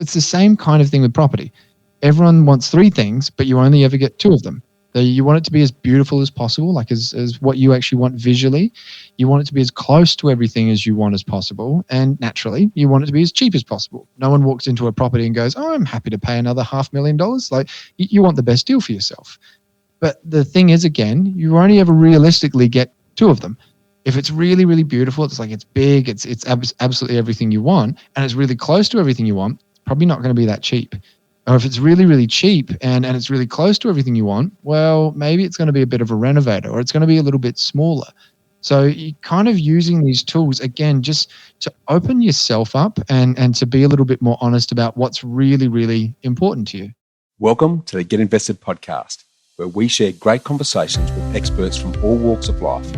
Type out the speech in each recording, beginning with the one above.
It's the same kind of thing with property. Everyone wants three things, but you only ever get two of them. So you want it to be as beautiful as possible, like as what you actually want visually. You want it to be as close to everything as you want as possible. And naturally, you want it to be as cheap as possible. No one walks into a property and goes, oh, I'm happy to pay another $500,000. Like, you want the best deal for yourself. But the thing is, again, you only ever realistically get two of them. If it's really, really beautiful, it's like it's big, it's absolutely everything you want, and it's really close to everything you want, it's probably not going to be that cheap. Or if it's really, really cheap and it's really close to everything you want, well, maybe it's going to be a bit of a renovator, or it's going to be a little bit smaller. So you're kind of using these tools, again, just to open yourself up and to be a little bit more honest about what's really, really important to you. Welcome to the Get Invested podcast, where we share great conversations with experts from all walks of life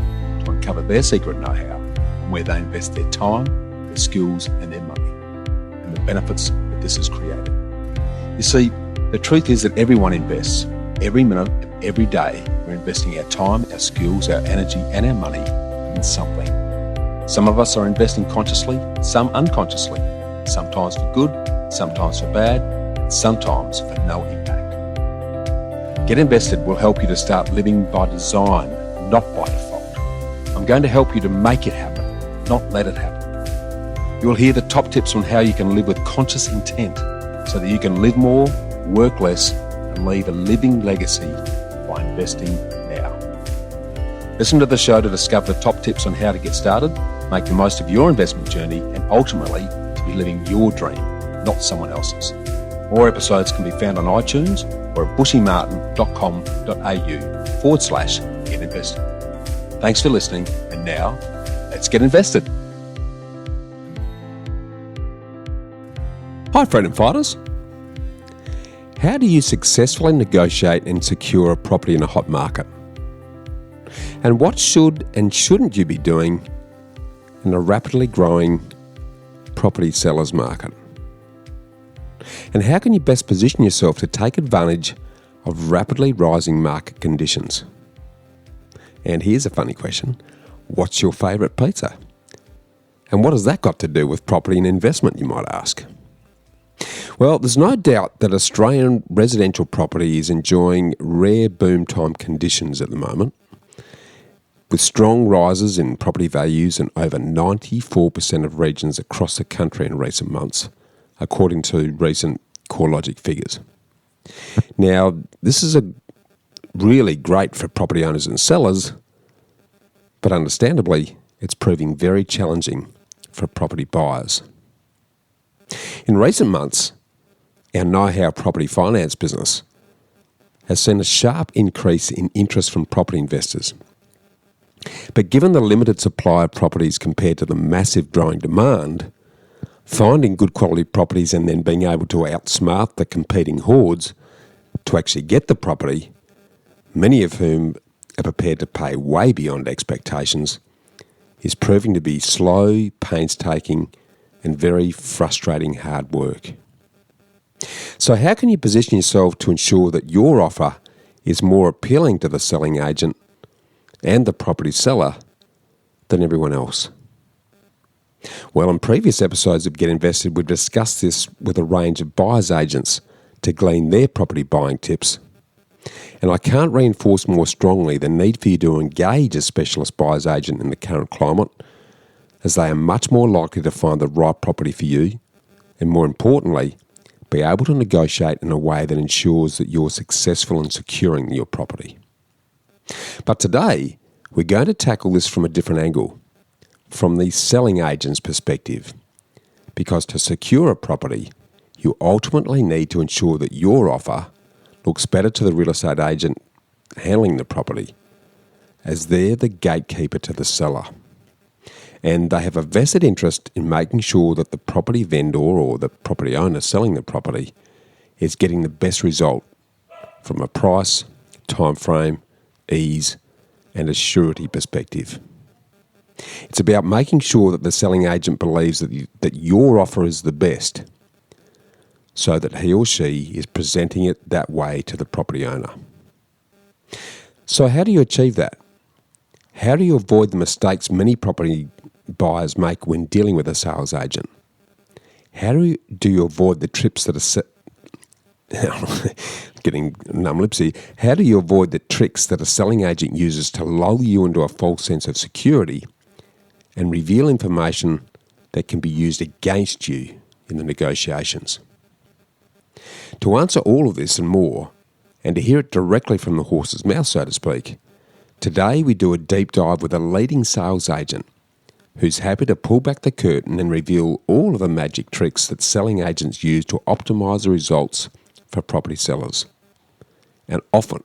to uncover their secret know-how and where they invest their time, their skills and their money, and the benefits that this has created. You see, the truth is that everyone invests. Every minute of every day, we're investing our time, our skills, our energy and our money in something. Some of us are investing consciously, some unconsciously, sometimes for good, sometimes for bad, and sometimes for no impact. Get Invested will help you to start living by design, not by default. I'm going to help you to make it happen, not let it happen. You'll hear the top tips on how you can live with conscious intent so that you can live more, work less, and leave a living legacy by investing now. Listen to the show to discover the top tips on how to get started, make the most of your investment journey, and ultimately to be living your dream, not someone else's. More episodes can be found on iTunes or at bushymartin.com.au/get invested. Thanks for listening, and now let's get invested. Hi, freedom fighters. How do you successfully negotiate and secure a property in a hot market? And what should and shouldn't you be doing in a rapidly growing property seller's market? And how can you best position yourself to take advantage of rapidly rising market conditions? And here's a funny question. What's your favourite pizza? And what has that got to do with property and investment, you might ask? Well, there's no doubt that Australian residential property is enjoying rare boom time conditions at the moment, with strong rises in property values in over 94% of regions across the country in recent months, according to recent CoreLogic figures. Now, this is really great for property owners and sellers, but understandably, it's proving very challenging for property buyers. In recent months, our know-how property finance business has seen a sharp increase in interest from property investors. But given the limited supply of properties compared to the massive growing demand, finding good quality properties and then being able to outsmart the competing hordes to actually get the property, many of whom are prepared to pay way beyond expectations, is proving to be slow, painstaking, and very frustrating hard work. So how can you position yourself to ensure that your offer is more appealing to the selling agent and the property seller than everyone else? Well, in previous episodes of Get Invested, we've discussed this with a range of buyers agents to glean their property buying tips. And I can't reinforce more strongly the need for you to engage a specialist buyer's agent in the current climate, as they are much more likely to find the right property for you, and more importantly, be able to negotiate in a way that ensures that you're successful in securing your property. But today, we're going to tackle this from a different angle, from the selling agent's perspective, because to secure a property, you ultimately need to ensure that your offer looks better to the real estate agent handling the property, as they're the gatekeeper to the seller. And they have a vested interest in making sure that the property vendor or the property owner selling the property is getting the best result from a price, time frame, ease, and a surety perspective. It's about making sure that the selling agent believes that your offer is the best, so that he or she is presenting it that way to the property owner. So how do you achieve that? How do you avoid the mistakes many property buyers make when dealing with a sales agent? How do you avoid the trips that are getting numb lips here. How do you avoid the tricks that a selling agent uses to lull you into a false sense of security and reveal information that can be used against you in the negotiations? To answer all of this and more, and to hear it directly from the horse's mouth, so to speak, today we do a deep dive with a leading sales agent who's happy to pull back the curtain and reveal all of the magic tricks that selling agents use to optimise the results for property sellers, and often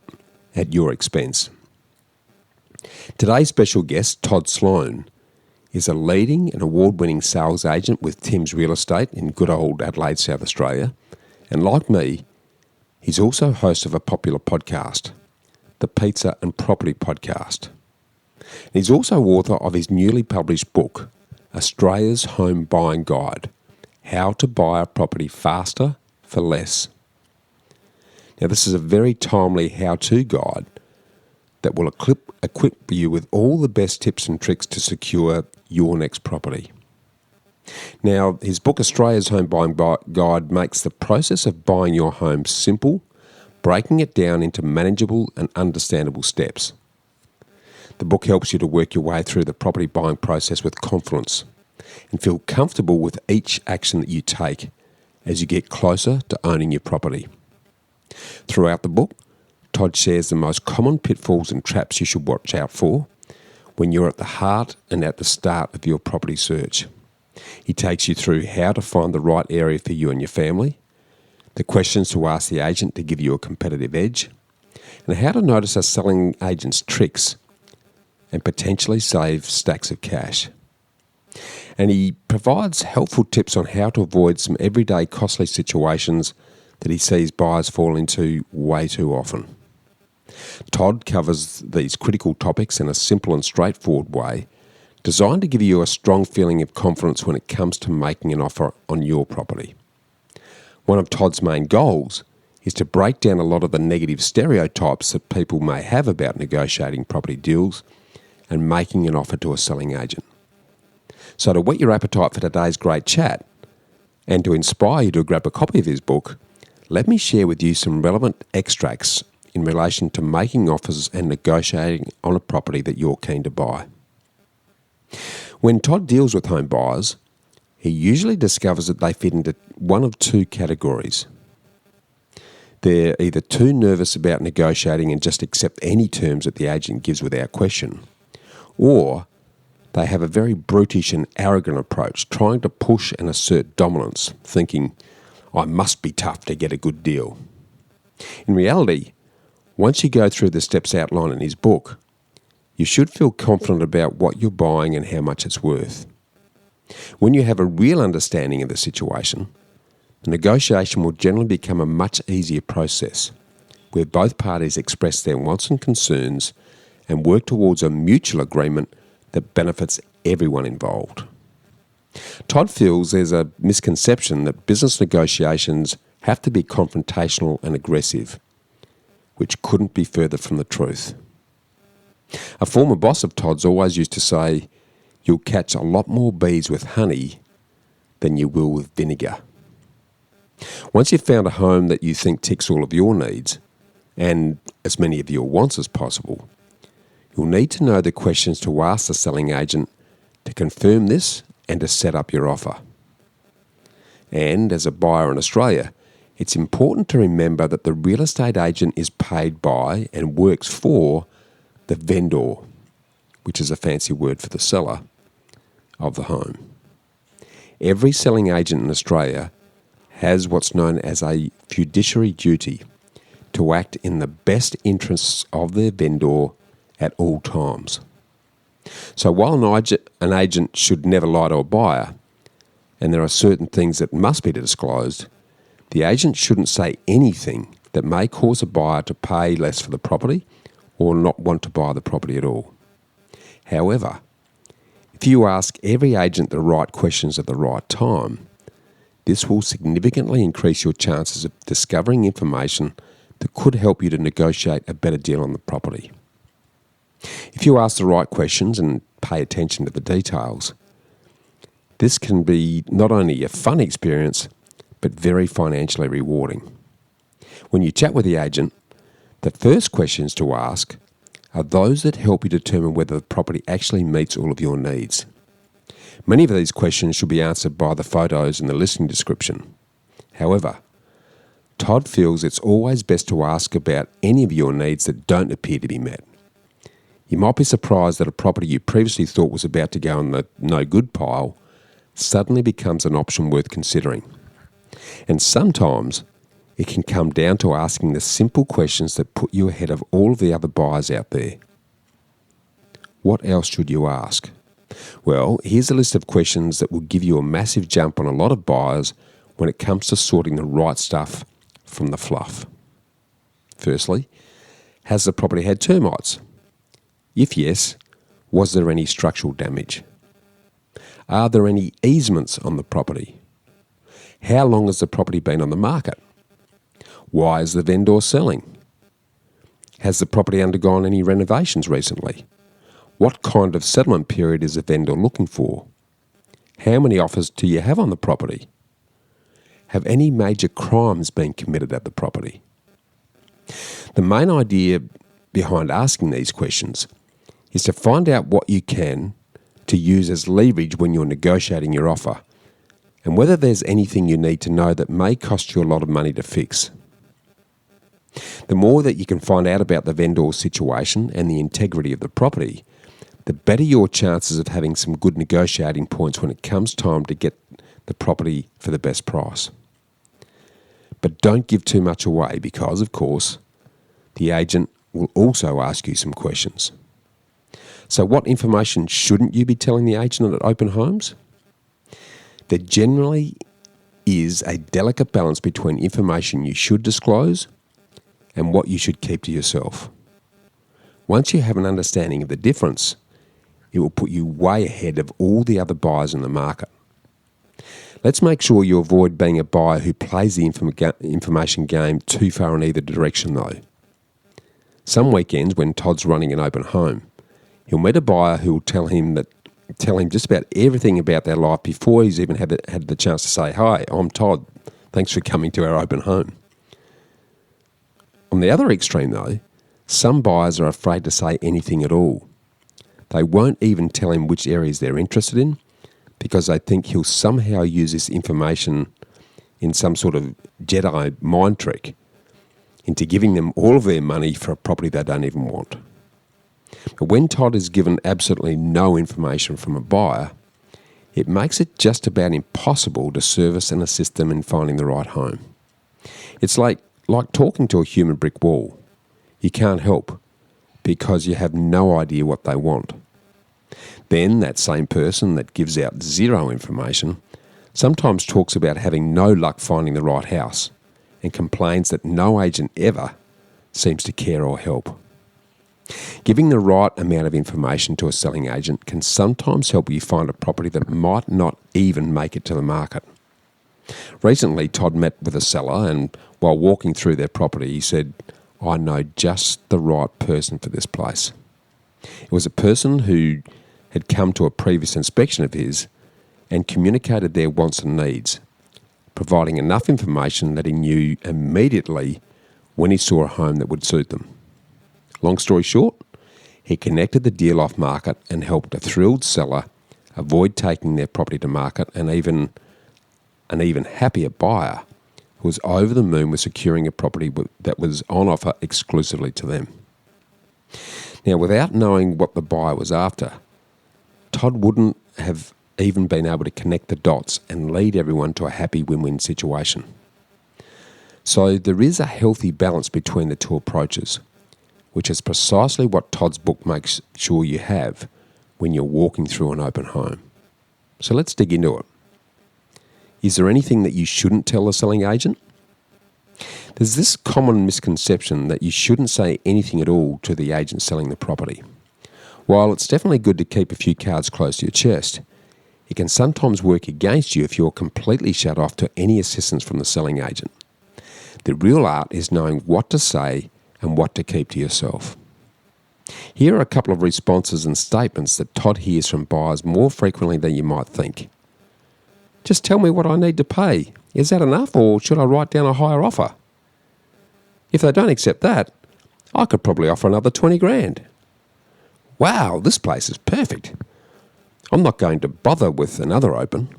at your expense. Today's special guest, Todd Sloan, is a leading and award-winning sales agent with Tim's Real Estate in good old Adelaide, South Australia, and like me, he's also host of a popular podcast, the Pizza and Property Podcast. And he's also author of his newly published book, Australia's Home Buying Guide, How to Buy a Property Faster for Less. Now, this is a very timely how-to guide that will equip you with all the best tips and tricks to secure your next property. Now, his book, Australia's Home Buying Guide, makes the process of buying your home simple, breaking it down into manageable and understandable steps. The book helps you to work your way through the property buying process with confidence and feel comfortable with each action that you take as you get closer to owning your property. Throughout the book, Todd shares the most common pitfalls and traps you should watch out for when you're at the heart and at the start of your property search. He takes you through how to find the right area for you and your family, the questions to ask the agent to give you a competitive edge, and how to notice a selling agent's tricks and potentially save stacks of cash. And he provides helpful tips on how to avoid some everyday costly situations that he sees buyers fall into way too often. Todd covers these critical topics in a simple and straightforward way, designed to give you a strong feeling of confidence when it comes to making an offer on your property. One of Todd's main goals is to break down a lot of the negative stereotypes that people may have about negotiating property deals and making an offer to a selling agent. So to whet your appetite for today's great chat and to inspire you to grab a copy of his book, let me share with you some relevant extracts in relation to making offers and negotiating on a property that you're keen to buy. When Todd deals with home buyers, he usually discovers that they fit into one of two categories. They're either too nervous about negotiating and just accept any terms that the agent gives without question, or they have a very brutish and arrogant approach, trying to push and assert dominance, thinking, I must be tough to get a good deal. In reality, once you go through the steps outlined in his book, you should feel confident about what you're buying and how much it's worth. When you have a real understanding of the situation, the negotiation will generally become a much easier process, where both parties express their wants and concerns and work towards a mutual agreement that benefits everyone involved. Todd feels there's a misconception that business negotiations have to be confrontational and aggressive, which couldn't be further from the truth. A former boss of Todd's always used to say, you'll catch a lot more bees with honey than you will with vinegar. Once you've found a home that you think ticks all of your needs, and as many of your wants as possible, you'll need to know the questions to ask the selling agent to confirm this and to set up your offer. And as a buyer in Australia, it's important to remember that the real estate agent is paid by and works for the vendor, which is a fancy word for the seller of the home. Every selling agent in Australia has what's known as a fiduciary duty to act in the best interests of their vendor at all times. So while an agent should never lie to a buyer, and there are certain things that must be disclosed, the agent shouldn't say anything that may cause a buyer to pay less for the property or not want to buy the property at all. However, if you ask every agent the right questions at the right time, this will significantly increase your chances of discovering information that could help you to negotiate a better deal on the property. If you ask the right questions and pay attention to the details, This can be not only a fun experience, but very financially rewarding. When you chat with the agent, the first questions to ask are those that help you determine whether the property actually meets all of your needs. Many of these questions should be answered by the photos in the listing description. However, Todd feels it's always best to ask about any of your needs that don't appear to be met. You might be surprised that a property you previously thought was about to go on the no good pile suddenly becomes an option worth considering. And sometimes it can come down to asking the simple questions that put you ahead of all of the other buyers out there. What else should you ask? Well, here's a list of questions that will give you a massive jump on a lot of buyers when it comes to sorting the right stuff from the fluff. Firstly, has the property had termites? If yes, was there any structural damage? Are there any easements on the property? How long has the property been on the market? Why is the vendor selling? Has the property undergone any renovations recently? What kind of settlement period is the vendor looking for? How many offers do you have on the property? Have any major crimes been committed at the property? The main idea behind asking these questions is to find out what you can to use as leverage when you're negotiating your offer, and whether there's anything you need to know that may cost you a lot of money to fix. The more that you can find out about the vendor's situation and the integrity of the property, the better your chances of having some good negotiating points when it comes time to get the property for the best price. But don't give too much away because, of course, the agent will also ask you some questions. So what information shouldn't you be telling the agent at open homes? There generally is a delicate balance between information you should disclose and what you should keep to yourself. Once you have an understanding of the difference, it will put you way ahead of all the other buyers in the market. Let's make sure you avoid being a buyer who plays the information game too far in either direction though. Some weekends when Todd's running an open home, he'll meet a buyer who will tell him just about everything about their life before he's even had the chance to say, "Hi, I'm Todd. Thanks for coming to our open home." On the other extreme though, some buyers are afraid to say anything at all. They won't even tell him which areas they're interested in because they think he'll somehow use this information in some sort of Jedi mind trick into giving them all of their money for a property they don't even want. But when Todd is given absolutely no information from a buyer, it makes it just about impossible to service and assist them in finding the right home. It's like talking to a human brick wall. You can't help because you have no idea what they want. Then that same person that gives out zero information sometimes talks about having no luck finding the right house and complains that no agent ever seems to care or help. Giving the right amount of information to a selling agent can sometimes help you find a property that might not even make it to the market. Recently, Todd met with a seller and while walking through their property, he said, "I know just the right person for this place." It was a person who had come to a previous inspection of his and communicated their wants and needs, providing enough information that he knew immediately when he saw a home that would suit them. Long story short, he connected the deal off market and helped a thrilled seller avoid taking their property to market, and even an even happier buyer who was over the moon with securing a property that was on offer exclusively to them. Now, without knowing what the buyer was after, Todd wouldn't have even been able to connect the dots and lead everyone to a happy win-win situation. So there is a healthy balance between the two approaches, which is precisely what Todd's book makes sure you have when you're walking through an open home. So let's dig into it. Is there anything that you shouldn't tell a selling agent? There's this common misconception that you shouldn't say anything at all to the agent selling the property. While it's definitely good to keep a few cards close to your chest, it can sometimes work against you if you're completely shut off to any assistance from the selling agent. The real art is knowing what to say and what to keep to yourself. Here are a couple of responses and statements that Todd hears from buyers more frequently than you might think. Just tell me what I need to pay. Is that enough, or should I write down a higher offer? If they don't accept that, I could probably offer another 20 grand. Wow, this place is perfect. I'm not going to bother with another open.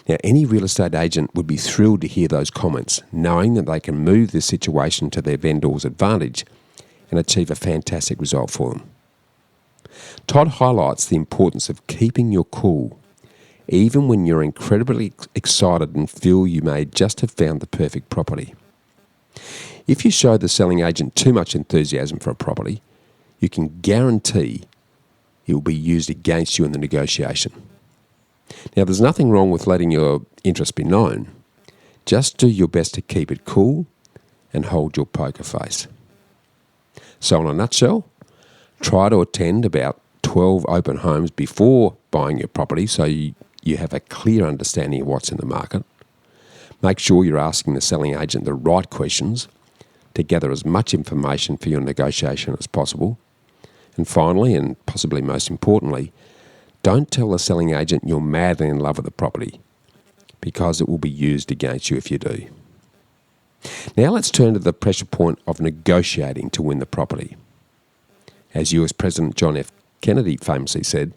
Now, any real estate agent would be thrilled to hear those comments, knowing that they can move this situation to their vendor's advantage and achieve a fantastic result for them. Todd highlights the importance of keeping your cool, even when you're incredibly excited and feel you may just have found the perfect property. If you show the selling agent too much enthusiasm for a property, you can guarantee it will be used against you in the negotiation. Now, there's nothing wrong with letting your interest be known. Just do your best to keep it cool and hold your poker face. So in a nutshell, try to attend about 12 open homes before buying your property so you have a clear understanding of what's in the market. Make sure you're asking the selling agent the right questions to gather as much information for your negotiation as possible. And finally, and possibly most importantly, don't tell the selling agent you're madly in love with the property, because it will be used against you if you do. Now let's turn to the pressure point of negotiating to win the property. As US President John F. Kennedy famously said,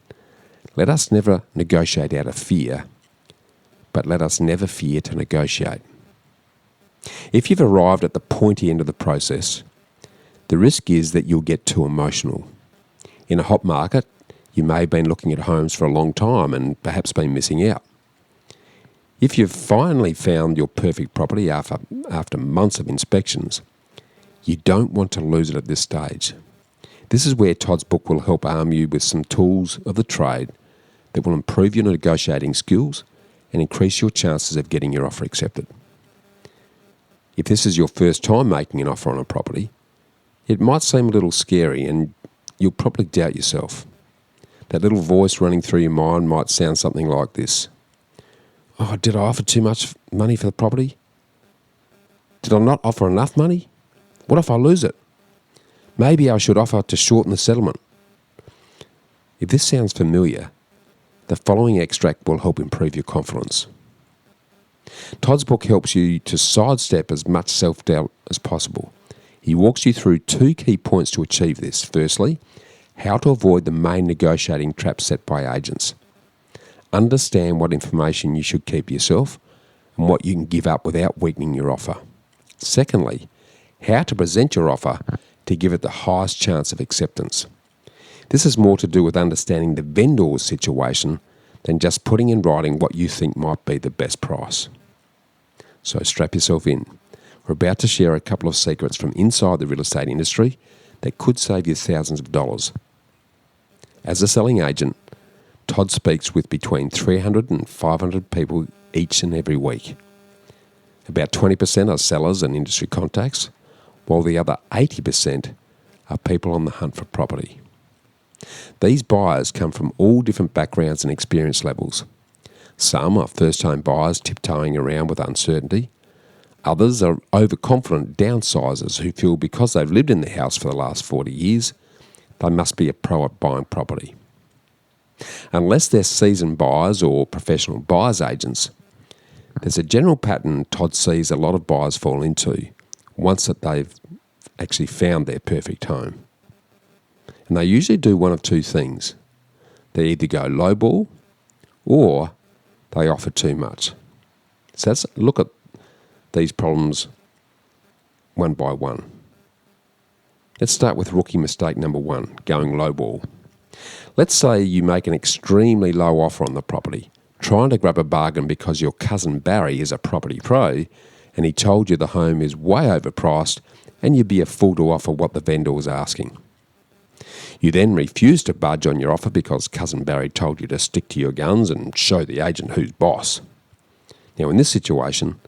"Let us never negotiate out of fear, but let us never fear to negotiate." If you've arrived at the pointy end of the process, the risk is that you'll get too emotional. In a hot market, you may have been looking at homes for a long time and perhaps been missing out. If you've finally found your perfect property after months of inspections, you don't want to lose it at this stage. This is where Todd's book will help arm you with some tools of the trade that will improve your negotiating skills and increase your chances of getting your offer accepted. If this is your first time making an offer on a property, it might seem a little scary and you'll probably doubt yourself. That little voice running through your mind might sound something like this. Oh, did I offer too much money for the property? Did I not offer enough money? What if I lose it? Maybe I should offer to shorten the settlement. If this sounds familiar, the following extract will help improve your confidence. Todd's book helps you to sidestep as much self-doubt as possible. He walks you through 2 key points to achieve this. Firstly, how to avoid the main negotiating traps set by agents. Understand what information you should keep yourself and what you can give up without weakening your offer. Secondly, how to present your offer to give it the highest chance of acceptance. This is more to do with understanding the vendor's situation than just putting in writing what you think might be the best price. So strap yourself in. We're about to share a couple of secrets from inside the real estate industry that could save you thousands of dollars. As a selling agent, Todd speaks with between 300 and 500 people each and every week. About 20% are sellers and industry contacts, while the other 80% are people on the hunt for property. These buyers come from all different backgrounds and experience levels. Some are first-time buyers tiptoeing around with uncertainty. Others are overconfident downsizers who feel because they've lived in the house for the last 40 years, they must be a pro at buying property. Unless they're seasoned buyers or professional buyers agents, there's a general pattern Todd sees a lot of buyers fall into once that they've actually found their perfect home. And they usually do one of 2 things. They either go lowball or they offer too much. So let's look at these problems one by one. Let's start with rookie mistake number 1, going lowball. Let's say you make an extremely low offer on the property, trying to grab a bargain because your cousin Barry is a property pro and he told you the home is way overpriced and you'd be a fool to offer what the vendor was asking. You then refuse to budge on your offer because cousin Barry told you to stick to your guns and show the agent who's boss. Now in this situation,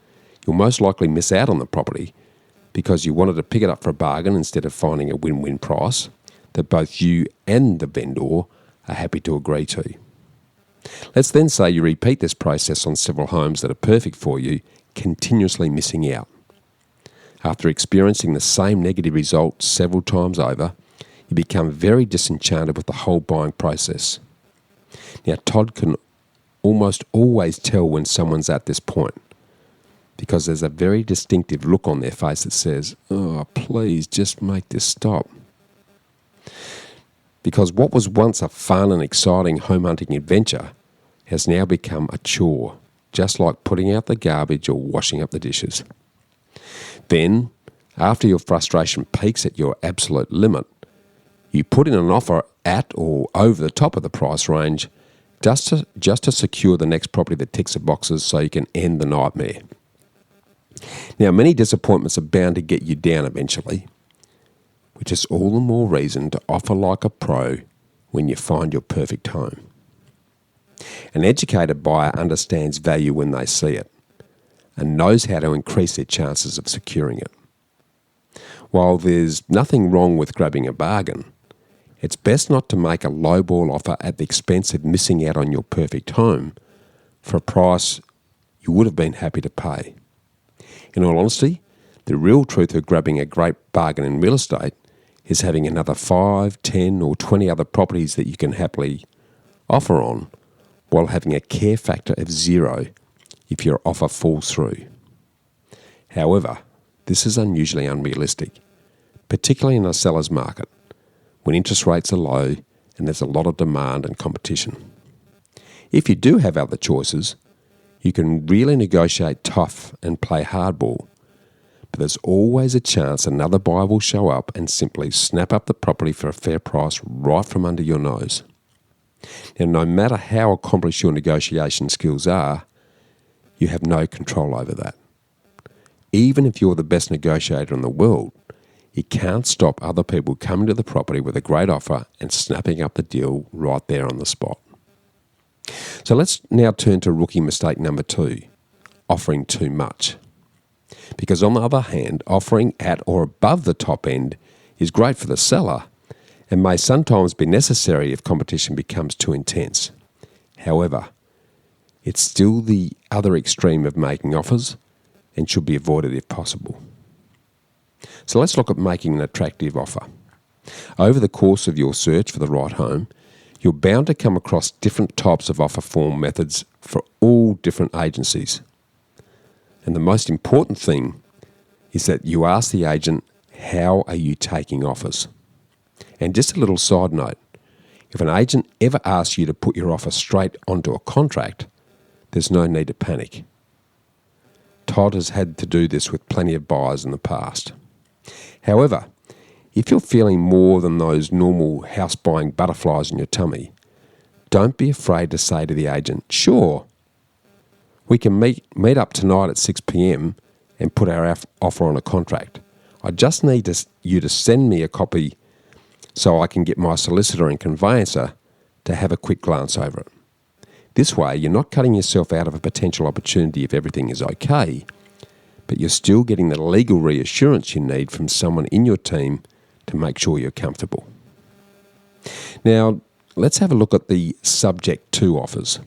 you'll most likely miss out on the property because you wanted to pick it up for a bargain instead of finding a win-win price that both you and the vendor are happy to agree to. Let's then say you repeat this process on several homes that are perfect for you, continuously missing out. After experiencing the same negative result several times over, you become very disenchanted with the whole buying process. Now, Todd can almost always tell when someone's at this point, because there's a very distinctive look on their face that says, "Oh, please just make this stop." Because what was once a fun and exciting home hunting adventure has now become a chore, just like putting out the garbage or washing up the dishes. Then, after your frustration peaks at your absolute limit, you put in an offer at or over the top of the price range just to secure the next property that ticks the boxes so you can end the nightmare. Now, many disappointments are bound to get you down eventually, which is all the more reason to offer like a pro when you find your perfect home. An educated buyer understands value when they see it and knows how to increase their chances of securing it. While there's nothing wrong with grabbing a bargain, it's best not to make a lowball offer at the expense of missing out on your perfect home for a price you would have been happy to pay. In all honesty, the real truth of grabbing a great bargain in real estate is having another 5, 10 or 20 other properties that you can happily offer on while having a care factor of 0 if your offer falls through. However, this is unusually unrealistic, particularly in a seller's market, when interest rates are low and there's a lot of demand and competition. If you do have other choices, you can really negotiate tough and play hardball, but there's always a chance another buyer will show up and simply snap up the property for a fair price right from under your nose. Now, no matter how accomplished your negotiation skills are, you have no control over that. Even if you're the best negotiator in the world, you can't stop other people coming to the property with a great offer and snapping up the deal right there on the spot. So let's now turn to rookie mistake number 2, offering too much. Because on the other hand, offering at or above the top end is great for the seller and may sometimes be necessary if competition becomes too intense. However, it's still the other extreme of making offers and should be avoided if possible. So let's look at making an attractive offer. Over the course of your search for the right home, you're bound to come across different types of offer form methods for all different agencies. And the most important thing is that you ask the agent, how are you taking offers? And just a little side note, if an agent ever asks you to put your offer straight onto a contract, there's no need to panic. Todd has had to do this with plenty of buyers in the past. However, if you're feeling more than those normal house-buying butterflies in your tummy, don't be afraid to say to the agent, "Sure, we can meet up tonight at 6 p.m. and put our offer on a contract. I just need you to send me a copy so I can get my solicitor and conveyancer to have a quick glance over it." This way, you're not cutting yourself out of a potential opportunity if everything is okay, but you're still getting the legal reassurance you need from someone in your team to make sure you're comfortable. Now, let's have a look at the subject to offers.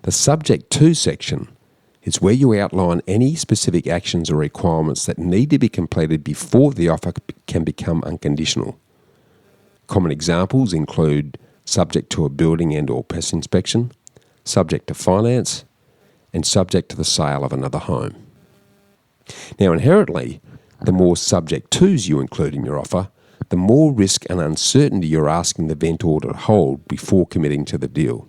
The subject to section is where you outline any specific actions or requirements that need to be completed before the offer can become unconditional. Common examples include subject to a building and or pest inspection, subject to finance, and subject to the sale of another home. Now, inherently, the more subject tos you include in your offer, the more risk and uncertainty you're asking the vendor to hold before committing to the deal.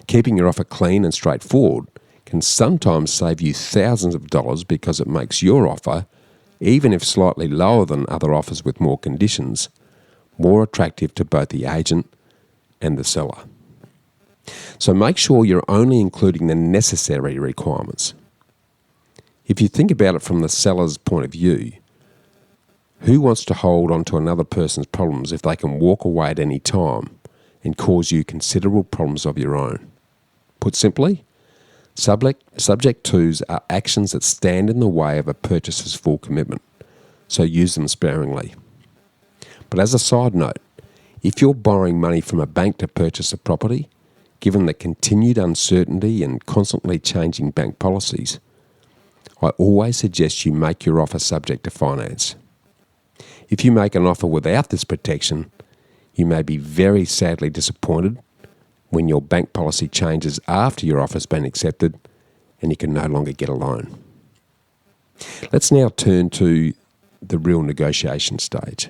Keeping your offer clean and straightforward can sometimes save you thousands of dollars because it makes your offer, even if slightly lower than other offers with more conditions, more attractive to both the agent and the seller. So make sure you're only including the necessary requirements. If you think about it from the seller's point of view, who wants to hold on to another person's problems if they can walk away at any time and cause you considerable problems of your own? Put simply, subject tos are actions that stand in the way of a purchaser's full commitment, so use them sparingly. But as a side note, if you're borrowing money from a bank to purchase a property, given the continued uncertainty and constantly changing bank policies, I always suggest you make your offer subject to finance. If you make an offer without this protection, you may be very sadly disappointed when your bank policy changes after your offer's been accepted and you can no longer get a loan. Let's now turn to the real negotiation stage.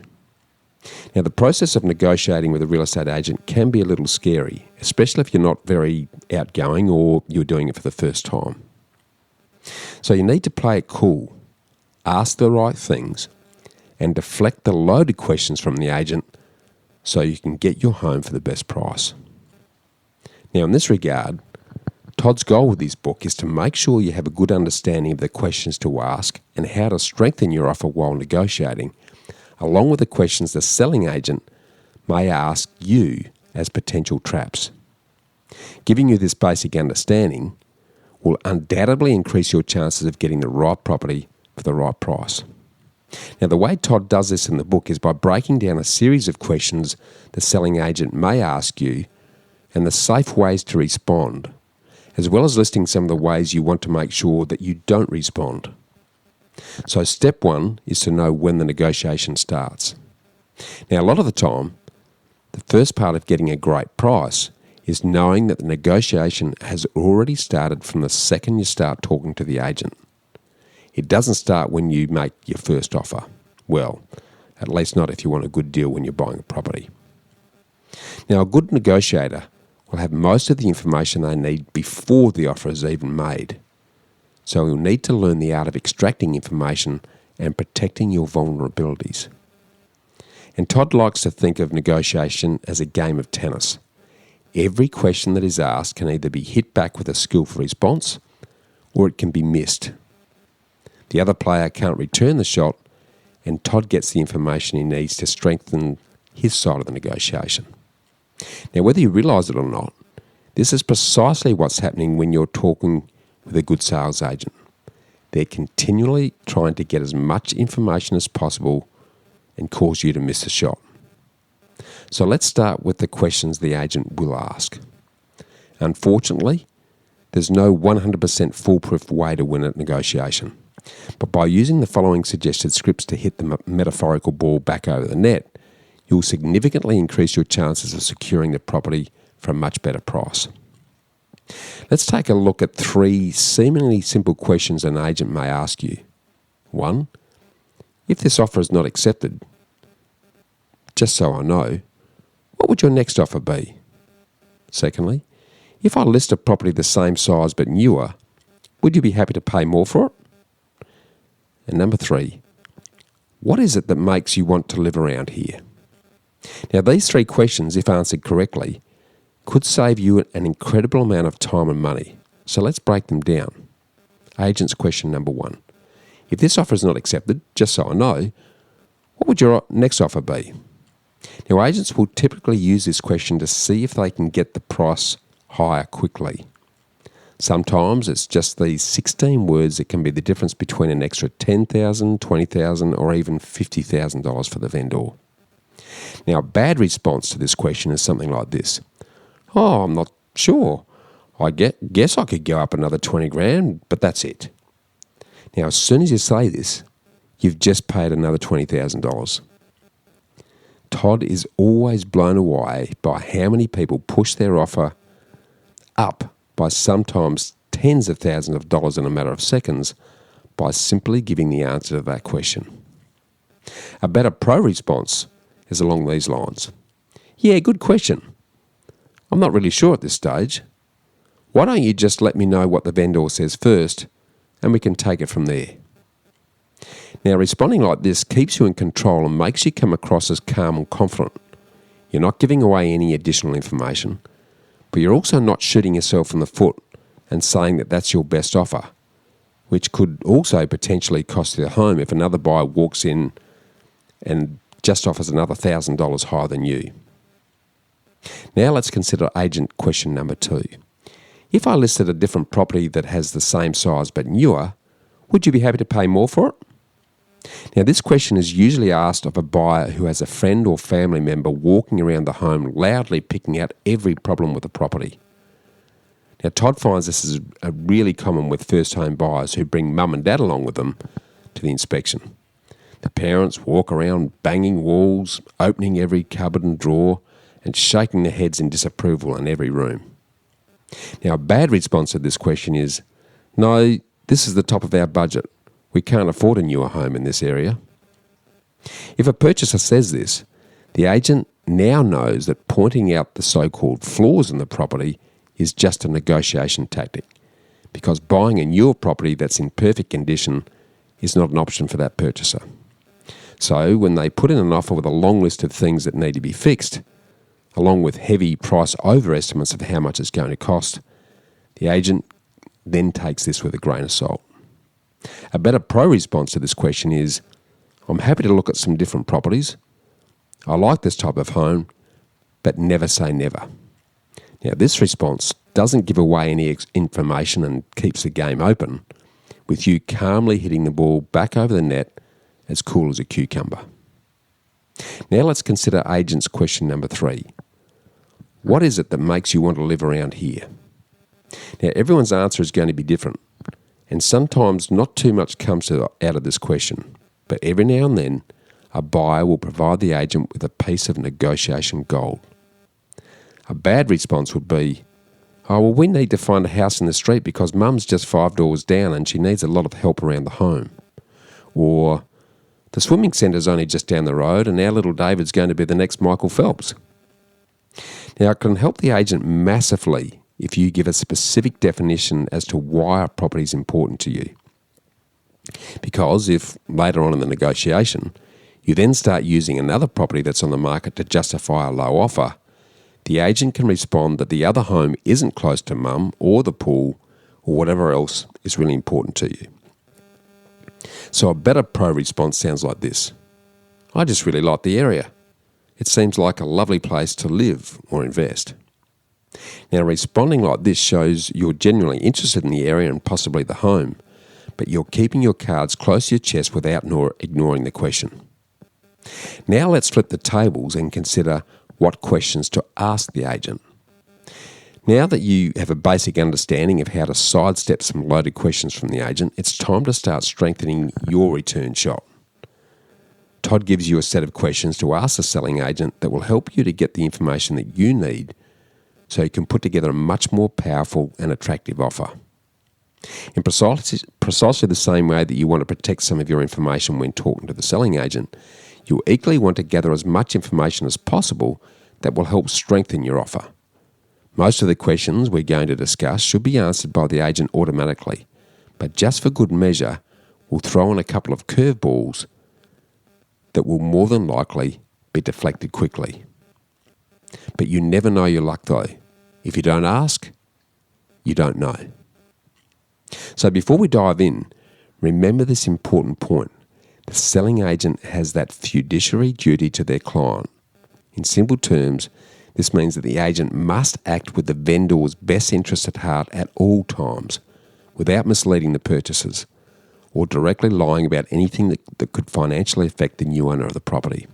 Now, the process of negotiating with a real estate agent can be a little scary, especially if you're not very outgoing or you're doing it for the first time. So you need to play it cool, ask the right things, and deflect the loaded questions from the agent so you can get your home for the best price. Now, in this regard, Todd's goal with his book is to make sure you have a good understanding of the questions to ask and how to strengthen your offer while negotiating, along with the questions the selling agent may ask you as potential traps. Giving you this basic understanding will undoubtedly increase your chances of getting the right property for the right price. Now, the way Todd does this in the book is by breaking down a series of questions the selling agent may ask you and the safe ways to respond, as well as listing some of the ways you want to make sure that you don't respond. So step one is to know when the negotiation starts. Now, a lot of the time, the first part of getting a great price is knowing that the negotiation has already started from the second you start talking to the agent. It doesn't start when you make your first offer. Well, at least not if you want a good deal when you're buying a property. Now, a good negotiator will have most of the information they need before the offer is even made. So you'll need to learn the art of extracting information and protecting your vulnerabilities. And Todd likes to think of negotiation as a game of tennis. Every question that is asked can either be hit back with a skillful response or it can be missed. The other player can't return the shot, and Todd gets the information he needs to strengthen his side of the negotiation. Now, whether you realise it or not, this is precisely what's happening when you're talking with a good sales agent. They're continually trying to get as much information as possible and cause you to miss the shot. So let's start with the questions the agent will ask. Unfortunately, there's no 100% foolproof way to win a negotiation. But by using the following suggested scripts to hit the metaphorical ball back over the net, you'll significantly increase your chances of securing the property for a much better price. Let's take a look at 3 seemingly simple questions an agent may ask you. 1. If this offer is not accepted, just so I know, what would your next offer be? Secondly, if I list a property the same size but newer, would you be happy to pay more for it? And number 3, what is it that makes you want to live around here? Now, these 3 questions, if answered correctly, could save you an incredible amount of time and money. So let's break them down. Agent's question number 1. If this offer is not accepted, just so I know, what would your next offer be? Now, agents will typically use this question to see if they can get the price higher quickly. Sometimes it's just these 16 words that can be the difference between an extra $10,000, $20,000 or even $50,000 for the vendor. Now, a bad response to this question is something like this. Oh, I'm not sure. I guess I could go up another 20 grand, but that's it. Now, as soon as you say this, you've just paid another $20,000. Todd is always blown away by how many people push their offer up by sometimes tens of thousands of dollars in a matter of seconds by simply giving the answer to that question. A better pro response is along these lines. Yeah, good question. I'm not really sure at this stage. Why don't you just let me know what the vendor says first and we can take it from there? Now, responding like this keeps you in control and makes you come across as calm and confident. You're not giving away any additional information, but you're also not shooting yourself in the foot and saying that that's your best offer, which could also potentially cost you the home if another buyer walks in and just offers another $1,000 higher than you. Now let's consider agent question number 2. If I listed a different property that has the same size but newer, would you be happy to pay more for it? Now, this question is usually asked of a buyer who has a friend or family member walking around the home loudly picking out every problem with the property. Now, Todd finds this is really common with first-home buyers who bring mum and dad along with them to the inspection. The parents walk around banging walls, opening every cupboard and drawer, and shaking their heads in disapproval in every room. Now, a bad response to this question is, no, this is the top of our budget. We can't afford a newer home in this area. If a purchaser says this, the agent now knows that pointing out the so-called flaws in the property is just a negotiation tactic, because buying a newer property that's in perfect condition is not an option for that purchaser. So when they put in an offer with a long list of things that need to be fixed, along with heavy price overestimates of how much it's going to cost, the agent then takes this with a grain of salt. A better pro response to this question is, I'm happy to look at some different properties. I like this type of home, but never say never. Now, this response doesn't give away any information and keeps the game open, with you calmly hitting the ball back over the net as cool as a cucumber. Now let's consider agent's question number 3. What is it that makes you want to live around here? Now, everyone's answer is going to be different, and sometimes not too much comes out of this question, but every now and then, a buyer will provide the agent with a piece of negotiation gold. A bad response would be, oh, well, we need to find a house in the street because Mum's just 5 doors down and she needs a lot of help around the home. Or, the swimming centre's only just down the road and our little David's going to be the next Michael Phelps. Now, it can help the agent massively if you give a specific definition as to why a property is important to you. Because if, later on in the negotiation, you then start using another property that's on the market to justify a low offer, the agent can respond that the other home isn't close to Mum or the pool or whatever else is really important to you. So a better pro response sounds like this. I just really like the area. It seems like a lovely place to live or invest. Now, responding like this shows you're genuinely interested in the area and possibly the home, but you're keeping your cards close to your chest without ignoring the question. Now let's flip the tables and consider what questions to ask the agent. Now that you have a basic understanding of how to sidestep some loaded questions from the agent, it's time to start strengthening your return shot. Todd gives you a set of questions to ask the selling agent that will help you to get the information that you need so you can put together a much more powerful and attractive offer. In precisely the same way that you want to protect some of your information when talking to the selling agent, you equally want to gather as much information as possible that will help strengthen your offer. Most of the questions we're going to discuss should be answered by the agent automatically, but just for good measure, we'll throw in a couple of curveballs that will more than likely be deflected quickly. But you never know your luck though. If you don't ask, you don't know. So before we dive in, remember this important point. The selling agent has that fiduciary duty to their client. In simple terms, this means that the agent must act with the vendor's best interest at heart at all times, without misleading the purchasers, or directly lying about anything that could financially affect the new owner of the property.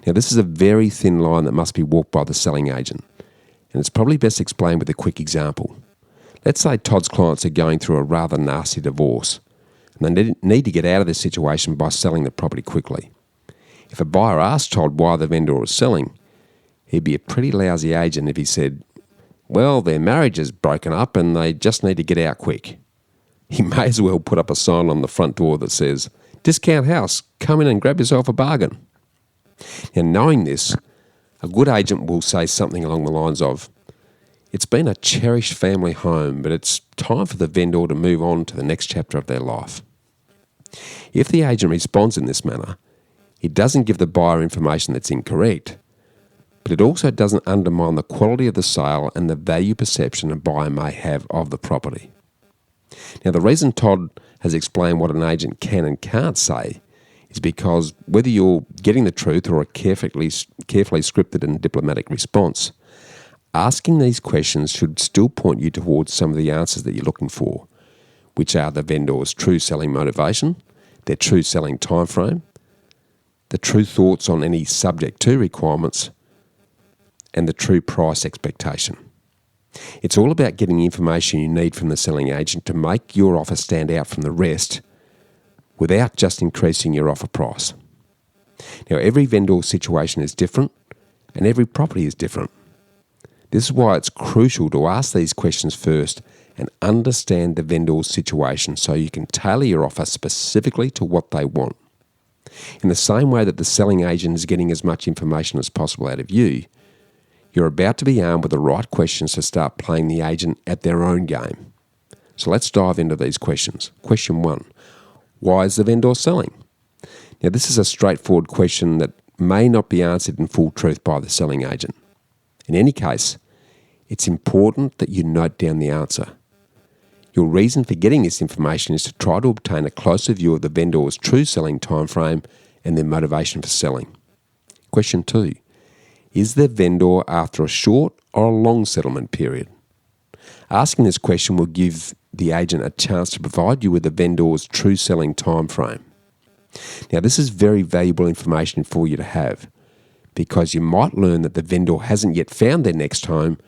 Now, this is a very thin line that must be walked by the selling agent, and it's probably best explained with a quick example. Let's say Todd's clients are going through a rather nasty divorce, and they need to get out of this situation by selling the property quickly. If a buyer asked Todd why the vendor was selling, he'd be a pretty lousy agent if he said, well, their marriage is broken up and they just need to get out quick. He may as well put up a sign on the front door that says, discount house, come in and grab yourself a bargain. And knowing this, a good agent will say something along the lines of, it's been a cherished family home, but it's time for the vendor to move on to the next chapter of their life. If the agent responds in this manner, it doesn't give the buyer information that's incorrect, but it also doesn't undermine the quality of the sale and the value perception a buyer may have of the property. Now, the reason Todd has explained what an agent can and can't say is because whether you're getting the truth or a carefully scripted and diplomatic response, asking these questions should still point you towards some of the answers that you're looking for, which are the vendor's true selling motivation, their true selling timeframe, the true thoughts on any subject to requirements, and the true price expectation. It's all about getting the information you need from the selling agent to make your offer stand out from the rest without just increasing your offer price. Now, every vendor situation is different, and every property is different. This is why it's crucial to ask these questions first and understand the vendor's situation so you can tailor your offer specifically to what they want. In the same way that the selling agent is getting as much information as possible out of you, you're about to be armed with the right questions to start playing the agent at their own game. So let's dive into these questions. Question 1. Why is the vendor selling? Now, this is a straightforward question that may not be answered in full truth by the selling agent. In any case, it's important that you note down the answer. Your reason for getting this information is to try to obtain a closer view of the vendor's true selling timeframe and their motivation for selling. Question 2. Is the vendor after a short or a long settlement period? Asking this question will give the agent a chance to provide you with the vendor's true selling timeframe. Now, this is very valuable information for you to have because you might learn that the vendor hasn't yet found their next home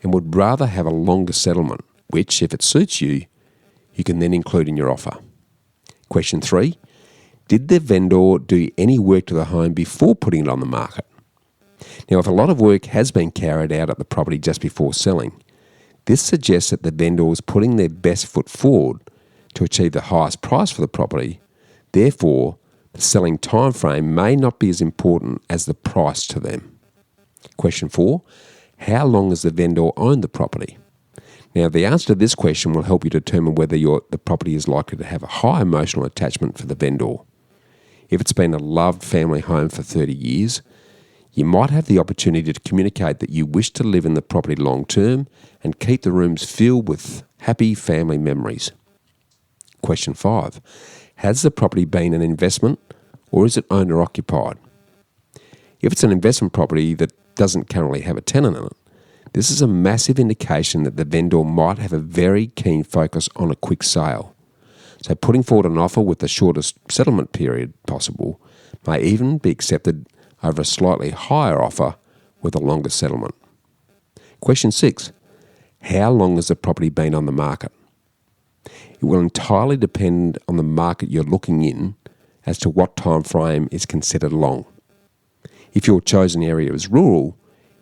and would rather have a longer settlement, which, if it suits you, you can then include in your offer. Question 3. Did the vendor do any work to the home before putting it on the market? Now, if a lot of work has been carried out at the property just before selling, this suggests that the vendor is putting their best foot forward to achieve the highest price for the property. Therefore, the selling time frame may not be as important as the price to them. Question 4. How long has the vendor owned the property? Now, the answer to this question will help you determine whether the property is likely to have a high emotional attachment for the vendor. If it's been a loved family home for 30 years, you might have the opportunity to communicate that you wish to live in the property long term and keep the rooms filled with happy family memories. Question 5. Has the property been an investment or is it owner occupied? If it's an investment property that doesn't currently have a tenant in it, this is a massive indication that the vendor might have a very keen focus on a quick sale. So putting forward an offer with the shortest settlement period possible may even be accepted over a slightly higher offer with a longer settlement. Question 6. How long has the property been on the market? It will entirely depend on the market you're looking in as to what time frame is considered long. If your chosen area is rural,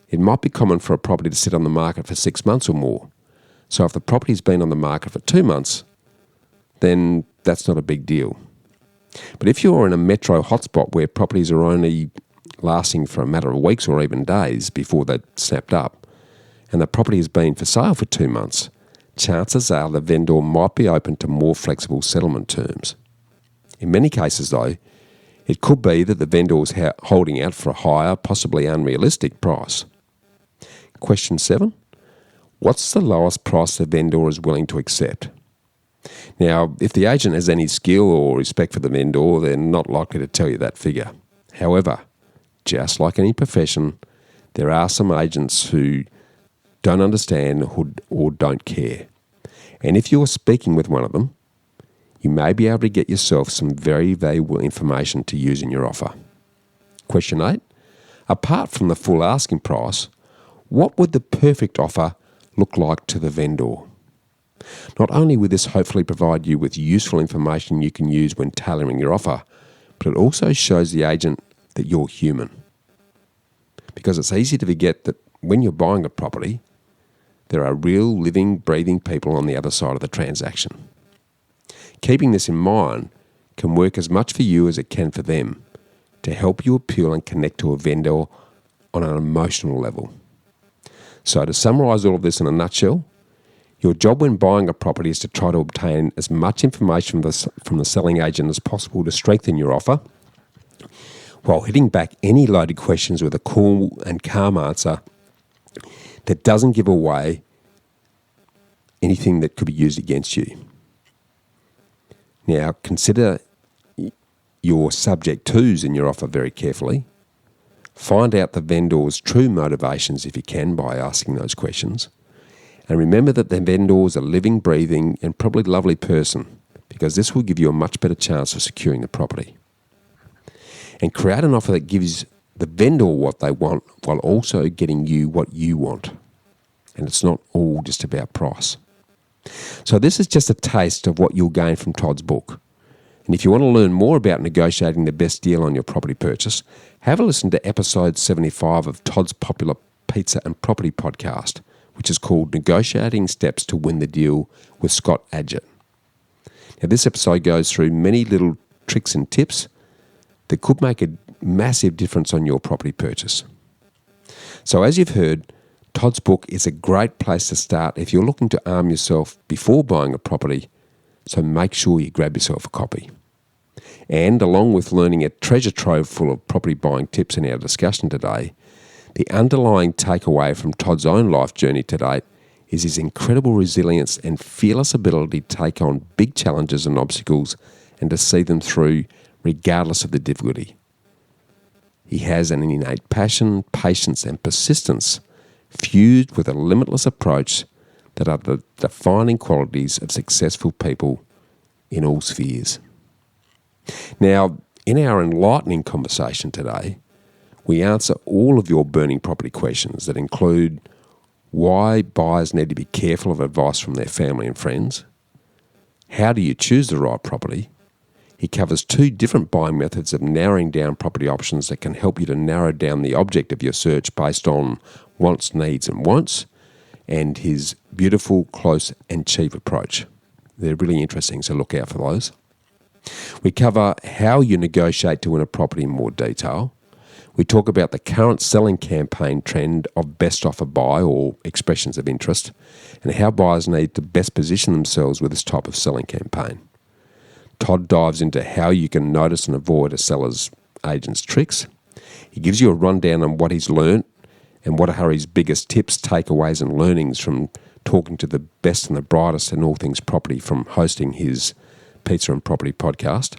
it might be common for a property to sit on the market for 6 months or more. So if the property's been on the market for 2 months, then that's not a big deal. But if you're in a metro hotspot where properties are only lasting for a matter of weeks or even days before they're snapped up, and the property has been for sale for 2 months, chances are the vendor might be open to more flexible settlement terms. In many cases, though, it could be that the vendor is holding out for a higher, possibly unrealistic price. Question 7. What's the lowest price the vendor is willing to accept? Now, if the agent has any skill or respect for the vendor, they're not likely to tell you that figure. However, just like any profession, there are some agents who don't understand or don't care. And if you're speaking with one of them, you may be able to get yourself some very valuable information to use in your offer. Question 8. Apart from the full asking price, what would the perfect offer look like to the vendor? Not only will this hopefully provide you with useful information you can use when tailoring your offer, but it also shows the agent that you're human. Because it's easy to forget that when you're buying a property, there are real, living, breathing people on the other side of the transaction. Keeping this in mind can work as much for you as it can for them to help you appeal and connect to a vendor on an emotional level. So to summarise all of this in a nutshell, your job when buying a property is to try to obtain as much information from the selling agent as possible to strengthen your offer, while hitting back any loaded questions with a cool and calm answer that doesn't give away anything that could be used against you. Now, consider your subject twos in your offer very carefully. Find out the vendor's true motivations if you can by asking those questions. And remember that the vendor is a living, breathing, and probably lovely person, because this will give you a much better chance of securing the property. And create an offer that gives the vendor what they want while also getting you what you want. And it's not all just about price. So this is just a taste of what you'll gain from Todd's book. And if you want to learn more about negotiating the best deal on your property purchase, have a listen to episode 75 of Todd's popular pizza and property podcast, which is called Negotiating Steps to Win the Deal with Scott Aggett. Now, this episode goes through many little tricks and tips that could make a massive difference on your property purchase. So as you've heard, Todd's book is a great place to start if you're looking to arm yourself before buying a property, so make sure you grab yourself a copy. And along with learning a treasure trove full of property buying tips in our discussion today, the underlying takeaway from Todd's own life journey to date is his incredible resilience and fearless ability to take on big challenges and obstacles and to see them through regardless of the difficulty. He has an innate passion, patience and persistence fused with a limitless approach that are the defining qualities of successful people in all spheres. Now, in our enlightening conversation today, we answer all of your burning property questions that include why buyers need to be careful of advice from their family and friends, how do you choose the right property. He covers 2 different buying methods of narrowing down property options that can help you to narrow down the object of your search based on wants, needs and wants, and his beautiful, close and cheap approach. They're really interesting, so look out for those. We cover how you negotiate to win a property in more detail. We talk about the current selling campaign trend of best offer buy or expressions of interest, and how buyers need to best position themselves with this type of selling campaign. Todd dives into how you can notice and avoid a seller's agent's tricks. He gives you a rundown on what he's learned and what are his biggest tips, takeaways and learnings from talking to the best and the brightest in all things property from hosting his Pizza and Property podcast.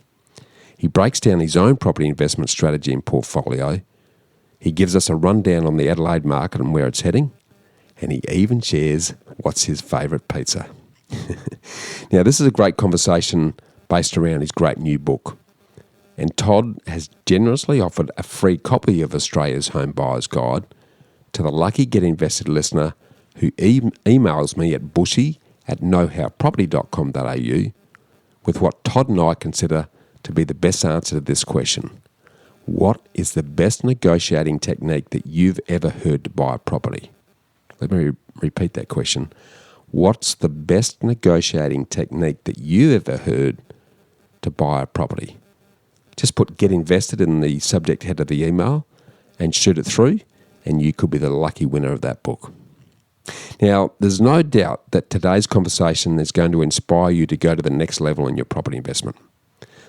He breaks down his own property investment strategy and portfolio. He gives us a rundown on the Adelaide market and where it's heading. And he even shares what's his favourite pizza. Now, this is a great conversation based around his great new book. And Todd has generously offered a free copy of Australia's Home Buyer's Guide to the lucky Get Invested listener who emails me at bushy@knowhowproperty.com.au with what Todd and I consider to be the best answer to this question. What is the best negotiating technique that you've ever heard to buy a property? Let me repeat that question. What's the best negotiating technique that you've ever heard to buy a property? Just put Get Invested in the subject head of the email and shoot it through, and you could be the lucky winner of that book. Now, there's no doubt that today's conversation is going to inspire you to go to the next level in your property investment.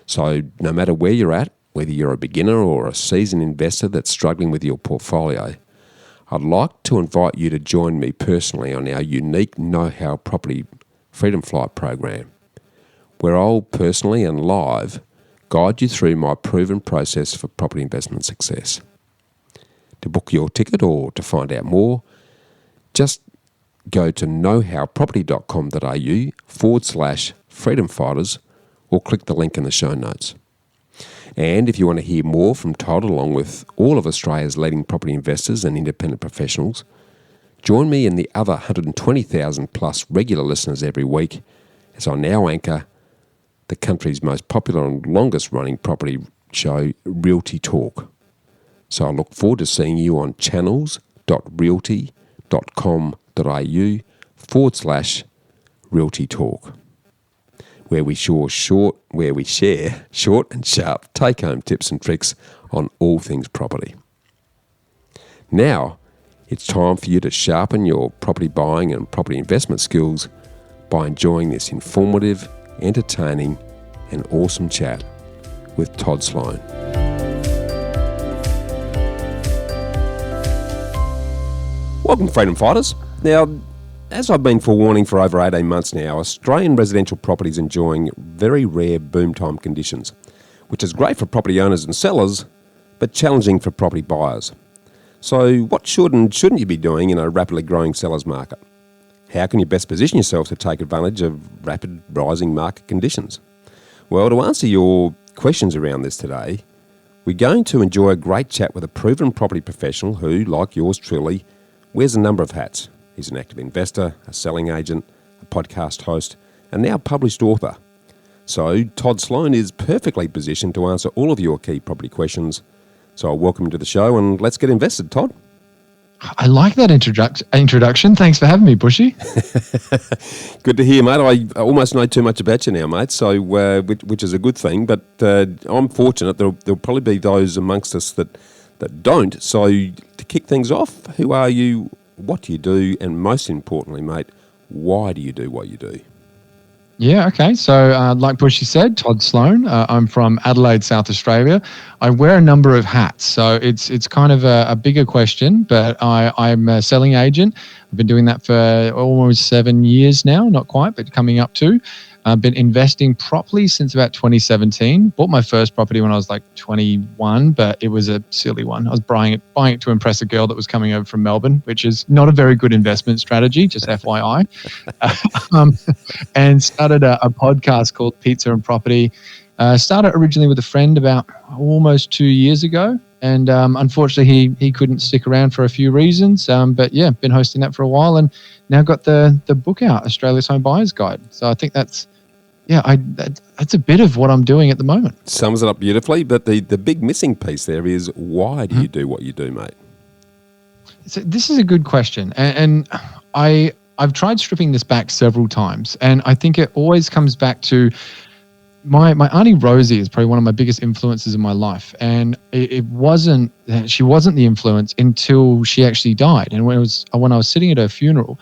So no matter where you're at, whether you're a beginner or a seasoned investor that's struggling with your portfolio, I'd like to invite you to join me personally on our unique Know-How Property Freedom Flight program, where I'll personally and live guide you through my proven process for property investment success. To book your ticket or to find out more, just go to knowhowproperty.com.au/freedom fighters or click the link in the show notes. And if you want to hear more from Todd along with all of Australia's leading property investors and independent professionals, join me and the other 120,000 plus regular listeners every week as I now anchor the country's most popular and longest running property show, Realty Talk. So I look forward to seeing you on channels.realty.com.au/Realty Talk, where we share short and sharp take-home tips and tricks on all things property. Now, it's time for you to sharpen your property buying and property investment skills by enjoying this informative, entertaining, and awesome chat with Todd Sloan. Welcome, Freedom Fighters. Now, as I've been forewarning for over 18 months now, Australian residential property is enjoying very rare boom time conditions, which is great for property owners and sellers, but challenging for property buyers. So what should and shouldn't you be doing in a rapidly growing seller's market? How can you best position yourself to take advantage of rapid rising market conditions? Well, to answer your questions around this today, we're going to enjoy a great chat with a proven property professional who, like yours truly, wears a number of hats. He's an active investor, a selling agent, a podcast host, and now published author. So Todd Sloan is perfectly positioned to answer all of your key property questions. So I'll welcome you to the show and let's get invested, Todd. I like that introduction. Thanks for having me, Bushy. Good to hear, mate. I almost know too much about you now, mate, so which is a good thing, but I'm fortunate there'll probably be those amongst us that don't. So to kick things off, who are you, what do you do, and most importantly, mate, why do you do what you do? Yeah, okay. So like Bushy said, Todd Sloan. I'm from Adelaide, South Australia. I wear a number of hats. So it's kind of a bigger question, but I'm a selling agent. I've been doing that for almost 7 years now, not quite, but coming up to. I've been investing properly since about 2017. Bought my first property when I was like 21, but it was a silly one. I was buying it to impress a girl that was coming over from Melbourne, which is not a very good investment strategy, just FYI. And started a podcast called Pizza and Property. Started originally with a friend about almost 2 years ago. And unfortunately, he couldn't stick around for a few reasons. But yeah, been hosting that for a while and now got the book out, Australia's Home Buyer's Guide. So I think that's a bit of what I'm doing at the moment. Sums it up beautifully. But the big missing piece there is, why do you do what you do, mate? So this is a good question. And I've tried stripping this back several times. And I think it always comes back to my Auntie Rosie is probably one of my biggest influences in my life. And she wasn't the influence until she actually died. And when I was sitting at her funeral,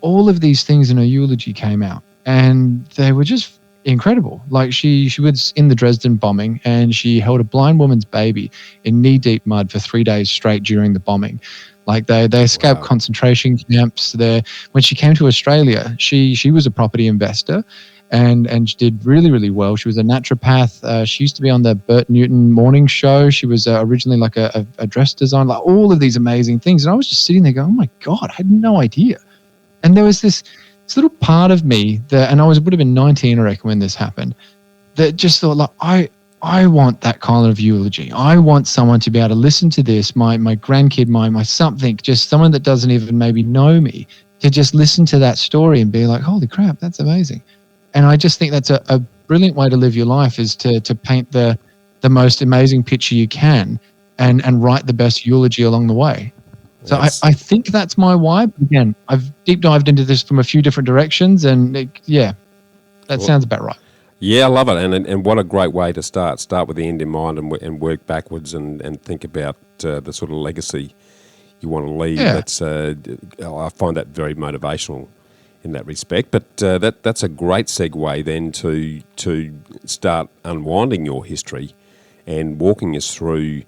all of these things in her eulogy came out and they were just incredible. Like she was in the Dresden bombing and she held a blind woman's baby in knee-deep mud for 3 days straight during the bombing. Like they escaped concentration camps. When she came to Australia, she was a property investor and she did really, really well. She was a naturopath. She used to be on the Bert Newton morning show. She was originally like a dress designer, like all of these amazing things. And I was just sitting there going, oh my God, I had no idea. And there was this little part of me and would have been 19, I reckon, when this happened, that just thought like, I want that kind of eulogy. I want someone to be able to listen to this, my grandkid, my something, just someone that doesn't even maybe know me, to just listen to that story and be like, holy crap, that's amazing. And I just think that's a brilliant way to live your life, is to paint the most amazing picture you can and write the best eulogy along the way. So I think that's my why. Again, I've deep dived into this from a few different directions and sounds about right. Yeah, I love it. And what a great way to start. Start with the end in mind and work backwards and think about the sort of legacy you want to leave. Yeah. I find that very motivational in that respect. But that's a great segue then to start unwinding your history and walking us through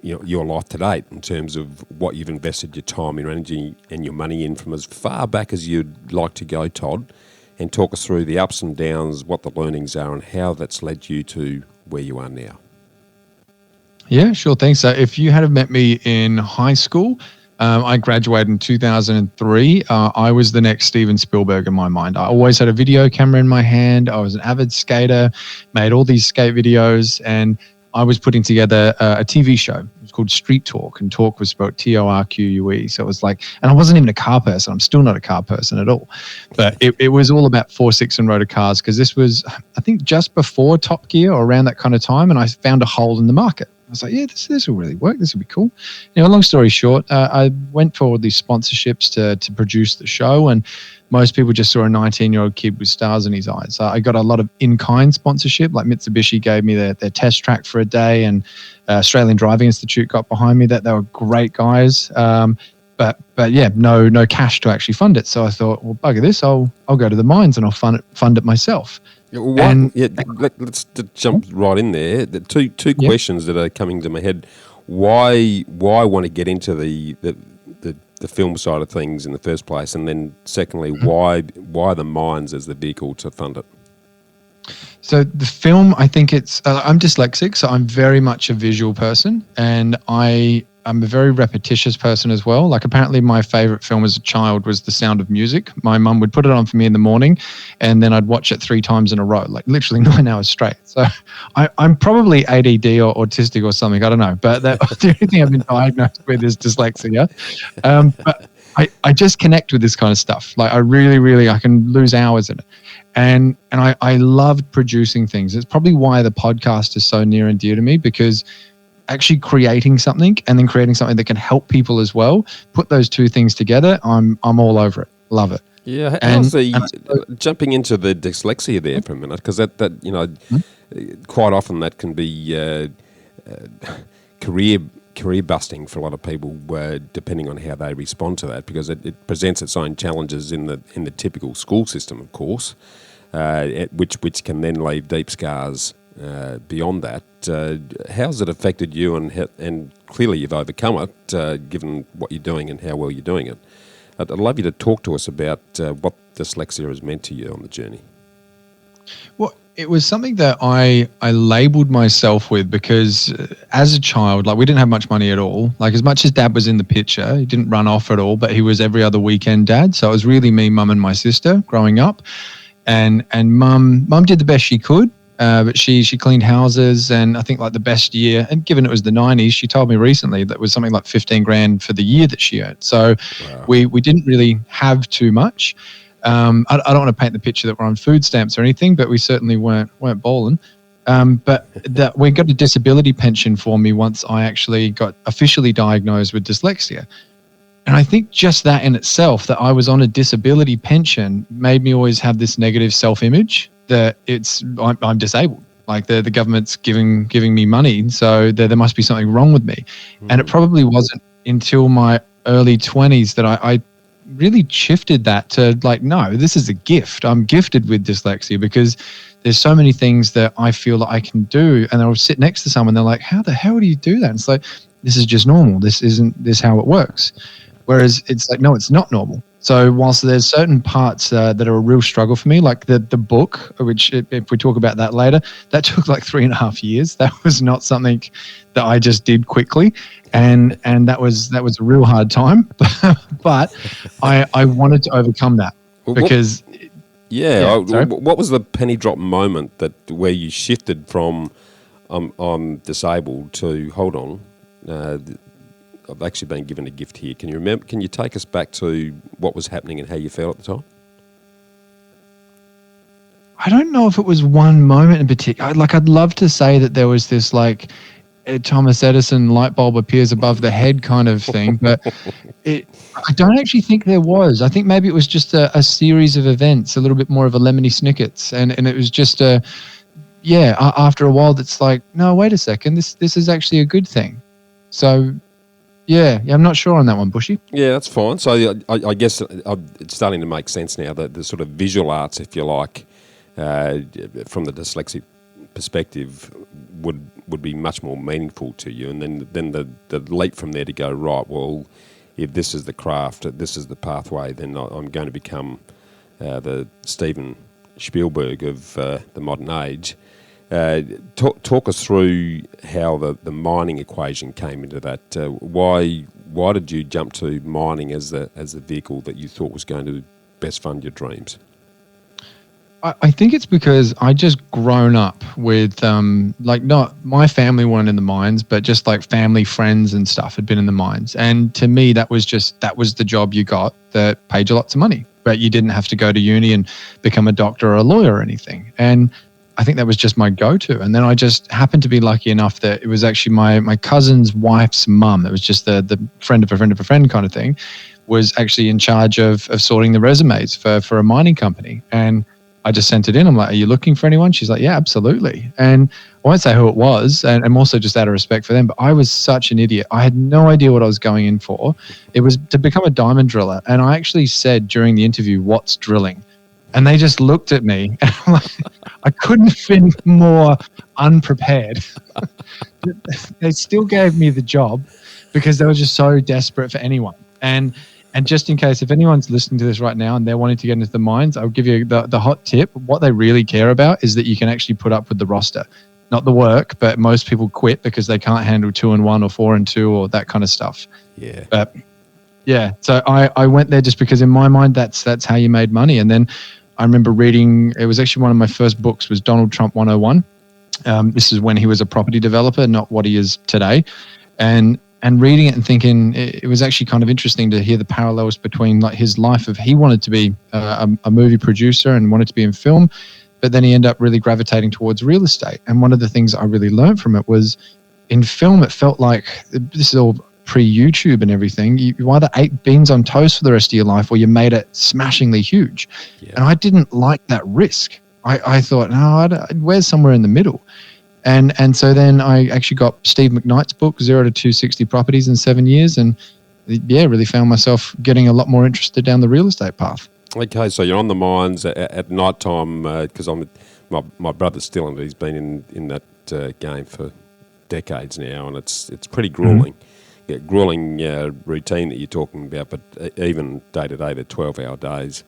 your life to date in terms of what you've invested your time, your energy and your money in from as far back as you'd like to go, Todd, and talk us through the ups and downs, what the learnings are and how that's led you to where you are now. Yeah, sure thing. So if you had met me in high school, I graduated in 2003. I was the next Steven Spielberg in my mind. I always had a video camera in my hand. I was an avid skater, made all these skate videos, and I was putting together a TV show. It was called Street Talk, and talk was spelled Torque. So it was like, and I wasn't even a car person. I'm still not a car person at all. But it was all about 4-6 and rotor cars, because this was, I think, just before Top Gear or around that kind of time, and I found a hole in the market. I was like, yeah, this will really work. This will be cool. Long story short, I went for all these sponsorships to produce the show, and most people just saw a 19-year-old kid with stars in his eyes. I got a lot of in-kind sponsorship, like Mitsubishi gave me their test track for a day, and Australian Driving Institute got behind me. That they were great guys. But yeah, no cash to actually fund it. So I thought, well, bugger this, I'll go to the mines and I'll fund it myself. Let's jump right in there. The two questions that are coming to my head. Why want to get into the film side of things in the first place, and then secondly, why the mines as the vehicle to fund it? So the film, I think I'm dyslexic, so I'm very much a visual person, and I'm a very repetitious person as well. Like, apparently my favorite film as a child was The Sound of Music. My mum would put it on for me in the morning, and then I'd watch it 3 times in a row, like literally 9 hours straight. So I'm probably ADD or autistic or something. I don't know. But the only thing I've been diagnosed with is dyslexia. But I just connect with this kind of stuff. Like, I really, I can lose hours in it. And I loved producing things. It's probably why the podcast is so near and dear to me, because actually creating something and then creating something that can help people as well, put those two things together, I'm all over it. Love it. Yeah, how's jumping into the dyslexia there for a minute, because that quite often that can be career busting for a lot of people, depending on how they respond to that, because it presents its own challenges in the typical school system, of course, which can then leave deep scars beyond that. How's it affected you, and clearly you've overcome it, given what you're doing and how well you're doing it. I'd love you to talk to us about what dyslexia has meant to you on the journey. Well, it was something that I labeled myself with, because as a child, like, we didn't have much money at all. Like, as much as Dad was in the picture, he didn't run off at all, but he was every other weekend Dad. So it was really me, Mum, and my sister growing up. And Mum did the best she could. But she cleaned houses, and I think like the best year, and given it was the 90s, she told me recently that was something like 15 grand for the year that she earned. So wow. we didn't really have too much. I don't want to paint the picture that we're on food stamps or anything, but we certainly weren't balling. But that we got a disability pension for me once I actually got officially diagnosed with dyslexia. And I think just that in itself, that I was on a disability pension, made me always have this negative self-image that I'm disabled. Like the government's giving me money, so there must be something wrong with me. Mm. And it probably wasn't until my early 20s that I really shifted that to like, no, this is a gift. I'm gifted with dyslexia, because there's so many things that I feel that I can do. And I'll sit next to someone, they're like, how the hell do you do that? And it's like, this is just normal. This isn't how it works. Whereas it's like, no, it's not normal. So whilst there's certain parts that are a real struggle for me, like the book, which if we talk about that later, that took like 3.5 years. That was not something that I just did quickly. And that was a real hard time. But I wanted to overcome that, because... What was the penny drop moment where you shifted from I'm disabled to, hold on, I've actually been given a gift here. Can you remember? Can you take us back to what was happening and how you felt at the time? I don't know if it was one moment in particular. I'd love to say that there was this like Thomas Edison light bulb appears above the head kind of thing, but I don't actually think there was. I think maybe it was just a series of events, a little bit more of a Lemony Snicket's, and it was just after a while, that's like, no, wait a second, this is actually a good thing. So. Yeah, I'm not sure on that one, Bushy. Yeah, that's fine. So I guess it's starting to make sense now, that the sort of visual arts, if you like, from the dyslexic perspective, would be much more meaningful to you. And then the leap from there to go, right, well, if this is the craft, this is the pathway, then I'm going to become the Steven Spielberg of the modern age. Talk us through how the mining equation came into that. Why did you jump to mining as the vehicle that you thought was going to best fund your dreams? I think it's because I just grown up with not my family weren't in the mines, but just like family, friends and stuff had been in the mines. And to me, that was the job you got that paid you lots of money, but you didn't have to go to uni and become a doctor or a lawyer or anything. And I think that was just my go-to. And then I just happened to be lucky enough that it was actually my cousin's wife's mum, that was just the friend of a friend of a friend kind of thing, was actually in charge of sorting the resumes for a mining company. And I just sent it in. I'm like, are you looking for anyone? She's like, yeah, absolutely. And I won't say who it was, and I'm also just out of respect for them, but I was such an idiot. I had no idea what I was going in for. It was to become a diamond driller. And I actually said during the interview, what's drilling? And they just looked at me, and I'm like, I couldn't have been more unprepared. They still gave me the job because they were just so desperate for anyone. And just in case, if anyone's listening to this right now and they're wanting to get into the mines, I'll give you the hot tip. What they really care about is that you can actually put up with the roster. Not the work, but most people quit because they can't handle 2 and 1 or 4 and 2 or that kind of stuff. Yeah. But yeah, so I went there just because in my mind, that's how you made money. And then I remember reading, it was actually one of my first books was Donald Trump 101. This is when he was a property developer, not what he is today. And and reading it and thinking it was actually kind of interesting to hear the parallels between like his life of, he wanted to be a movie producer and wanted to be in film, but then he ended up really gravitating towards real estate. And one of the things I really learned from it was, in film, it felt like, this is all pre-YouTube and everything, you either ate beans on toast for the rest of your life or you made it smashingly huge. Yeah. And I didn't like that risk. I thought, no, where's somewhere in the middle? And so then I actually got Steve McKnight's book, 0 to 260 Properties in 7 years, and really found myself getting a lot more interested down the real estate path. Okay, so you're on the mines at night time, because my brother's still in it. He's been in that game for decades now, and it's pretty grueling. Mm-hmm. Yeah, grueling routine that you're talking about, but even day to day, the 12-hour days.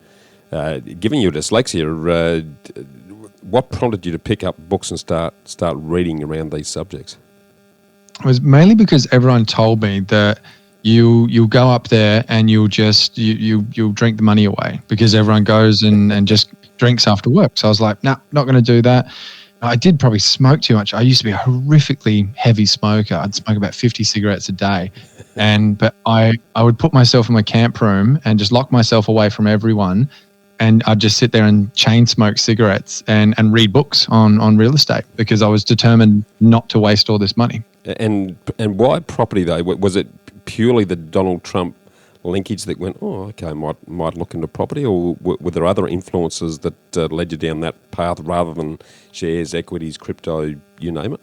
Given you dyslexia, what prompted you to pick up books and start reading around these subjects? It was mainly because everyone told me that you'll go up there and you'll drink the money away, because everyone goes and just drinks after work. So I was like, nah, not going to do that. I did probably smoke too much. I used to be a horrifically heavy smoker. I'd smoke about 50 cigarettes a day. But I would put myself in my camp room and just lock myself away from everyone. And I'd just sit there and chain smoke cigarettes and read books on real estate, because I was determined not to waste all this money. And why property though? Was it purely the Donald Trump linkage that went, oh, okay, might look into property, or were there other influences that led you down that path rather than shares, equities, crypto, you name it?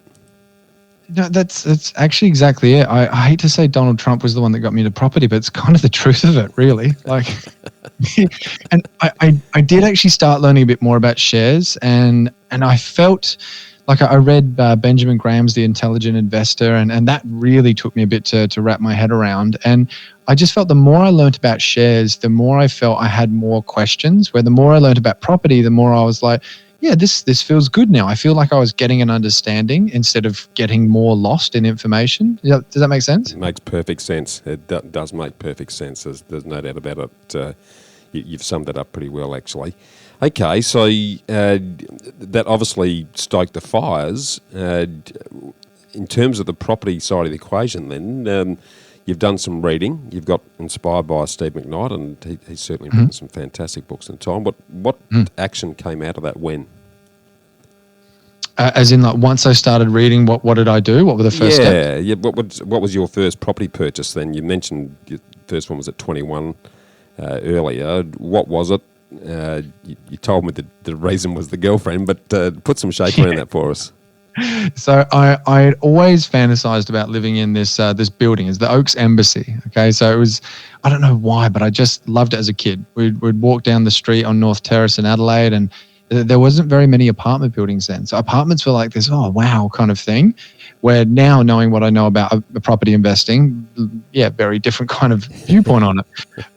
No, that's actually exactly it. I hate to say Donald Trump was the one that got me into property, but it's kind of the truth of it, really. Like, and I did actually start learning a bit more about shares, and I felt like I read Benjamin Graham's The Intelligent Investor, and that really took me a bit to wrap my head around. And I just felt the more I learned about shares, the more I felt I had more questions, where the more I learned about property, the more I was like, yeah, this feels good now. I feel like I was getting an understanding instead of getting more lost in information. Does that make sense? It makes perfect sense. It does make perfect sense. There's no doubt about it. You've summed it up pretty well, actually. Okay, so that obviously stoked the fires. In terms of the property side of the equation then, you've done some reading. You've got inspired by Steve McKnight, and he's certainly written some fantastic books in time. What action came out of that when? As in, like, once I started reading, what did I do? What were the first steps? Yeah. What was your first property purchase then? You mentioned your first one was at 21 earlier. What was it? You told me that the reason was the girlfriend, but put some shape around that for us. So I had always fantasized about living in this building. It's the Oaks Embassy. Okay, so it was, I don't know why, but I just loved it as a kid. We'd walk down the street on North Terrace in Adelaide, and there wasn't very many apartment buildings then. So apartments were like this, oh wow, kind of thing. Where now, knowing what I know about property investing, very different kind of viewpoint on it.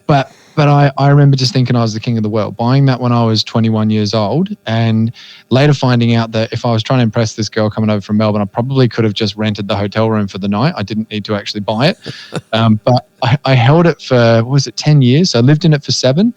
But I remember just thinking I was the king of the world, buying that when I was 21 years old, and later finding out that if I was trying to impress this girl coming over from Melbourne, I probably could have just rented the hotel room for the night. I didn't need to actually buy it. But I held it for, 10 years? So I lived in it for 7,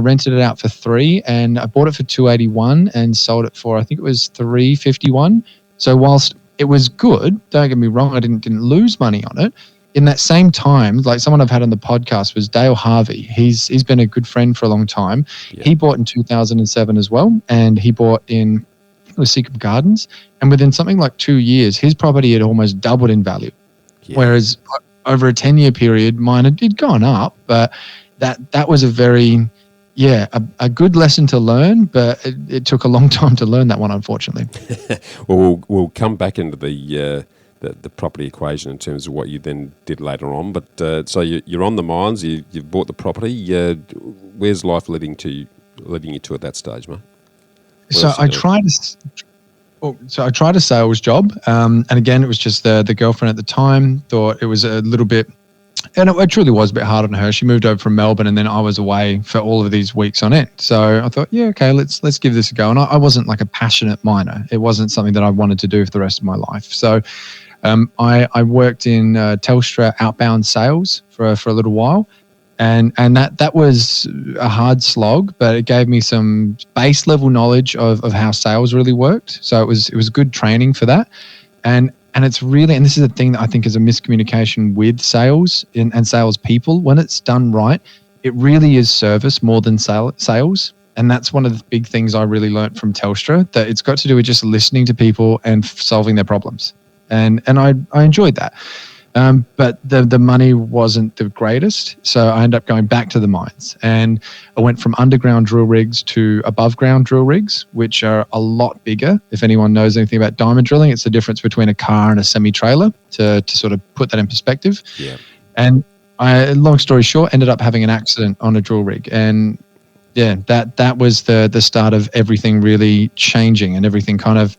rented it out for 3, and I bought it for $281 and sold it for, I think it was $351. So whilst it was good, don't get me wrong, I didn't lose money on it. In that same time, like someone I've had on the podcast was Dale Harvey. He's been a good friend for a long time. Yeah. He bought in 2007 as well, and he bought in Secret Gardens, and within something like 2 years, his property had almost doubled in value. Yeah. Whereas over a 10-year period, mine had gone up, but that was a very a good lesson to learn, but it took a long time to learn that one, unfortunately. Well, we'll come back into the property equation in terms of what you then did later on. But so you're on the mines, you've bought the property. Where's life leading you to at that stage, mate? So I tried a sales job, and again, it was just the girlfriend at the time. Thought it was a little bit, and it truly was a bit hard on her. She moved over from Melbourne, and then I was away for all of these weeks on end. So I thought, let's give this a go. And I wasn't like a passionate miner. It wasn't something that I wanted to do for the rest of my life. So I worked in Telstra outbound sales for a little while, and that was a hard slog, but it gave me some base level knowledge of how sales really worked. So it was good training for that, and And it's really, and this is a thing that I think is a miscommunication with sales and salespeople. When it's done right, it really is service more than sales. And that's one of the big things I really learned from Telstra, that it's got to do with just listening to people and solving their problems. And I enjoyed that. But the money wasn't the greatest. So I ended up going back to the mines, and I went from underground drill rigs to above ground drill rigs, which are a lot bigger. If anyone knows anything about diamond drilling, it's the difference between a car and a semi-trailer, to sort of put that in perspective. Yeah. And I, long story short, ended up having an accident on a drill rig. And yeah, that was the start of everything really changing and everything kind of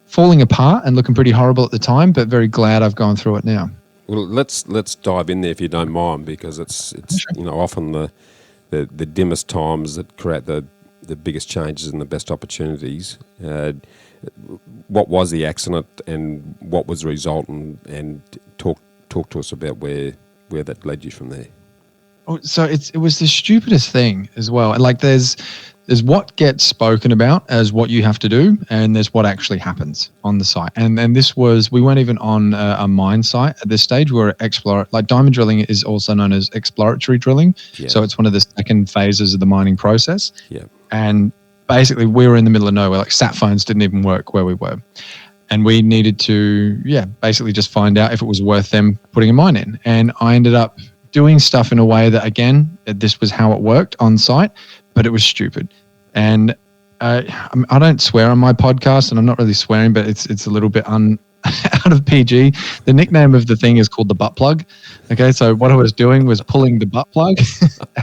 falling apart and looking pretty horrible at the time, but very glad I've gone through it now. Well, let's dive in there if you don't mind, because it's often the dimmest times that create the biggest changes and the best opportunities. What was the accident and what was the result, and talk to us about where that led you from there. Oh, so it was the stupidest thing as well. Like there's what gets spoken about as what you have to do, and there's what actually happens on the site. And this was, we weren't even on a mine site at this stage. We were like diamond drilling is also known as exploratory drilling. Yeah. So it's one of the second phases of the mining process. Yeah. And basically we were in the middle of nowhere, like sat phones didn't even work where we were. And we needed to, basically just find out if it was worth them putting a mine in. And I ended up doing stuff in a way that, again, this was how it worked on site, but it was stupid. And I don't swear on my podcast, and I'm not really swearing, but it's a little bit out of PG. The nickname of the thing is called the butt plug. Okay, so what I was doing was pulling the butt plug,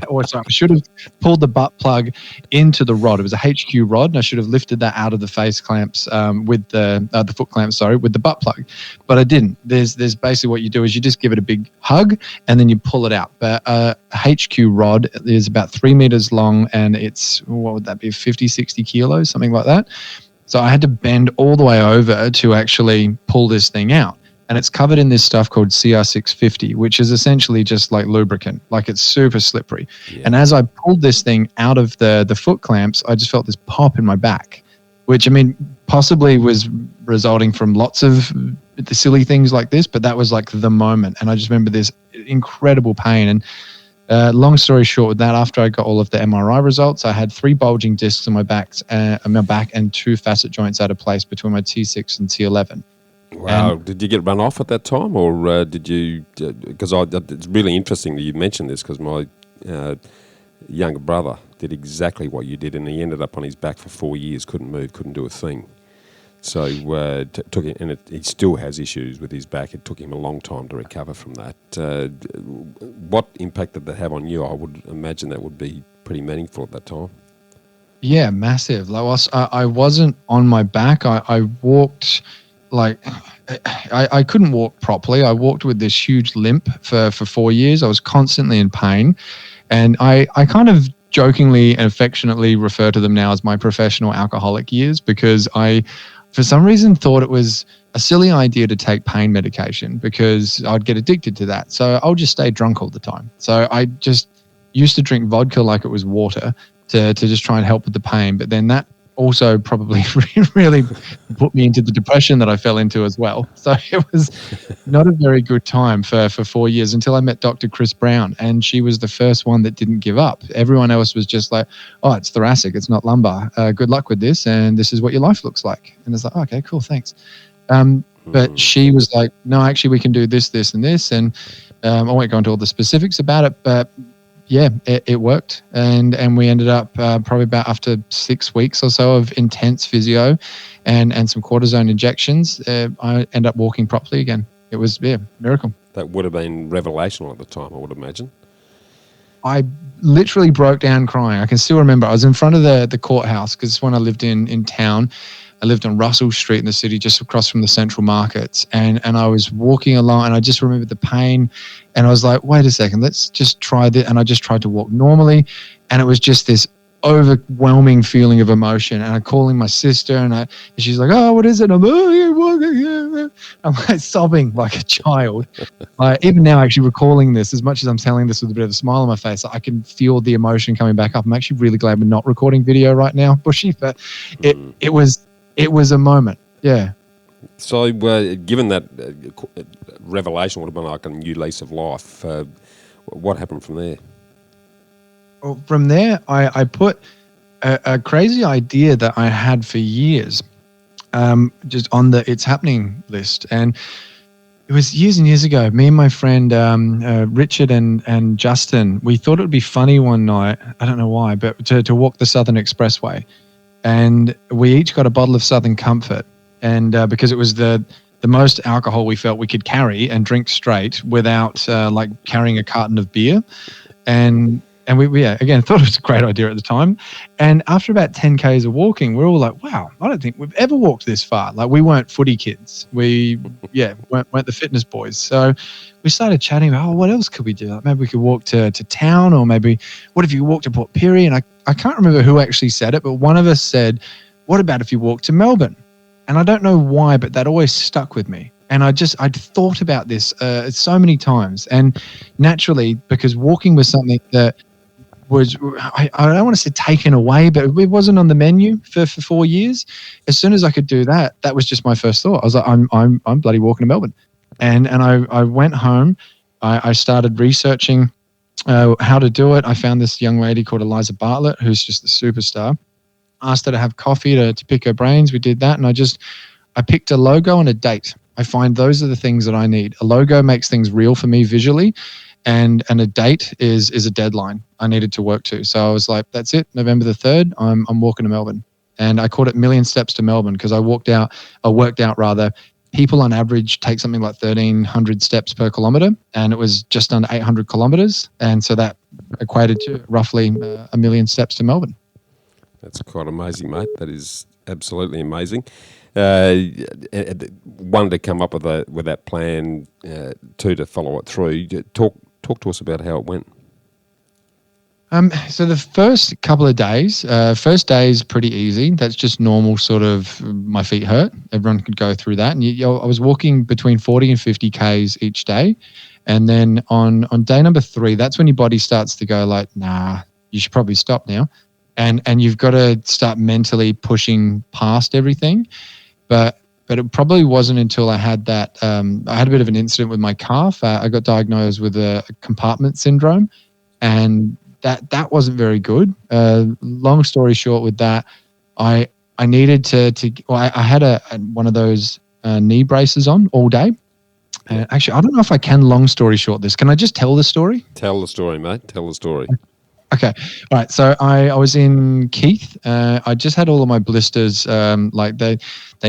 or sorry, I should have pulled the butt plug into the rod. It was a HQ rod, and I should have lifted that out of the face clamps with the foot clamps, with the butt plug, but I didn't. There's basically what you do is you just give it a big hug and then you pull it out. But a HQ rod is about 3 meters long, and it's, what would that be, 50, 60 kilos, something like that. So I had to bend all the way over to actually pull this thing out. And it's covered in this stuff called CR650, which is essentially just like lubricant, like it's super slippery. Yeah. And as I pulled this thing out of the foot clamps, I just felt this pop in my back, which, I mean, possibly was resulting from lots of the silly things like this, but that was like the moment. And I just remember this incredible pain. And long story short, with that, after I got all of the MRI results, I had 3 bulging discs on my back and 2 facet joints out of place between my T6 and T11. Wow. Did you get run off at that time, or did you, because it's really interesting that you mentioned this, because my younger brother did exactly what you did, and he ended up on his back for 4 years, couldn't move, couldn't do a thing. So took it, and he still has issues with his back. It took him a long time to recover from that. What impact did that have on you? I would imagine that would be pretty meaningful at that time. Yeah, massive. Like I wasn't on my back. I walked like I couldn't walk properly. I walked with this huge limp for 4 years. I was constantly in pain, and I kind of jokingly and affectionately refer to them now as my professional alcoholic years, because I, for some reason, thought it was a silly idea to take pain medication because I'd get addicted to that. So I'll just stay drunk all the time. So I just used to drink vodka like it was water to just try and help with the pain. But then that also probably really put me into the depression that I fell into as well. So it was not a very good time for 4 years until I met Dr. Chris Brown, and she was the first one that didn't give up. Everyone else was just like, oh, it's thoracic, it's not lumbar. Good luck with this, and this is what your life looks like. And it's like, oh, okay, cool, thanks. But she was like, no, actually we can do this, this, and this. And I won't go into all the specifics about it, but yeah, it worked. And we ended up probably about after 6 weeks or so of intense physio and some cortisone injections, I ended up walking properly again. It was, miracle. That would have been revelational at the time, I would imagine. I literally broke down crying. I can still remember I was in front of the courthouse, because when I lived in town, I lived on Russell Street in the city, just across from the Central Markets. And I was walking along, and I just remembered the pain. And I was like, wait a second, let's just try this. And I just tried to walk normally. And it was just this overwhelming feeling of emotion. And I'm calling my sister, and she's like, oh, what is it? I'm like sobbing like a child. Even now, actually recalling this, as much as I'm telling this with a bit of a smile on my face, I can feel the emotion coming back up. I'm actually really glad we're not recording video right now, Bushy, but it was a moment. Yeah. So, given that revelation would have been like a new lease of life, what happened from there? Well, from there, I put a crazy idea that I had for years just on the It's Happening list. And it was years and years ago. Me and my friend Richard and Justin, we thought it would be funny one night, I don't know why, but to walk the Southern Expressway. And we each got a bottle of Southern Comfort. And because it was the most alcohol we felt we could carry and drink straight without like carrying a carton of beer. And we again, thought it was a great idea at the time. And after about 10 Ks of walking, we're all like, wow, I don't think we've ever walked this far. Like, we weren't footy kids. We weren't the fitness boys. So we started chatting about, what else could we do? Like, maybe we could walk to town, or maybe what if you walked to Port Pirie? And I can't remember who actually said it, but one of us said, what about if you walked to Melbourne? And I don't know why, but that always stuck with me. And I'd thought about this so many times. And naturally, because walking was something that was, I don't want to say taken away, but it wasn't on the menu for 4 years. As soon as I could do that, that was just my first thought. I was like, I'm bloody walking to Melbourne. And I went home. I started researching how to do it. I found this young lady called Eliza Bartlett, who's just a superstar. Asked her to have coffee to pick her brains. We did that. And I picked a logo and a date. I find those are the things that I need. A logo makes things real for me visually, and a date is a deadline I needed to work to. So I was like, that's it, November the 3rd, I'm walking to Melbourne. And I called it Million Steps to Melbourne because I worked out people on average take something like 1,300 steps per kilometre, and it was just under 800 kilometres. And so that equated to roughly 1 million steps to Melbourne. That's quite amazing, mate. That is absolutely amazing. Wanted to come up with that plan, to follow it through. Talk to us about how it went. So the first couple of days, first day is pretty easy. That's just normal sort of, my feet hurt. Everyone could go through that. And I was walking between 40 and 50 Ks each day. And then on day number 3, that's when your body starts to go like, nah, you should probably stop now. And you've got to start mentally pushing past everything. But it probably wasn't until I had that, I had a bit of an incident with my calf. I got diagnosed with a compartment syndrome, and that wasn't very good. Long story short with that, I needed I had one of those knee braces on all day. Actually, I don't know if I can long story short this. Can I just tell the story? Tell the story, mate. Tell the story. Okay. All right. So I was in Keith. I just had all of my blisters. Like they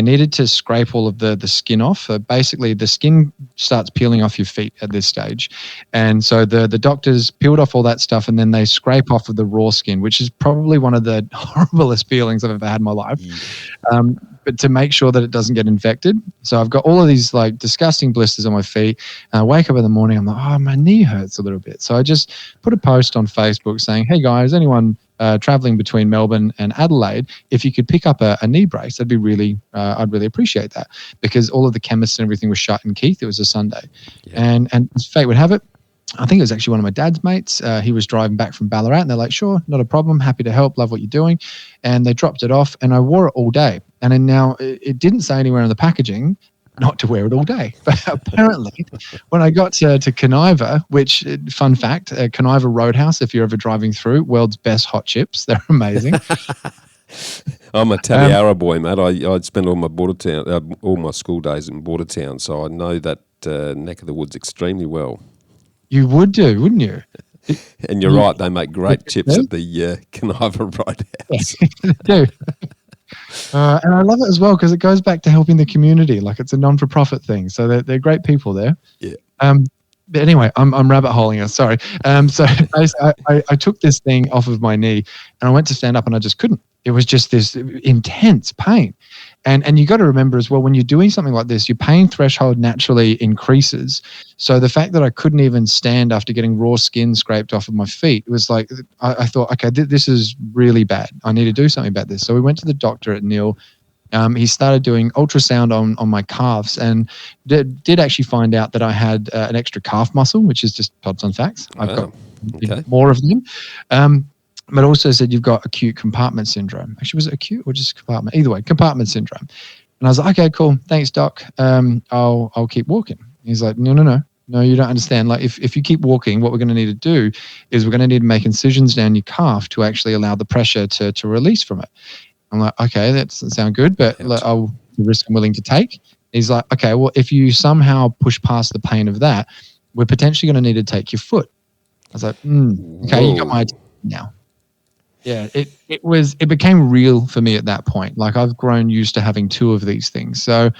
needed to scrape all of the skin off. Basically, the skin starts peeling off your feet at this stage. And so the doctors peeled off all that stuff, and then they scrape off of the raw skin, which is probably one of the horriblest feelings I've ever had in my life. But to make sure that it doesn't get infected. So I've got all of these like disgusting blisters on my feet. And I wake up in the morning, I'm like, oh, my knee hurts a little bit. So I just put a post on Facebook saying, hey guys, anyone traveling between Melbourne and Adelaide, if you could pick up a knee brace, that'd be really, I'd really appreciate that, because all of the chemists and everything was shut in Keith. It was a Sunday. Yeah. And as fate would have it, I think it was actually one of my dad's mates. He was driving back from Ballarat, and they're like, sure, not a problem. Happy to help. Love what you're doing. And they dropped it off, and I wore it all day. And then now it didn't say anywhere on the packaging not to wear it all day. But apparently when I got to Conniva, which, fun fact, Conniva Roadhouse, if you're ever driving through, world's best hot chips. They're amazing. I'm a Tabiara boy, mate. I'd spend all my school days in Bordertown, so I know that neck of the woods extremely well. You would do, wouldn't you? And you're right, they make great chips at the Conniva Roadhouse. They do. And I love it as well because it goes back to helping the community. Like, it's a non-for-profit thing, so they're great people there. Yeah. But anyway, I'm rabbit holing us. Sorry. So I took this thing off of my knee, and I went to stand up, and I just couldn't. It was just this intense pain. And you got to remember as well, when you're doing something like this, your pain threshold naturally increases. So the fact that I couldn't even stand after getting raw skin scraped off of my feet, it was like, I thought, okay, this is really bad. I need to do something about this. So we went to the doctor at Neil. He started doing ultrasound on my calves, and did actually find out that I had an extra calf muscle, which is just Todd's on facts. I've got more of them. But also said you've got acute compartment syndrome. Actually, was it acute or just compartment? Either way, compartment syndrome. And I was like, okay, cool. Thanks, doc. I'll keep walking. He's like, no, you don't understand. Like if you keep walking, what we're going to need to do is we're going to need to make incisions down your calf to actually allow the pressure to release from it. I'm like, okay, that doesn't sound good, but the risk I'm willing to take. He's like, okay, well, if you somehow push past the pain of that, we're potentially going to need to take your foot. I was like, okay, you got my attention now. Yeah, it became real for me at that point. Like I've grown used to having two of these things. So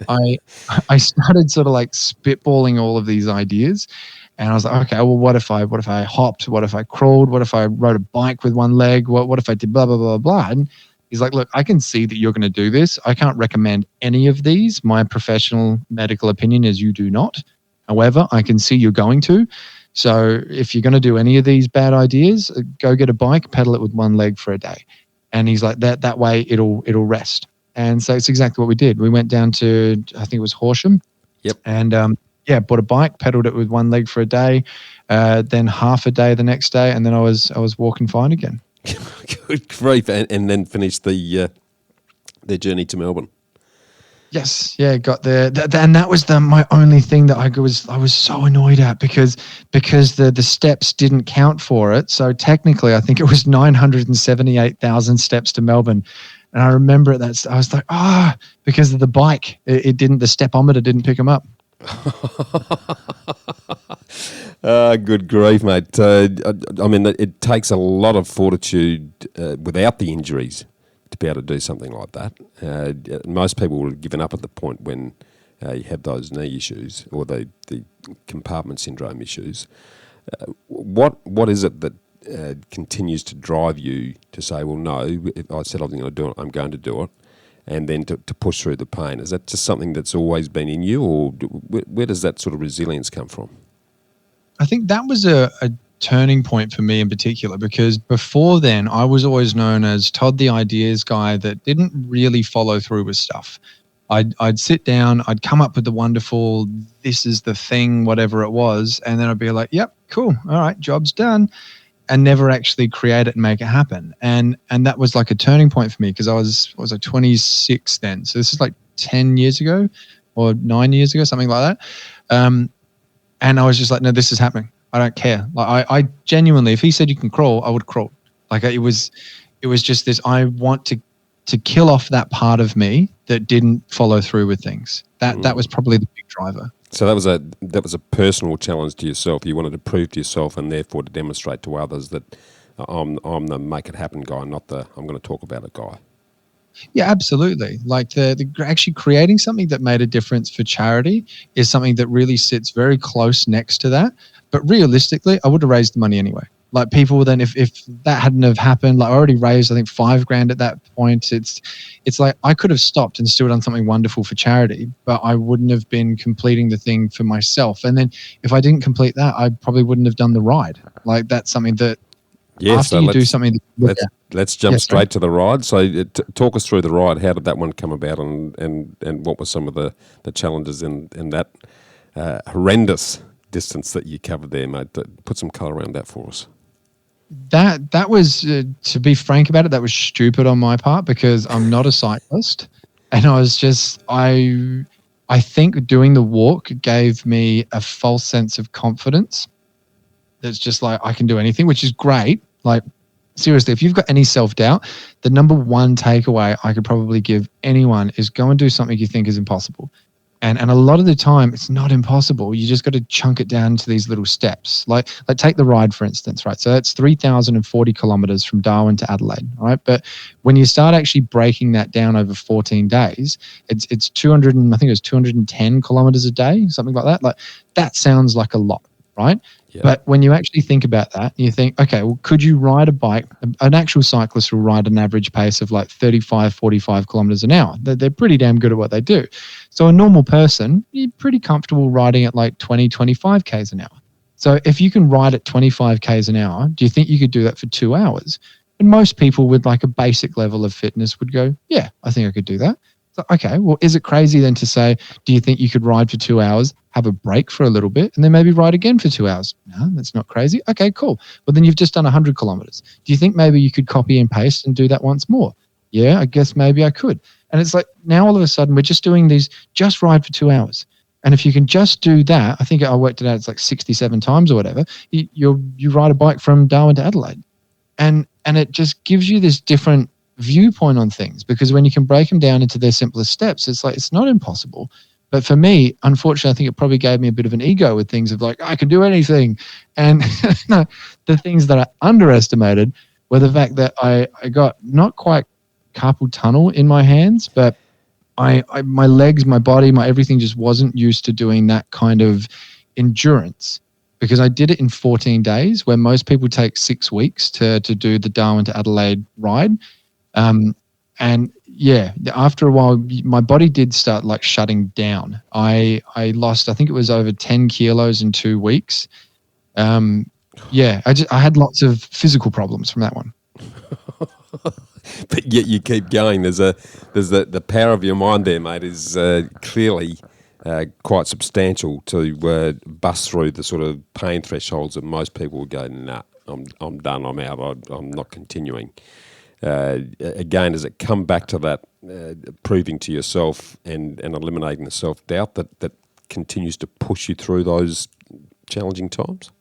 I started sort of like spitballing all of these ideas. And I was like, okay, well, what if I hopped? What if I crawled? What if I rode a bike with one leg? What if I did blah, blah, blah, blah? And he's like, look, I can see that you're going to do this. I can't recommend any of these. My professional medical opinion is you do not. However, I can see you're going to. So if you're going to do any of these bad ideas, go get a bike, pedal it with one leg for a day. And he's like, that way it'll rest. And so it's exactly what we did. We went down to, I think it was Horsham. Yep. And bought a bike, pedaled it with one leg for a day, then half a day the next day, and then I was walking fine again. Good grief. And then finished their journey to Melbourne. Yes, yeah, got there, and that was my only thing that I was so annoyed at because the steps didn't count for it. So technically, I think it was 978,000 steps to Melbourne, and I remember that I was like, because of the bike, it didn't, the stepometer didn't pick them up. Good grief, mate. I mean, it takes a lot of fortitude without the injuries to be able to do something like that. Most people would have given up at the point when you have those knee issues or the compartment syndrome issues. What is it that continues to drive you to say, well, no, if I said I was going to do it, I'm going to do it, and then to push through the pain? Is that just something that's always been in you, or where does that sort of resilience come from? I think that was a turning point for me in particular, because before then I was always known as Todd the ideas guy that didn't really follow through with stuff. I'd sit down, I'd come up with the wonderful, this is the thing, whatever it was, and then I'd be like, yep, cool, all right, job's done, and never actually create it and make it happen. And that was like a turning point for me, because I was like 26 then, so this is like 10 years ago or 9 years ago, something like that. And I was just like, no, this is happening. I don't care. Like I genuinely, if he said you can crawl, I would crawl. Like it was just this. I want to kill off that part of me that didn't follow through with things. That was probably the big driver. So that was a personal challenge to yourself. You wanted to prove to yourself and therefore to demonstrate to others that I'm the make it happen guy, not the I'm going to talk about it guy. Yeah, absolutely. Like the actually creating something that made a difference for charity is something that really sits very close next to that. But realistically, I would have raised the money anyway. Like people then, if that hadn't have happened, like I already raised, I think $5,000 at that point. It's like I could have stopped and still done something wonderful for charity, but I wouldn't have been completing the thing for myself. And then if I didn't complete that, I probably wouldn't have done the ride. Like that's something that after you do something. Let's jump straight to the ride. So talk us through the ride. How did that one come about, and what were some of the challenges in that horrendous distance that you covered there, mate? Put some colour around that for us. That was, to be frank about it, that was stupid on my part, because I'm not a cyclist, and I was just I think doing the walk gave me a false sense of confidence. That's just like I can do anything, which is great. Like seriously, if you've got any self-doubt, the number one takeaway I could probably give anyone is go and do something you think is impossible. And a lot of the time it's not impossible. You just got to chunk it down to these little steps. Like take the ride, for instance, right? So that's 3,040 kilometers from Darwin to Adelaide, right? But when you start actually breaking that down over 14 days, it's 200, and I think it was 210 kilometers a day, something like that. Like that sounds like a lot, right? Yeah. But when you actually think about that, you think, okay, well, could you ride a bike? An actual cyclist will ride an average pace of like 35, 45 kilometers an hour. They're pretty damn good at what they do. So a normal person, you're pretty comfortable riding at like 20, 25 Ks an hour. So if you can ride at 25 Ks an hour, do you think you could do that for 2 hours? And most people with like a basic level of fitness would go, yeah, I think I could do that. So, okay, well, is it crazy then to say, do you think you could ride for 2 hours, have a break for a little bit, and then maybe ride again for 2 hours? No, that's not crazy. Okay, cool. Well, then you've just done 100 kilometers. Do you think maybe you could copy and paste and do that once more? Yeah, I guess maybe I could. And it's like now all of a sudden we're just doing these, just ride for 2 hours. And if you can just do that, I think I worked it out, it's like 67 times or whatever, you ride a bike from Darwin to Adelaide. And it just gives you this different viewpoint on things, because when you can break them down into their simplest steps, it's like, it's not impossible. But for me, unfortunately, I think it probably gave me a bit of an ego with things of like, I can do anything. And no, the things that I underestimated were the fact that I got not quite carpal tunnel in my hands, but my legs, my body, my everything just wasn't used to doing that kind of endurance, because I did it in 14 days, where most people take 6 weeks to do the Darwin to Adelaide ride. And yeah, after a while, my body did start like shutting down. I lost, I think it was over 10 kilos in 2 weeks. Yeah, I had lots of physical problems from that one. But yet you keep going. There's the power of your mind there, mate, is clearly quite substantial to bust through the sort of pain thresholds that most people would go, nah, I'm done, I'm out, I'm not continuing. Again, does it come back to that proving to yourself and eliminating the self-doubt that continues to push you through those challenging times?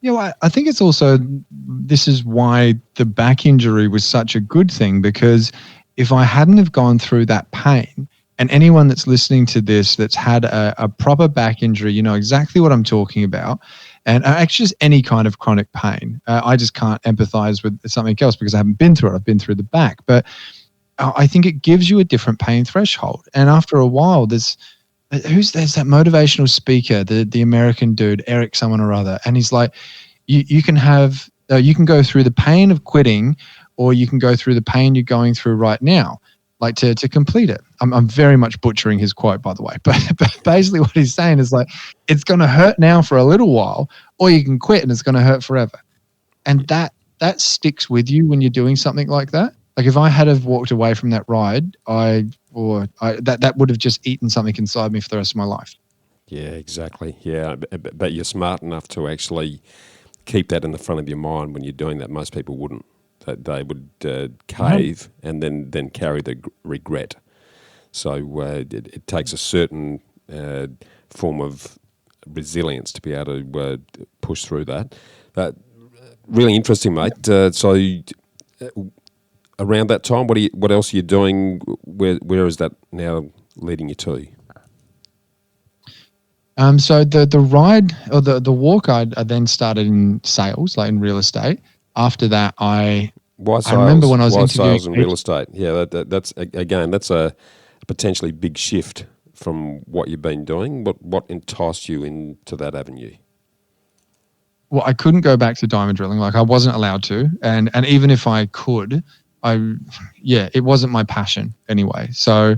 Yeah, well, I think it's also, this is why the back injury was such a good thing, because if I hadn't have gone through that pain, and anyone that's listening to this that's had a proper back injury, you know exactly what I'm talking about. And actually just any kind of chronic pain. I just can't empathize with something else because I haven't been through it. I've been through the back. But I think it gives you a different pain threshold. And after a while, there's that motivational speaker, the American dude, Eric someone or other. And he's like, you can go through the pain of quitting, or you can go through the pain you're going through right now, like to complete it. I'm very much butchering his quote, by the way, but basically what he's saying is like, it's going to hurt now for a little while, or you can quit and it's going to hurt forever. And that sticks with you when you're doing something like that. Like if I had have walked away from that ride, that would have just eaten something inside me for the rest of my life. Yeah, exactly. Yeah, but you're smart enough to actually keep that in the front of your mind when you're doing that. Most people wouldn't. They would cave and then carry the regret. So it takes a certain form of resilience to be able to push through that. Really interesting, mate. So around that time, what else are you doing? Where is that now leading you to? So the ride or the walk, I then started in sales, like in real estate. After that, I remember when I was interviewing sales and real estate. Yeah, that's a potentially big shift from what you've been doing. What enticed you into that avenue? Well, I couldn't go back to diamond drilling. Like I wasn't allowed to, and even if I could, it wasn't my passion anyway. So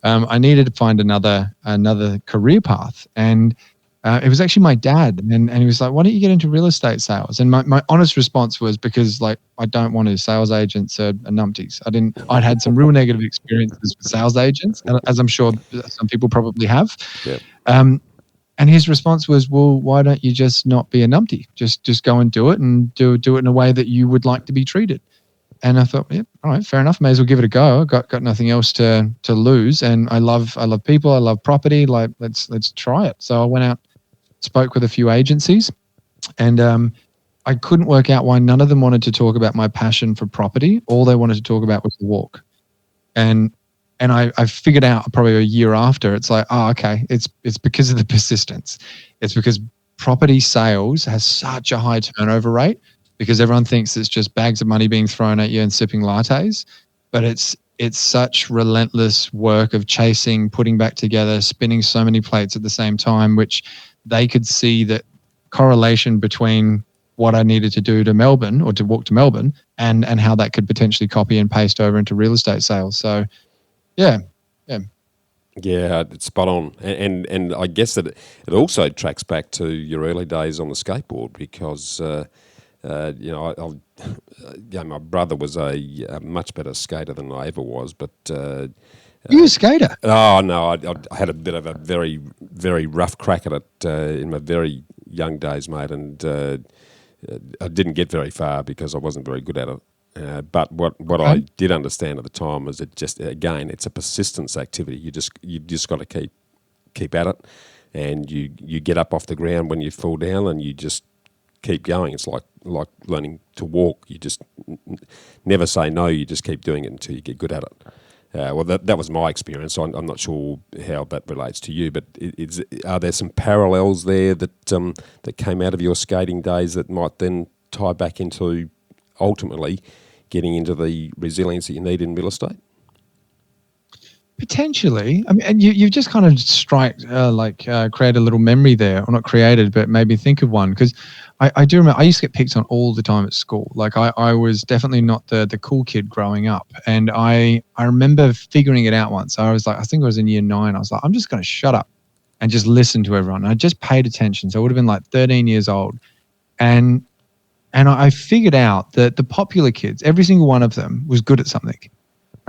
I needed to find another career path, and it was actually my dad, and he was like, "Why don't you get into real estate sales?" And my honest response was, because like I don't want to. Sales agents are numpties. I'd had some real negative experiences with sales agents, as I'm sure some people probably have. Yeah. And his response was, "Well, why don't you just not be a numpty? Just go and do it, and do it in a way that you would like to be treated." And I thought, yeah, all right, fair enough. May as well give it a go. I got nothing else to lose, and I love people. I love property. Like let's try it. So I went out, spoke with a few agencies, and I couldn't work out why none of them wanted to talk about my passion for property. All they wanted to talk about was the walk. And I figured out probably a year after, it's like, oh, okay, it's because of the persistence. It's because property sales has such a high turnover rate, because everyone thinks it's just bags of money being thrown at you and sipping lattes. But it's such relentless work of chasing, putting back together, spinning so many plates at the same time, which they could see that correlation between what I needed to do to Melbourne, or to walk to Melbourne, and how that could potentially copy and paste over into real estate sales. So yeah. Yeah, it's spot on. And I guess that it also tracks back to your early days on the skateboard, because my brother was a much better skater than I ever was, but you a skater? Oh no, I had a bit of a very, very rough crack at it in my very young days, mate, and I didn't get very far because I wasn't very good at it. But what Okay. I did understand at the time was that just, again, it's a persistence activity. You just got to keep at it, and you get up off the ground when you fall down, and you just keep going. It's like learning to walk. You just never say no. You just keep doing it until you get good at it. Well, that was my experience. I'm not sure how that relates to you, but are there some parallels there that came out of your skating days that might then tie back into ultimately getting into the resilience that you need in real estate? Potentially. I mean, and you've just kind of created a little memory there, or not created, but made me think of one. Because I do remember I used to get picked on all the time at school. Like I was definitely not the cool kid growing up. And I remember figuring it out once. I think I was in year 9. I was like, I'm just going to shut up and just listen to everyone. And I just paid attention. So I would have been like 13 years old. And I figured out that the popular kids, every single one of them was good at something.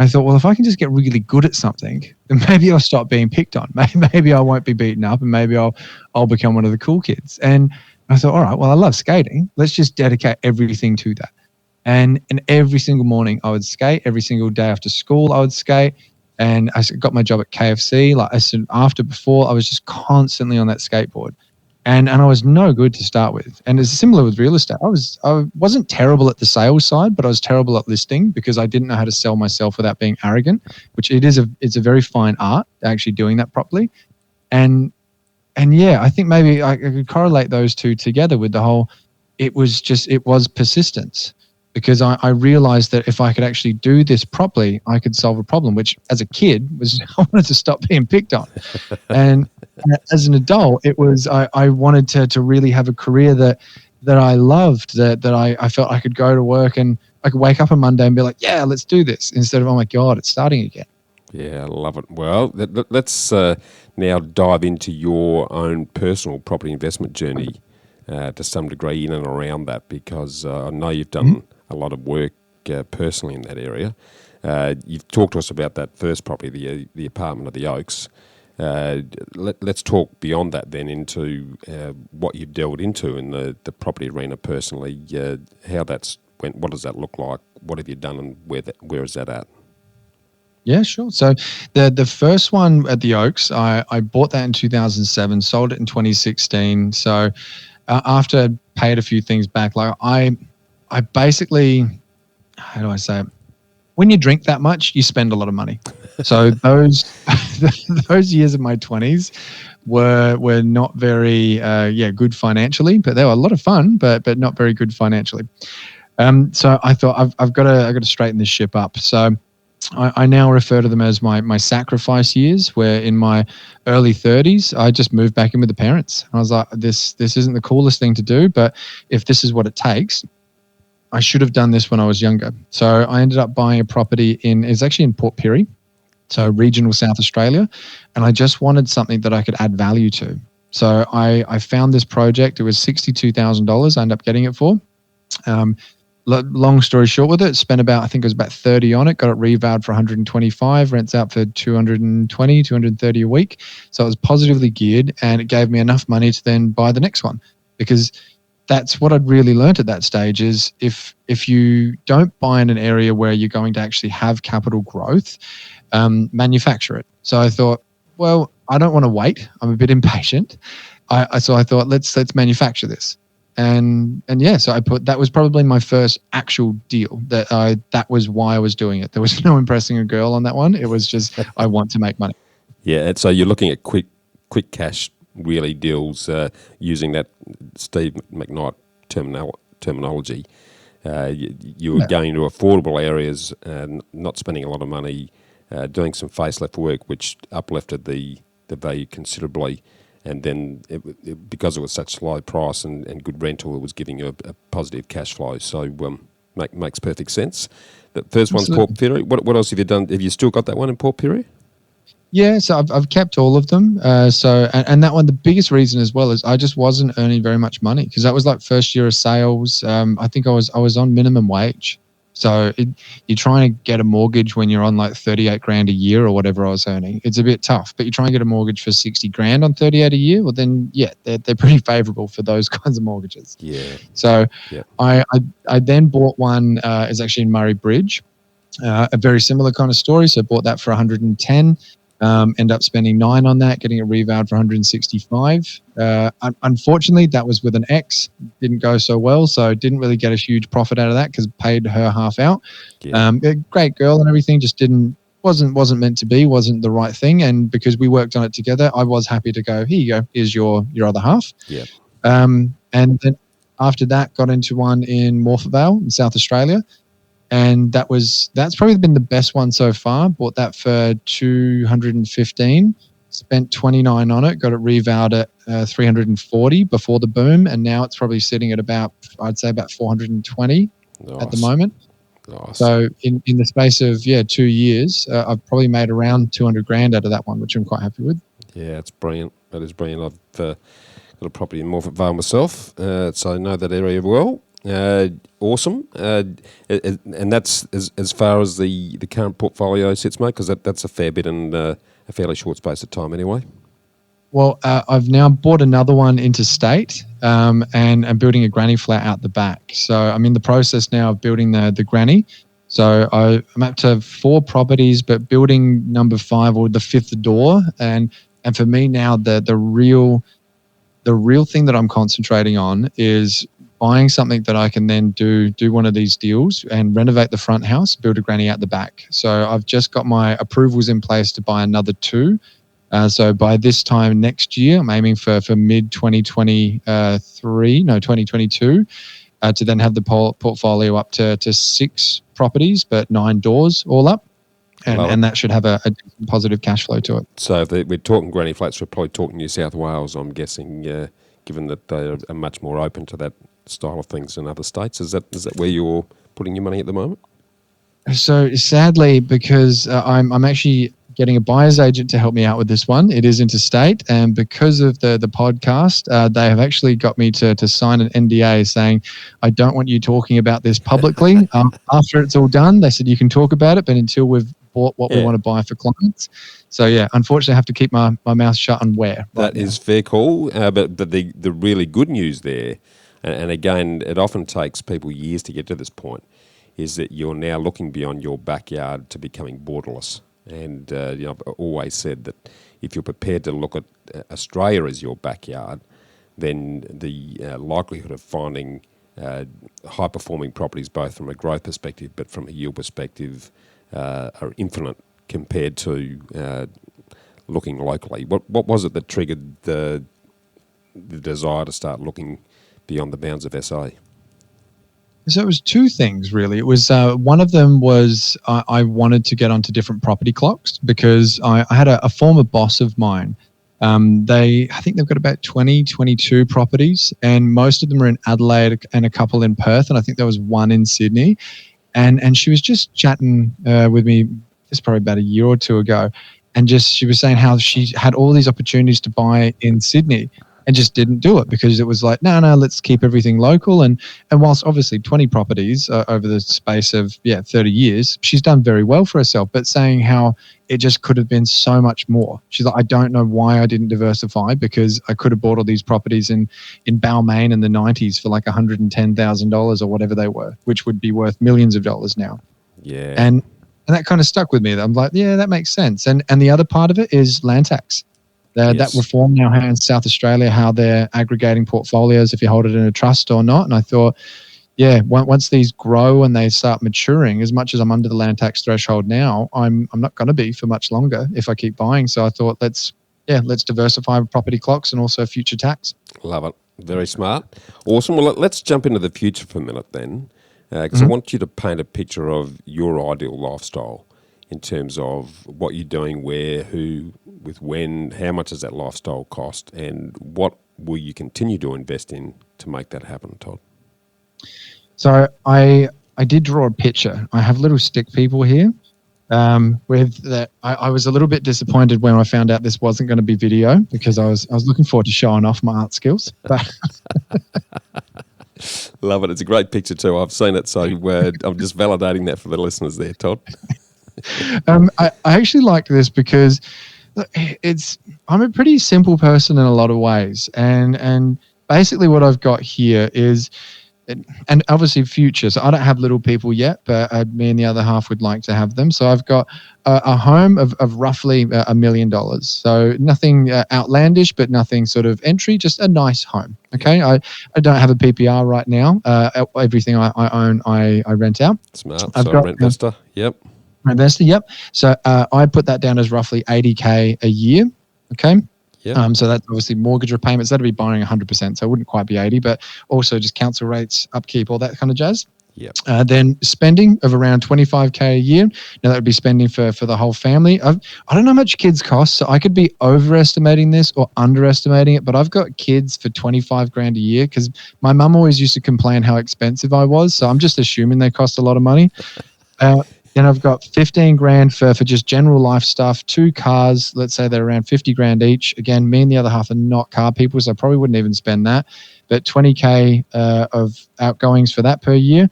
I thought, well, if I can just get really good at something, then maybe I'll stop being picked on. Maybe I won't be beaten up, and maybe I'll become one of the cool kids. And I thought, all right, well, I love skating. Let's just dedicate everything to that. And every single morning I would skate. Every single day after school I would skate. And I got my job at KFC. Like I said, before, I was just constantly on that skateboard. And I was no good to start with. And it's similar with real estate. I wasn't terrible at the sales side, but I was terrible at listing because I didn't know how to sell myself without being arrogant, which it's a very fine art, actually doing that properly. And yeah, I think maybe I could correlate those two together with the whole, it was persistence, because I realized that if I could actually do this properly, I could solve a problem, which as a kid was I wanted to stop being picked on. And as an adult, it was I wanted to really have a career that I loved, that I felt I could go to work and I could wake up on Monday and be like, yeah, let's do this, instead of, oh my God, it's starting again. Yeah, I love it. Well, let's now dive into your own personal property investment journey to some degree in and around that, because I know you've done a lot of work personally in that area. You've talked to us about that first property, the apartment of the Oaks. Let's talk beyond that then into what you've delved into in the property arena personally. How that's went. What does that look like? What have you done, and where is that at? Yeah, sure. So the first one at the Oaks, I bought that in 2007, sold it in 2016. So after I paid a few things back, like I basically, how do I say it? When you drink that much, you spend a lot of money. So those years of my 20s were not very good financially, but they were a lot of fun, but not very good financially. So I thought I've got to straighten this ship up. So I now refer to them as my sacrifice years, where in my early 30s, I just moved back in with the parents. I was like, this isn't the coolest thing to do, but if this is what it takes, I should have done this when I was younger. So I ended up buying a property it's actually in Port Pirie, so regional South Australia, and I just wanted something that I could add value to. So I found this project. It was $62,000 I ended up getting it for. Long story short with it, spent about, I think it was about 30 on it, got it revalued for 125, rents out for 220, 230 a week. So it was positively geared, and it gave me enough money to then buy the next one, because that's what I'd really learned at that stage is if you don't buy in an area where you're going to actually have capital growth, manufacture it. So I thought, well, I don't want to wait. I'm a bit impatient. So I thought, let's manufacture this. And yeah, so that was probably my first actual deal. That was why I was doing it. There was no impressing a girl on that one. It was just, I want to make money. Yeah, and so you're looking at quick cash really deals using that Steve McKnight terminology. You were going to affordable areas and not spending a lot of money, doing some facelift work, which uplifted the value considerably. And then because it was such low price and good rental, it was giving you a positive cash flow. So makes perfect sense. The first one's Port Pirie. What else have you done? Have you still got that one in Port Pirie? Yeah, so I've kept all of them. And that one, the biggest reason as well is I just wasn't earning very much money, because that was like first year of sales. I think I was on minimum wage. So you're trying to get a mortgage when you're on like 38 grand a year or whatever I was earning. It's a bit tough, but you try and get a mortgage for 60 grand on 38 a year. Well, then, yeah, they're pretty favorable for those kinds of mortgages. Yeah. So Yeah. I then bought one, it's actually in Murray Bridge, a very similar kind of story. So I bought that for 110. End up spending 9 on that, getting it revalued for 165. Unfortunately, that was with an ex. Didn't go so well, so didn't really get a huge profit out of that because paid her half out. Yeah. A great girl and everything, just wasn't meant to be, wasn't the right thing. And because we worked on it together, I was happy to go, here you go, here's your other half. Yeah. And then after that, got into one in Morphettvale in South Australia. And that's probably been the best one so far. Bought that for 215, spent 29 on it, got it revalued at 340 before the boom, and now it's probably sitting at about 420 at the moment. Nice. So in the space of 2 years, I've probably made around 200 grand out of that one, which I'm quite happy with. Yeah, it's brilliant. That is brilliant. I've got a property in Morphettvale myself, so I know that area well. Awesome. And that's as far as the current portfolio sits, mate, because that's a fair bit in a fairly short space of time anyway. Well, I've now bought another one interstate, and I'm building a granny flat out the back. So I'm in the process now of building the granny. So I'm up to 4 properties, but building number 5 or the 5th door. And for me now, the real thing that I'm concentrating on is buying something that I can then do one of these deals and renovate the front house, build a granny out the back. So I've just got my approvals in place to buy another 2. So by this time next year, I'm aiming for mid 2022, to then have the portfolio up to 6 properties, but 9 doors all up. And that should have a positive cash flow to it. So if we're talking granny flats, we're probably talking New South Wales, I'm guessing, given that they are much more open to that style of things in other states. Is that where you're putting your money at the moment? So sadly, because I'm actually getting a buyer's agent to help me out with this one. It is interstate, and because of the podcast, they have actually got me to sign an NDA saying, I don't want you talking about this publicly. After it's all done, they said you can talk about it, but until we've bought what we want to buy for clients. So unfortunately I have to keep my mouth shut on where. That is fair call, but the really good news there, and again, it often takes people years to get to this point, is that you're now looking beyond your backyard to becoming borderless. And I've always said that if you're prepared to look at Australia as your backyard, then the likelihood of finding high-performing properties, both from a growth perspective but from a yield perspective, are infinite compared to looking locally. What was it that triggered the desire to start looking beyond the bounds of SA? So it was 2 things, really. It was one of them was I wanted to get onto different property clocks because I had a former boss of mine. I think they've got about 22 properties, and most of them are in Adelaide and a couple in Perth, and I think there was one in Sydney. And she was just chatting with me just probably about a year or 2 ago, and she was saying how she had all these opportunities to buy in Sydney and just didn't do it because it was like, no, let's keep everything local. And whilst obviously 20 properties over the space of 30 years, she's done very well for herself, but saying how it just could have been so much more. She's like, I don't know why I didn't diversify, because I could have bought all these properties in Balmain in the 90s for like $110,000 or whatever they were, which would be worth millions of dollars now. Yeah. And that kind of stuck with me. I'm like, yeah, that makes sense. And the other part of it is land tax. That reform now here in South Australia, how they're aggregating portfolios if you hold it in a trust or not. And I thought, once these grow and they start maturing, as much as I'm under the land tax threshold now, I'm not going to be for much longer if I keep buying. So I thought, let's diversify property clocks and also future tax. Love it. Very smart. Awesome. Well, let's jump into the future for a minute then, because I want you to paint a picture of your ideal lifestyle in terms of what you're doing, where, who, with when, how much does that lifestyle cost, and what will you continue to invest in to make that happen, Todd? So I did draw a picture. I have little stick people here. With that, I was a little bit disappointed when I found out this wasn't going to be video, because I was looking forward to showing off my art skills. But Love it. It's a great picture too. I've seen it, so I'm just validating that for the listeners there, Todd. I actually like this because I'm a pretty simple person in a lot of ways, and basically what I've got here is, and obviously future. So I don't have little people yet, but me and the other half would like to have them. So I've got a home of roughly $1 million. So nothing outlandish, but nothing sort of entry, just a nice home. Okay. I don't have a PPR right now. Everything I own, I rent out. Smart. So Rentvesta. Yep. Rentvesta. Yep. So I put that down as roughly $80K a year. Okay. Yeah. So that's obviously mortgage repayments. That'd be borrowing 100%. So it wouldn't quite be 80, but also just council rates, upkeep, all that kind of jazz. Yep. Then spending of around $25K a year. Now that would be spending for the whole family. I don't know how much kids cost, so I could be overestimating this or underestimating it, but I've got kids for 25 grand a year because my mum always used to complain how expensive I was. So I'm just assuming they cost a lot of money. Then I've got 15 grand for just general life stuff, 2 cars, let's say they're around 50 grand each. Again, me and the other half are not car people, so I probably wouldn't even spend that. But 20K of outgoings for that per year.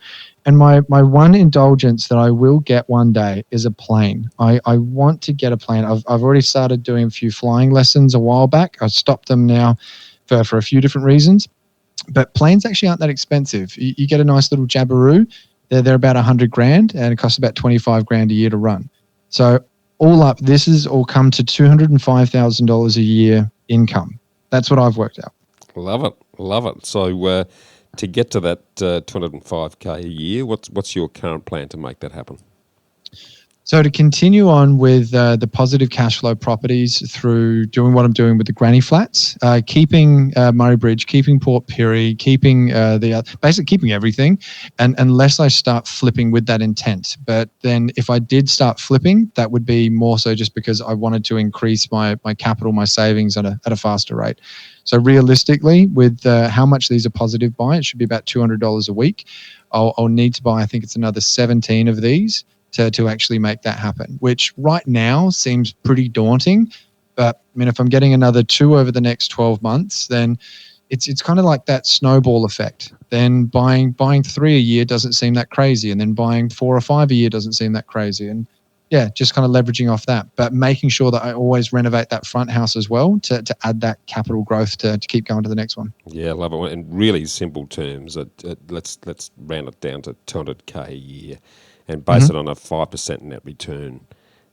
And my one indulgence that I will get one day is a plane. I want to get a plane. I've already started doing a few flying lessons a while back. I've stopped them now for a few different reasons. But planes actually aren't that expensive. You get a nice little Jabiru. They're about 100 grand, and it costs about 25 grand a year to run. So all up, this has all come to $205,000 a year income. That's what I've worked out. Love it. So to get to that 205K a year, what's your current plan to make that happen? So to continue on with the positive cash flow properties through doing what I'm doing with the granny flats, keeping Murray Bridge, keeping Port Pirie, keeping basically keeping everything, and unless I start flipping with that intent. But then if I did start flipping, that would be more so just because I wanted to increase my capital, my savings at a faster rate. So realistically, with how much these are positive by, it should be about $200 a week. I'll need to buy, I think it's another 17 of these to actually make that happen, which right now seems pretty daunting. But I mean, if I'm getting another 2 over the next 12 months, then it's kind of like that snowball effect. Then buying 3 a year doesn't seem that crazy, and then buying 4 or 5 a year doesn't seem that crazy. And yeah, just kind of leveraging off that, but making sure that I always renovate that front house as well to add that capital growth to keep going to the next one. Yeah, love it. In really simple terms, let's round it down to 200K a year. And base it on a 5% net return.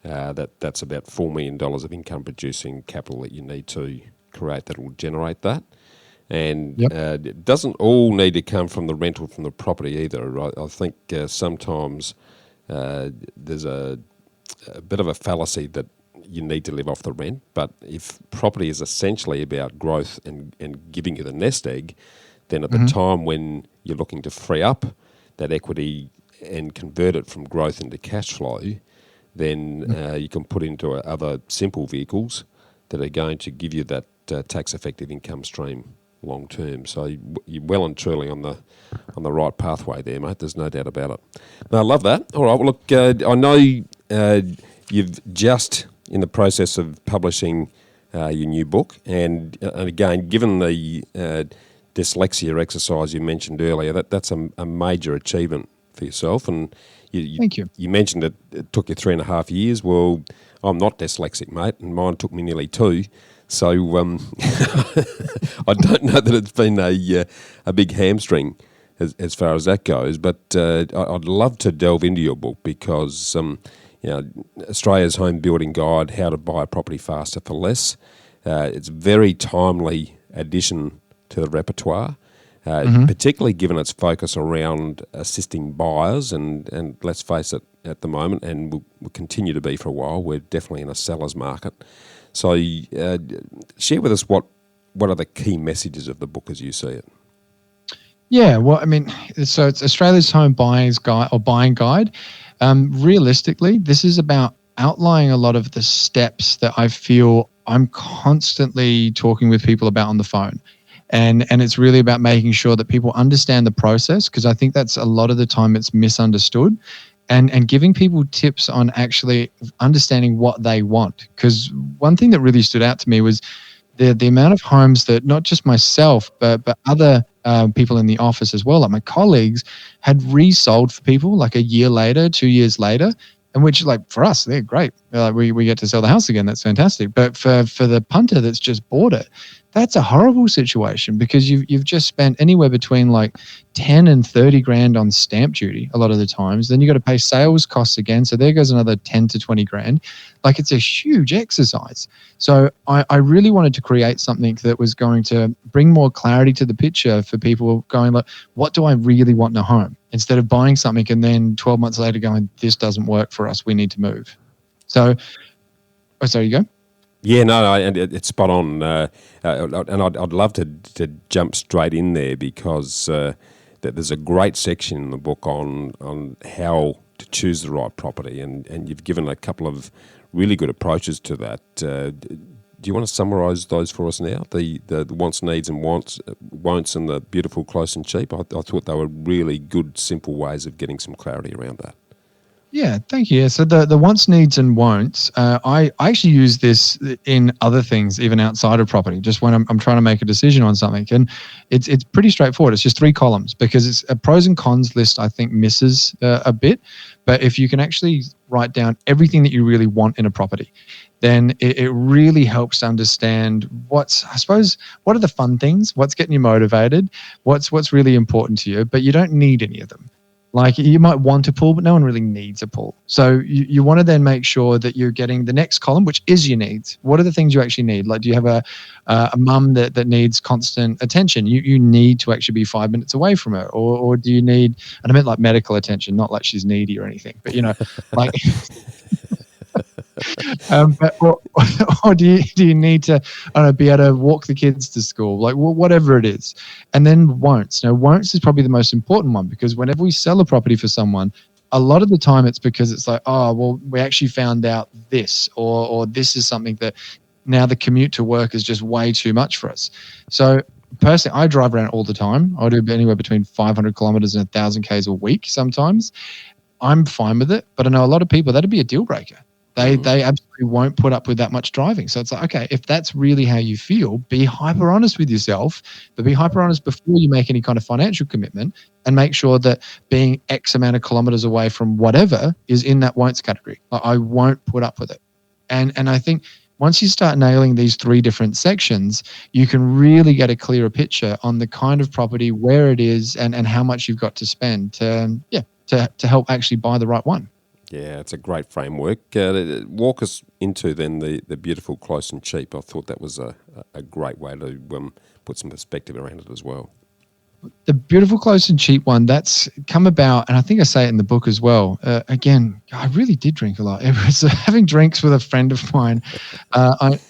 That's about $4 million of income producing capital that you need to create that will generate that. And it doesn't all need to come from the rental from the property either. Right? I think sometimes there's a bit of a fallacy that you need to live off the rent. But if property is essentially about growth and giving you the nest egg, then at the time when you're looking to free up that equity and convert it from growth into cash flow, then you can put into other simple vehicles that are going to give you that tax-effective income stream long term. So you're well and truly on the right pathway there, mate. There's no doubt about it. No, I love that. All right. Well, look, I know you've just in the process of publishing your new book, and again, given the dyslexia exercise you mentioned earlier, that's a major achievement for yourself. And Thank you. You mentioned it took you 3.5 years. Well, I'm not dyslexic, mate, and mine took me nearly 2. So I don't know that it's been a big hamstring as far as that goes. But I'd love to delve into your book because Australia's Home Building Guide: How to Buy a Property Faster for Less. It's a very timely addition to the repertoire. Particularly given its focus around assisting buyers, and let's face it, at the moment, and will continue to be for a while, we're definitely in a seller's market. So share with us what are the key messages of the book as you see it? Yeah, well, I mean, so it's Australia's Home Buyer's Guide or Buying Guide. Realistically, this is about outlining a lot of the steps that I feel I'm constantly talking with people about on the phone. And it's really about making sure that people understand the process, because I think that's a lot of the time it's misunderstood, and giving people tips on actually understanding what they want. Because one thing that really stood out to me was the amount of homes that not just myself, but other people in the office as well, like my colleagues, had resold for people like a year later, 2 years later, and which, like, for us, they're great. We get to sell the house again. That's fantastic. But for the punter that's just bought it, that's a horrible situation, because you've just spent anywhere between like 10 and 30 grand on stamp duty a lot of the times. Then you got to pay sales costs again. So there goes another 10 to 20 grand. Like, it's a huge exercise. So I really wanted to create something that was going to bring more clarity to the picture for people going like, what do I really want in a home? Instead of buying something and then 12 months later going, this doesn't work for us, we need to move. So, sorry, you go. Yeah, no, and it's spot on. And I'd love to jump straight in there, because there's a great section in the book on how to choose the right property, and you've given a couple of really good approaches to that. Do you want to summarise those for us now? The wants, needs and won'ts, and the beautiful, close and cheap. I thought they were really good, simple ways of getting some clarity around that. Yeah, thank you. Yeah, so the wants, needs, and won'ts, I actually use this in other things, even outside of property, just when I'm trying to make a decision on something. And it's pretty straightforward. It's just 3 columns, because it's a pros and cons list, I think, misses a bit. But if you can actually write down everything that you really want in a property, then it really helps to understand what are the fun things, what's getting you motivated, what's really important to you, but you don't need any of them. Like, you might want a pool, but no one really needs a pool. So you want to then make sure that you're getting the next column, which is your needs. What are the things you actually need? Like, do you have a mum that needs constant attention? You need to actually be 5 minutes away from her, or do you need? And I meant like medical attention, not like she's needy or anything, but like. Or do you need to, I don't know, be able to walk the kids to school, like whatever it is. And then won'ts. Now, won'ts is probably the most important one, because whenever we sell a property for someone, a lot of the time it's because it's like, oh, well, we actually found out this, or this is something that now the commute to work is just way too much for us. So personally, I drive around all the time. I do anywhere between 500 kilometers and 1,000 Ks a week sometimes. I'm fine with it, but I know a lot of people, that'd be a deal breaker. They absolutely won't put up with that much driving. So it's like, okay, if that's really how you feel, be hyper honest with yourself, but be hyper honest before you make any kind of financial commitment, and make sure that being X amount of kilometers away from whatever is in that won'ts category. Like, I won't put up with it. And I think once you start nailing these 3 different sections, you can really get a clearer picture on the kind of property, where it is, and how much you've got to spend to help actually buy the right one. Yeah, it's a great framework. Walk us into then the beautiful, close and cheap. I thought that was a great way to put some perspective around it as well. The beautiful, close and cheap one, that's come about, and I think I say it in the book as well. Again, I really did drink a lot. It was having drinks with a friend of mine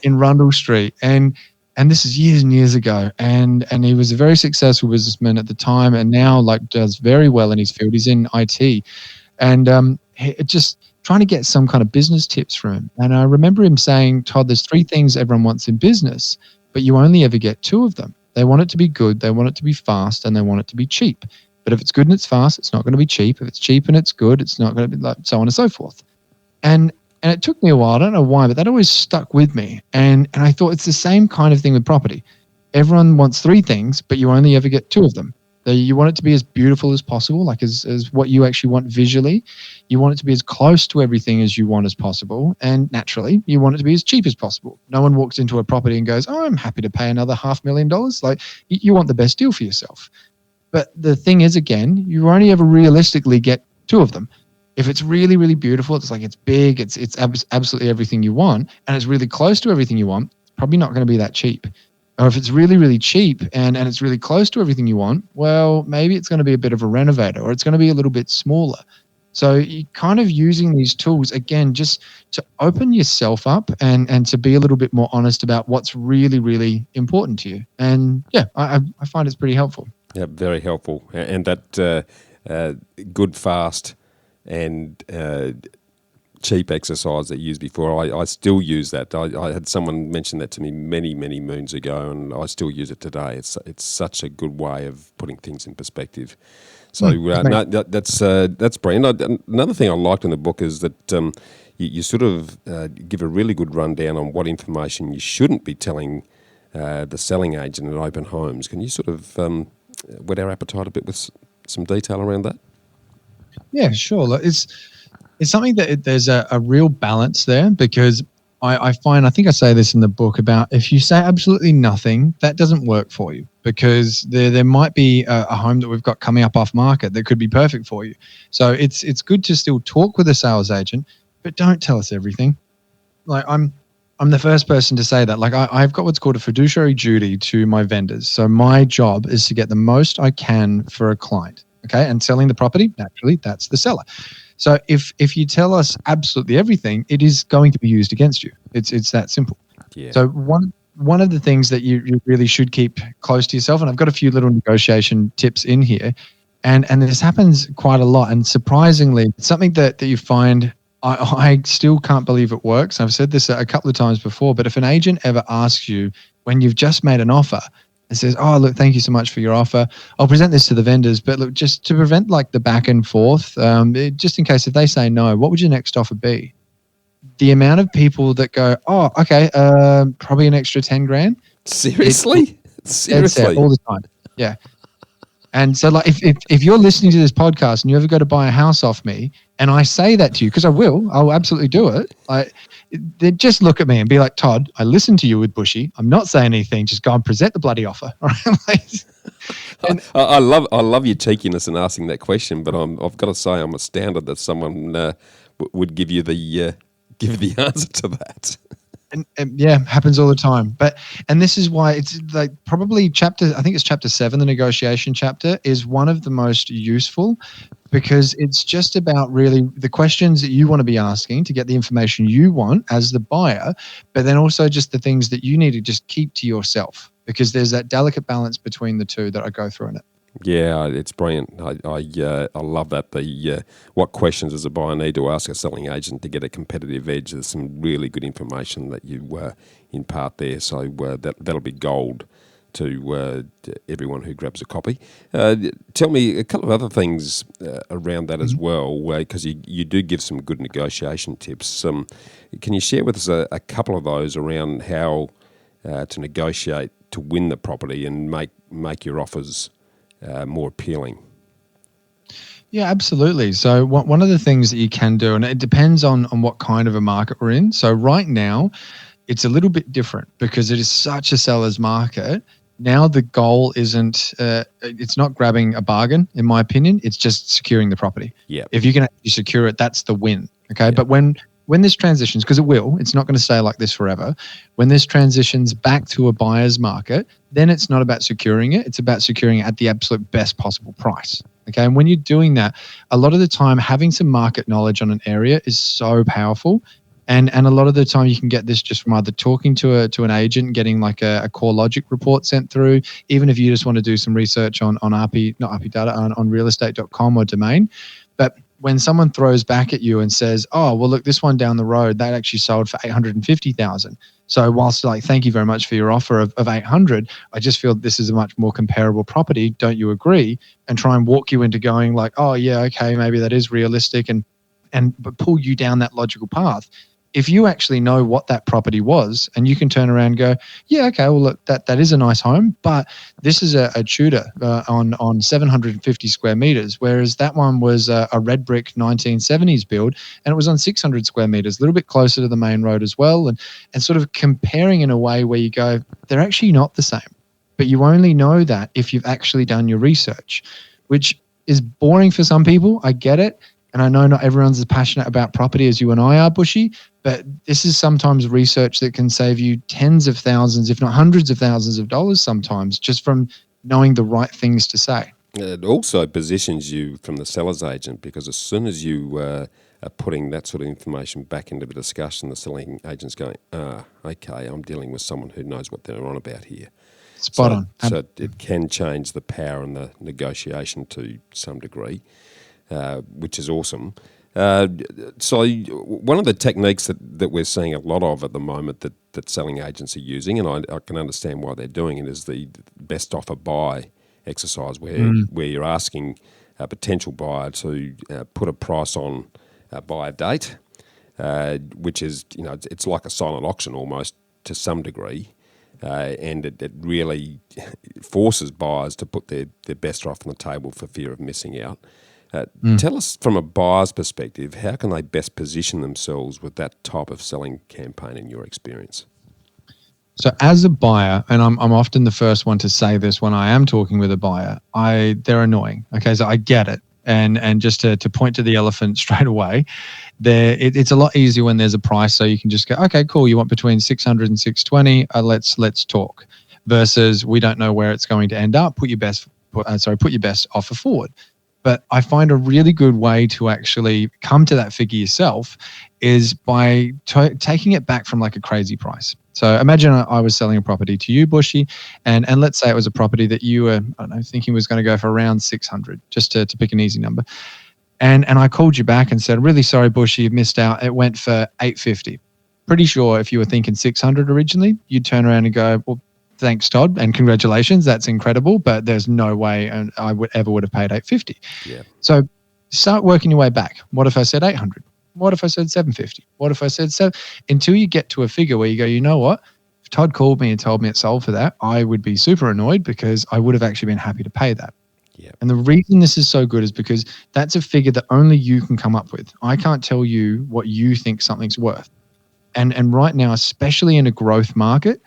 in Rundle Street, and this is years and years ago, and he was a very successful businessman at the time, and now like does very well in his field. He's in IT, and just trying to get some kind of business tips from him. And I remember him saying, Todd, there's 3 things everyone wants in business, but you only ever get 2 of them. They want it to be good, they want it to be fast, and they want it to be cheap. But if it's good and it's fast, it's not going to be cheap. If it's cheap and it's good, it's not going to be like so on and so forth. And it took me a while. I don't know why, but that always stuck with me. And I thought it's the same kind of thing with property. Everyone wants 3 things, but you only ever get 2 of them. You want it to be as beautiful as possible, like as what you actually want visually. You want it to be as close to everything as you want as possible. And naturally, you want it to be as cheap as possible. No one walks into a property and goes, oh, I'm happy to pay another $500,000. Like, you want the best deal for yourself. But the thing is, again, you only ever realistically get 2 of them. If it's really, really beautiful, it's like it's big, it's absolutely everything you want, and it's really close to everything you want, it's probably not going to be that cheap. Or if it's really, really cheap and it's really close to everything you want, well, maybe it's going to be a bit of a renovator, or it's going to be a little bit smaller. So you're kind of using these tools, again, just to open yourself up and to be a little bit more honest about what's really, really important to you. And yeah, I find it's pretty helpful. Yeah, very helpful. And that good, fast and cheap exercise that you used before, I still use that. I had someone mention that to me many, many moons ago, and I still use it today. It's such a good way of putting things in perspective. So that's brilliant. Another thing I liked in the book is that you sort of give a really good rundown on what information you shouldn't be telling the selling agent at open homes. Can you sort of whet our appetite a bit with some detail around that? Yeah, sure. Look, it's something that there's a real balance there, because I find, I think I say this in the book, about if you say absolutely nothing, that doesn't work for you, because there might be a home that we've got coming up off market that could be perfect for you. So it's good to still talk with a sales agent, but don't tell us everything. Like I'm the first person to say that. Like I've got what's called a fiduciary duty to my vendors. So my job is to get the most I can for a client. Okay. And selling the property, naturally, that's the seller. So if you tell us absolutely everything, it is going to be used against you. It's that simple. Yeah. So one of the things that you really should keep close to yourself, and I've got a few little negotiation tips in here, and this happens quite a lot. And surprisingly, it's something that you find, I still can't believe it works. I've said this a couple of times before, but if an agent ever asks you when you've just made an offer and says, "Oh, look, thank you so much for your offer. I'll present this to the vendors, but look, just to prevent like the back and forth, just in case if they say no, what would your next offer be?" The amount of people that go, "Oh, okay, probably an extra 10 grand." Seriously? Seriously? All the time. Yeah. And so, like, if you're listening to this podcast and you ever go to buy a house off me, and I say that to you, because I'll absolutely do it. They just look at me and be like, "Todd, I listened to you with Bushy. I'm not saying anything. Just go and present the bloody offer." All right? I love your cheekiness in asking that question, but I've got to say I'm astounded that someone would give you the answer to that. And yeah, happens all the time. And this is why it's like probably I think it's chapter 7, the negotiation chapter, is one of the most useful, because it's just about really the questions that you want to be asking to get the information you want as the buyer, but then also just the things that you need to just keep to yourself, because there's that delicate balance between the two that I go through in it. Yeah, it's brilliant. I love that. What questions does a buyer need to ask a selling agent to get a competitive edge? There's some really good information that you impart there, so that'll be gold to everyone who grabs a copy. Tell me a couple of other things around that as well, because you do give some good negotiation tips. Can you share with us a couple of those around how to negotiate to win the property and make your offers more appealing? Yeah, absolutely. So one of the things that you can do, and it depends on what kind of a market we're in. So right now, it's a little bit different because it is such a seller's market. Now the goal isn't, it's not grabbing a bargain, in my opinion. It's just securing the property. Yeah. If you can actually secure it, that's the win. Okay. Yep. But when this transitions, because it's not going to stay like this forever. When this transitions back to a buyer's market, then it's not about securing it. It's about securing it at the absolute best possible price. Okay. And when you're doing that, a lot of the time, having some market knowledge on an area is so powerful. And a lot of the time you can get this just from either talking to an agent, getting like a core logic report sent through, even if you just want to do some research on RP, not RP data, on realestate.com or domain. But when someone throws back at you and says, "Oh, well, look, this one down the road, that actually sold for 850,000. So whilst like, thank you very much for your offer of 800, I just feel this is a much more comparable property. Don't you agree?" And try and walk you into going like, "Oh yeah, okay, maybe that is realistic," but pull you down that logical path. If you actually know what that property was, and you can turn around and go, "Yeah, okay, well, look, that is a nice home, but this is a Tudor on 750 square meters, whereas that one was a red brick 1970s build, and it was on 600 square meters, a little bit closer to the main road as well," and sort of comparing in a way where you go, they're actually not the same. But you only know that if you've actually done your research, which is boring for some people. I get it. And I know not everyone's as passionate about property as you and I are, Bushy, but this is sometimes research that can save you tens of thousands, if not hundreds of thousands of dollars sometimes, just from knowing the right things to say. It also positions you from the seller's agent, because as soon as you are putting that sort of information back into the discussion, the selling agent's going, okay, I'm dealing with someone who knows what they're on about here. Spot on. So it can change the power and the negotiation to some degree. Which is awesome. So one of the techniques that we're seeing a lot of at the moment that selling agents are using, and I can understand why they're doing it, is the best offer buy exercise, where you're asking a potential buyer to put a price on by a date, which is, it's like a silent auction almost to some degree. and it really forces buyers to put their best offer on the table for fear of missing out. Tell us, from a buyer's perspective, how can they best position themselves with that type of selling campaign in your experience? So as a buyer, and I'm often the first one to say this when I am talking with a buyer, they're annoying. Okay, so I get it. And just to point to the elephant straight away, it's a lot easier when there's a price, so you can just go, okay, cool, you want between 600 and 620, let's talk. Versus we don't know where it's going to end up. Put your best offer forward. But I find a really good way to actually come to that figure yourself is by taking it back from like a crazy price. So imagine I was selling a property to you, Bushy, and let's say it was a property that you were, thinking was going to go for around 600, just to pick an easy number. And I called you back and said, really sorry, Bushy, you've missed out. It went for 850. Pretty sure if you were thinking 600 originally, you'd turn around and go, well, thanks, Todd, and congratulations. That's incredible, but there's no way I would have paid 850. Yeah. So start working your way back. What if I said 800? What if I said 750? What if I said 7? Until you get to a figure where you go, you know what? If Todd called me and told me it sold for that, I would be super annoyed because I would have actually been happy to pay that. Yeah. And the reason this is so good is because that's a figure that only you can come up with. I can't tell you what you think something's worth. And right now, especially in a growth market,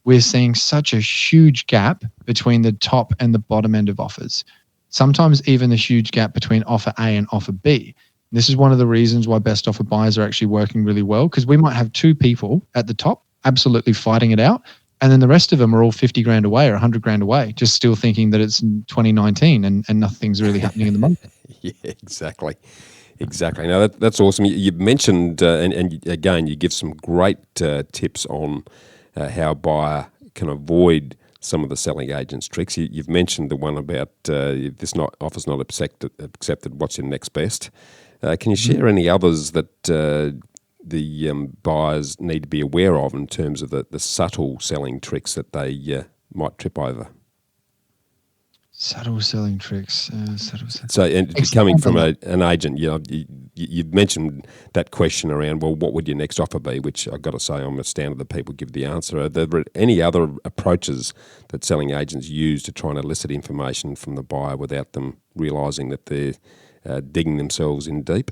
we're seeing such a huge gap between the top and the bottom end of offers. Sometimes even a huge gap between offer A and offer B. This is one of the reasons why best offer buyers are actually working really well, because we might have two people at the top absolutely fighting it out, and then the rest of them are all 50 grand away or 100 grand away, just still thinking that it's 2019 and nothing's really happening in the market. Yeah, exactly. Now that's awesome. You mentioned, and again, you give some great tips on how a buyer can avoid some of the selling agent's tricks. You've mentioned the one about if this offer's not accepted, what's your next best? Can you share any others that the buyers need to be aware of in terms of the subtle selling tricks that they might trip over? Subtle selling tricks. So, and coming from an agent, you've mentioned that question around, well, what would your next offer be? Which I've got to say, I'm astounded that people give the answer. Are there any other approaches that selling agents use to try and elicit information from the buyer without them realising that they're digging themselves in deep?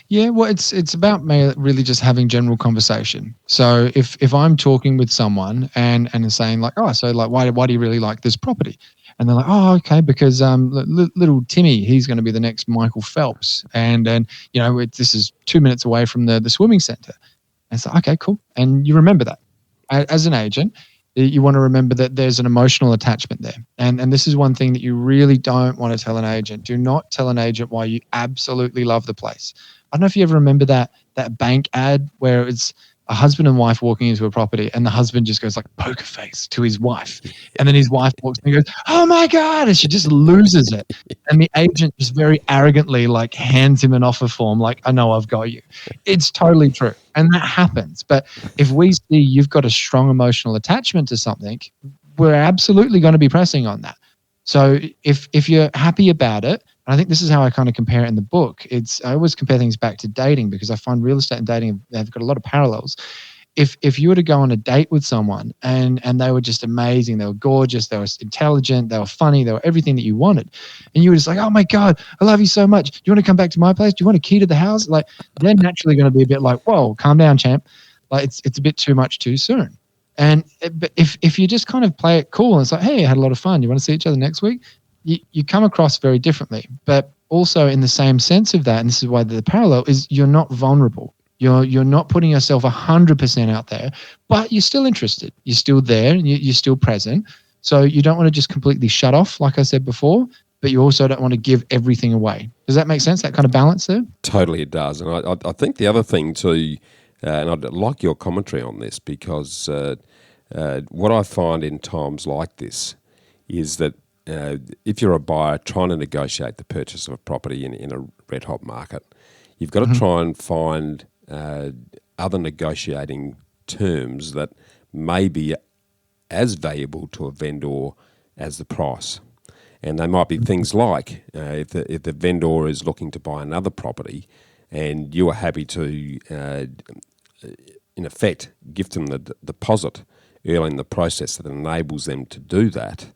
Yeah, well, it's about me really just having general conversation. So if I'm talking with someone and saying like, oh, so like, why do you really like this property? And they're like, oh, okay, because little Timmy, he's going to be the next Michael Phelps, and this is 2 minutes away from the swimming centre. And it's like, okay, cool. And you remember that as an agent. You want to remember that there's an emotional attachment there. And this is one thing that you really don't want to tell an agent. Do not tell an agent why you absolutely love the place. I don't know if you ever remember that bank ad where it's a husband and wife walking into a property and the husband just goes like poker face to his wife. And then his wife walks in and goes, oh my God, and she just loses it. And the agent just very arrogantly like hands him an offer form like, I know I've got you. It's totally true. And that happens. But if we see you've got a strong emotional attachment to something, we're absolutely going to be pressing on that. So if you're happy about it, and I think this is how I kind of compare it in the book. I always compare things back to dating because I find real estate and dating have got a lot of parallels. If you were to go on a date with someone and they were just amazing, they were gorgeous, they were intelligent, they were funny, they were everything that you wanted, and you were just like, oh my God, I love you so much. Do you want to come back to my place? Do you want a key to the house? Like, they're naturally going to be a bit like, whoa, calm down, champ. Like it's a bit too much too soon. But if you just kind of play it cool and it's like, hey, I had a lot of fun. You want to see each other next week? You come across very differently. But also in the same sense of that, and this is why the parallel is, you're not vulnerable. You're not putting yourself 100% out there, but you're still interested. You're still there and you're still present. So you don't want to just completely shut off, like I said before, but you also don't want to give everything away. Does that make sense, that kind of balance there? Totally it does. And I think the other thing too, and I'd like your commentary on this, because what I find in times like this is that if you're a buyer trying to negotiate the purchase of a property in a red hot market, you've got to try and find other negotiating terms that may be as valuable to a vendor as the price. And they might be things like if the vendor is looking to buy another property and you are happy to, in effect, gift them the deposit early in the process that enables them to do that,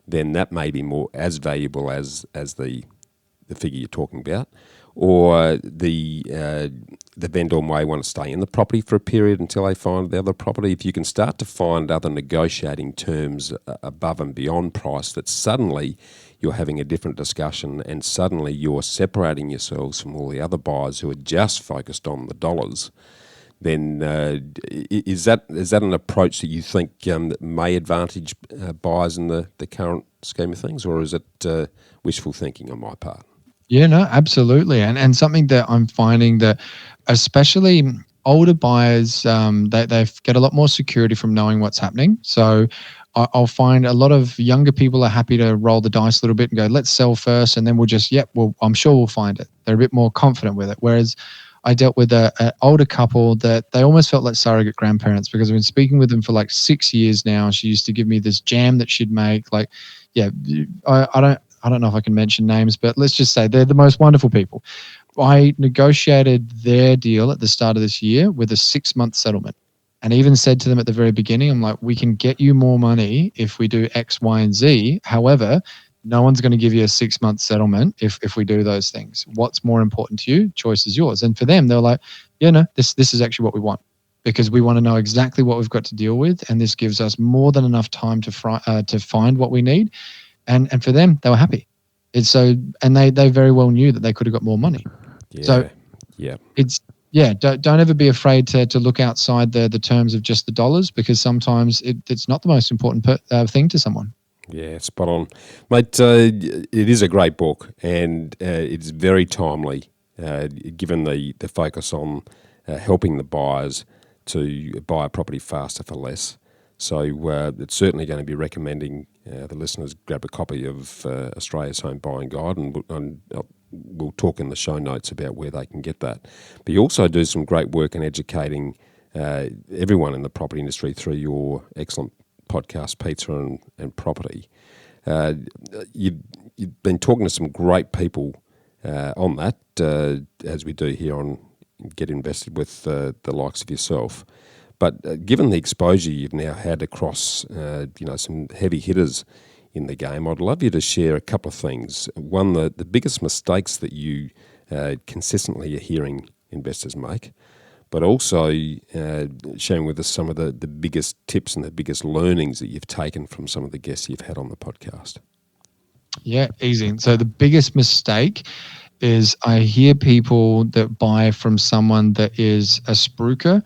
then that may be more as valuable as the figure you're talking about. Or the vendor may want to stay in the property for a period until they find the other property. If you can start to find other negotiating terms above and beyond price, that suddenly you're having a different discussion, and suddenly you're separating yourselves from all the other buyers who are just focused on the dollars, then is that an approach that you think that may advantage buyers in the current scheme of things, or is it wishful thinking on my part? Yeah, no, absolutely. And something that I'm finding that especially older buyers, they get a lot more security from knowing what's happening. So I'll find a lot of younger people are happy to roll the dice a little bit and go, let's sell first, and then we'll just, I'm sure we'll find it. They're a bit more confident with it. Whereas I dealt with an older couple that they almost felt like surrogate grandparents, because I've been speaking with them for like 6 years now. She used to give me this jam that she'd make. Like, I don't know if I can mention names, but let's just say they're the most wonderful people. I negotiated their deal at the start of this year with a 6-month settlement, and even said to them at the very beginning, I'm like, we can get you more money if we do X, Y, and Z. However, no one's going to give you a 6-month settlement if we do those things. What's more important to you? Choice is yours. And for them, they're like, this is actually what we want, because we want to know exactly what we've got to deal with, and this gives us more than enough time to find what we need. And for them, they were happy. And they very well knew that they could have got more money. Yeah. So yeah, it's don't ever be afraid to look outside the terms of just the dollars, because sometimes it's not the most important thing to someone. Yeah, spot on, mate. It is a great book, and it's very timely, given the focus on helping the buyers to buy a property faster for less. So it's certainly going to be recommending the listeners grab a copy of Australia's Home Buying Guide, and we'll talk in the show notes about where they can get that. But you also do some great work in educating everyone in the property industry through your excellent podcast, Pizza and Property. You've been talking to some great people on that, as we do here on Get Invested with the likes of yourself. But given the exposure you've now had across, some heavy hitters in the game, I'd love you to share a couple of things. One, the biggest mistakes that you consistently are hearing investors make, but also sharing with us some of the biggest tips and the biggest learnings that you've taken from some of the guests you've had on the podcast. Yeah, easy. So the biggest mistake is I hear people that buy from someone that is a spruiker.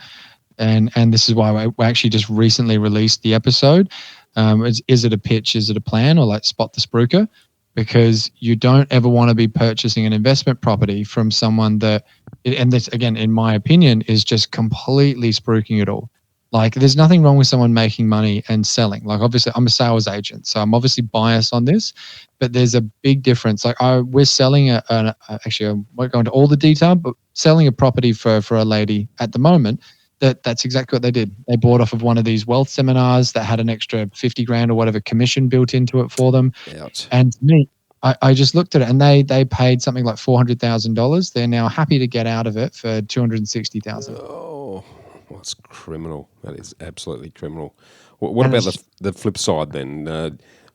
And this is why we actually just recently released the episode. Is it a pitch? Is it a plan? Or like spot the spruiker? Because you don't ever want to be purchasing an investment property from someone that, and this again, in my opinion, is just completely spruiking it all. Like, there's nothing wrong with someone making money and selling. Like, obviously, I'm a sales agent, so I'm obviously biased on this, but there's a big difference. Like, we're selling actually, I won't go into all the detail, but selling a property for a lady at the moment. That's exactly what they did. They bought off of one of these wealth seminars that had an extra 50 grand or whatever commission built into it for them. Ouch. And to me, I just looked at it, and they paid something like $400,000. They're now happy to get out of it for $260,000. Oh, that's criminal. That is absolutely criminal. What about the flip side then?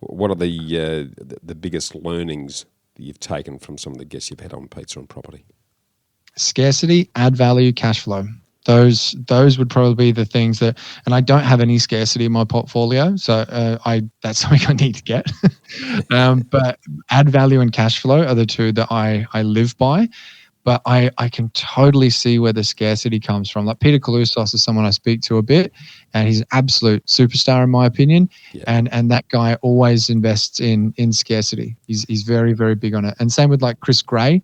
What are the biggest learnings that you've taken from some of the guests you've had on Pizza and Property? Scarcity, add value, cash flow. Those would probably be the things that, and I don't have any scarcity in my portfolio, so that's something I need to get. But add value and cash flow are the two that I live by. But I can totally see where the scarcity comes from. Like Peter Kalousos is someone I speak to a bit, and he's an absolute superstar in my opinion. Yeah. And that guy always invests in scarcity. He's very, very big on it. And same with like Chris Gray.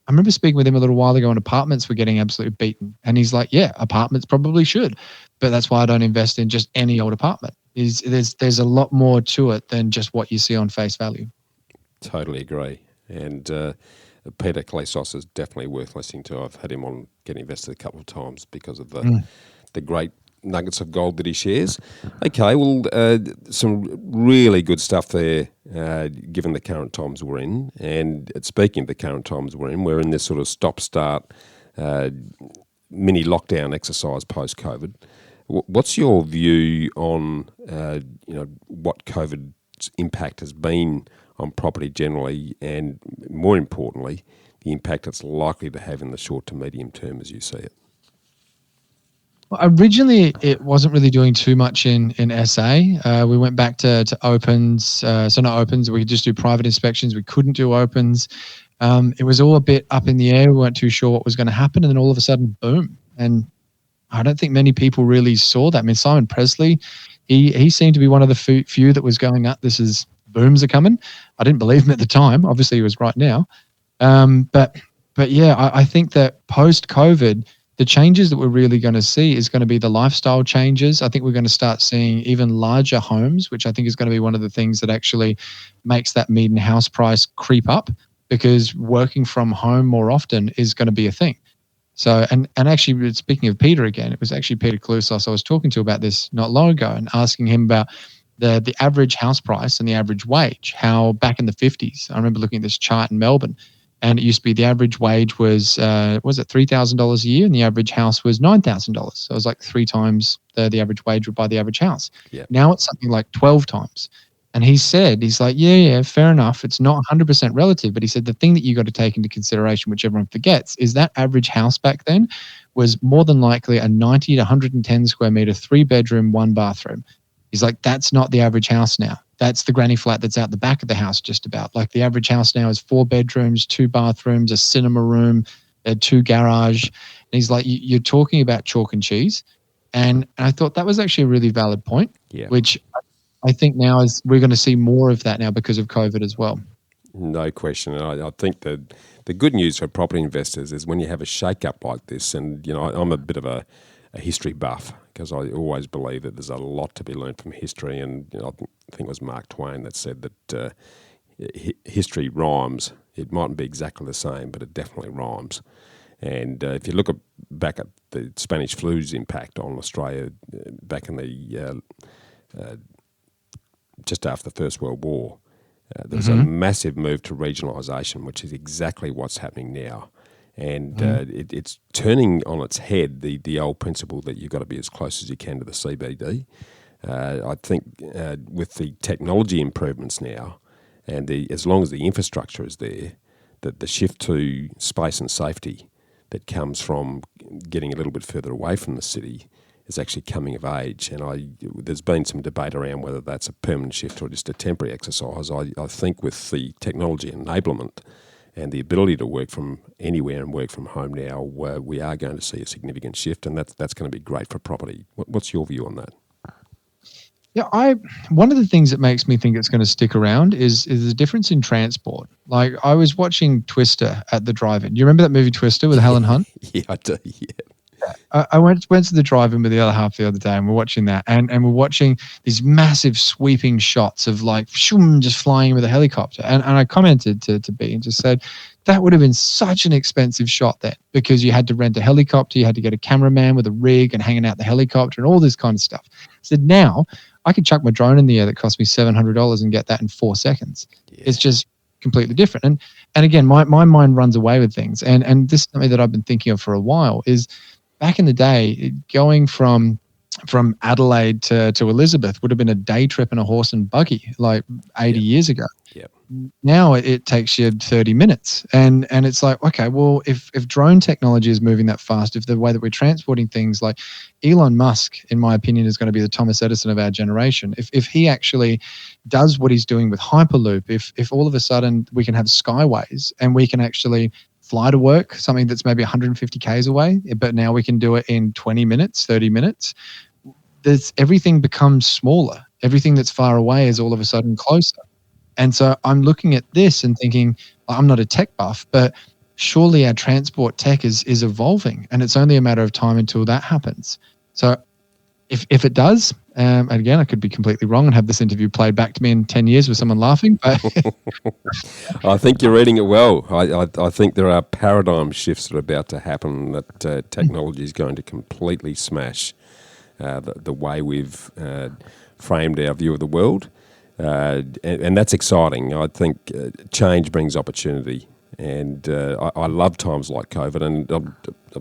I remember speaking with him a little while ago, and apartments were getting absolutely beaten. And he's like, yeah, apartments probably should, but that's why I don't invest in just any old apartment. There's a lot more to it than just what you see on face value. Totally agree. And Peter Kalousos is definitely worth listening to. I've had him on Get Invested a couple of times because of the great nuggets of gold that he shares. Okay, well, some really good stuff there, given the current times we're in. And speaking of the current times we're in this sort of stop-start mini lockdown exercise post-COVID. What's your view on what COVID's impact has been on property generally, and more importantly, the impact it's likely to have in the short to medium term as you see it? Well, originally, it wasn't really doing too much in SA. We went back to opens, so not opens. We could just do private inspections. We couldn't do opens. It was all a bit up in the air. We weren't too sure what was going to happen, and then all of a sudden, boom! And I don't think many people really saw that. I mean, Simon Presley, he seemed to be one of the few that was going up. This is booms are coming. I didn't believe him at the time. Obviously, he was right now. But yeah, I think that post COVID, the changes that we're really going to see is going to be the lifestyle changes. I think we're going to start seeing even larger homes, which I think is going to be one of the things that actually makes that median house price creep up, because working from home more often is going to be a thing. So, and actually, speaking of Peter again, it was actually Peter Klousos I was talking to about this not long ago, and asking him about the average house price and the average wage, how back in the 50s, I remember looking at this chart in Melbourne, and it used to be the average wage was it $3,000 a year, and the average house was $9,000. So it was like 3 times the average wage would buy the average house. Yeah. Now it's something like 12 times. And he's like, yeah, fair enough. It's not 100% relative, but he said the thing that you got to take into consideration, which everyone forgets, is that average house back then was more than likely a 90 to 110 square meter, 3-bedroom, 1 bathroom. He's like, that's not the average house now. That's the granny flat that's out the back of the house, just about. Like the average house now is 4 bedrooms, 2 bathrooms, a cinema room, 2 garage. And he's like, you're talking about chalk and cheese. And I thought that was actually a really valid point, which I think now is we're going to see more of that now because of COVID as well. No question. And I think that the good news for property investors is when you have a shake-up like this, and I'm a bit of a history buff, because I always believe that there's a lot to be learned from history. And I think it was Mark Twain that said that history rhymes. It mightn't be exactly the same, but it definitely rhymes. And if you look back at the Spanish flu's impact on Australia back in the just after the First World War, there was a massive move to regionalisation, which is exactly what's happening now. And it's turning on its head the old principle that you've got to be as close as you can to the CBD. I think with the technology improvements now, and as long as the infrastructure is there, that the shift to space and safety that comes from getting a little bit further away from the city is actually coming of age. And there's been some debate around whether that's a permanent shift or just a temporary exercise. I think with the technology enablement and the ability to work from anywhere and work from home now, we are going to see a significant shift, and that's going to be great for property. What's your view on that? Yeah, one of the things that makes me think it's going to stick around is the difference in transport. Like, I was watching Twister at the drive-in. You remember that movie Twister with Helen Hunt? Yeah, I do, yeah. I went to the drive-in with the other half the other day, and we're watching that, and we're watching these massive sweeping shots of like shoom, just flying with a helicopter. And I commented to B and just said, that would have been such an expensive shot then, because you had to rent a helicopter, you had to get a cameraman with a rig and hanging out the helicopter and all this kind of stuff. I said, now I could chuck my drone in the air that cost me $700 and get that in 4 seconds. Yeah. It's just completely different. And again, my mind runs away with things. And this is something that I've been thinking of for a while is, back in the day, going from Adelaide to Elizabeth would have been a day trip in a horse and buggy like 80 years ago. Yep. Now it takes you 30 minutes. And it's like, okay, well, if drone technology is moving that fast, if the way that we're transporting things, like Elon Musk, in my opinion, is going to be the Thomas Edison of our generation. If he actually does what he's doing with Hyperloop, if all of a sudden we can have skyways and we can actually fly to work, something that's maybe 150 Ks away, but now we can do it in 20 minutes, 30 minutes. Everything becomes smaller. Everything that's far away is all of a sudden closer. And so I'm looking at this and thinking, I'm not a tech buff, but surely our transport tech is evolving, and it's only a matter of time until that happens. So if it does, and again, I could be completely wrong and have this interview played back to me in 10 years with someone laughing. But I think you're reading it well. I think there are paradigm shifts that are about to happen, that technology is going to completely smash the way we've framed our view of the world. And that's exciting. I think change brings opportunity. And I love times like COVID, and I'm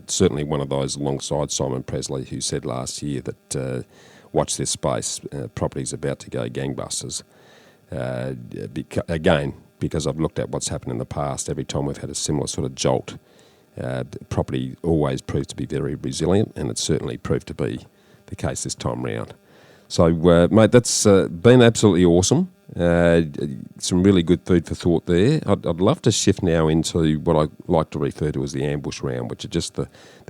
certainly one of those alongside Simon Presley who said last year that watch this space, property's about to go gangbusters. Because I've looked at what's happened in the past, every time we've had a similar sort of jolt, property always proves to be very resilient, and it's certainly proved to be the case this time round. So, mate, that's been absolutely awesome. Some really good food for thought there. I'd love to shift now into what I like to refer to as the ambush round, which are just the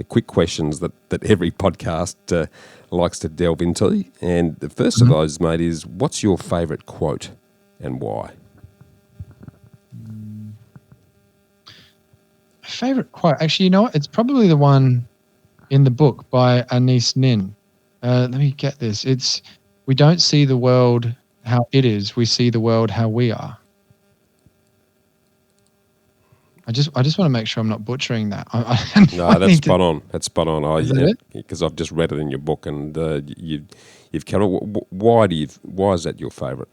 quick questions that every podcast likes to delve into. And the first of those, mate, is what's your favourite quote and why? Favorite quote? Actually, you know what? It's probably the one in the book by Anais Nin. Let me get this. It's, we don't see the world how it is, we see the world how we are. I just want to make sure I'm not butchering that. No, that's spot on. That's spot on. Is that it? Because I've just read it in your book, and you've covered. Why is that your favourite?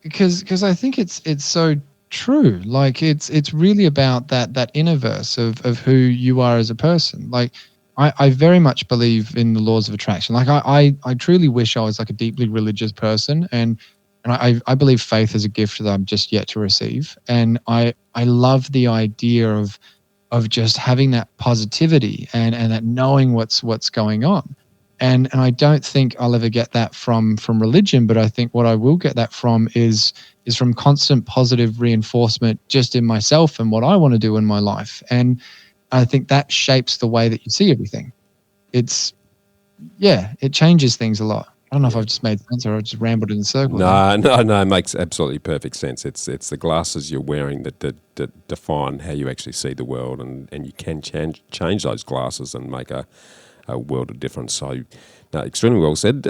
Because I think it's so true. Like it's really about that inner verse of who you are as a person. Like I very much believe in the laws of attraction. Like I truly wish I was like a deeply religious person, and I believe faith is a gift that I'm just yet to receive. And I love the idea of just having that positivity and that knowing what's going on. And I don't think I'll ever get that from religion, but I think what I will get that from is from constant positive reinforcement just in myself and what I want to do in my life. And I think that shapes the way that you see everything. It changes things a lot. I don't know if I've just made sense or I just rambled in a circle. No, it makes absolutely perfect sense. It's the glasses you're wearing that define how you actually see the world, and you can change those glasses and make a world of difference. So, no, extremely well said.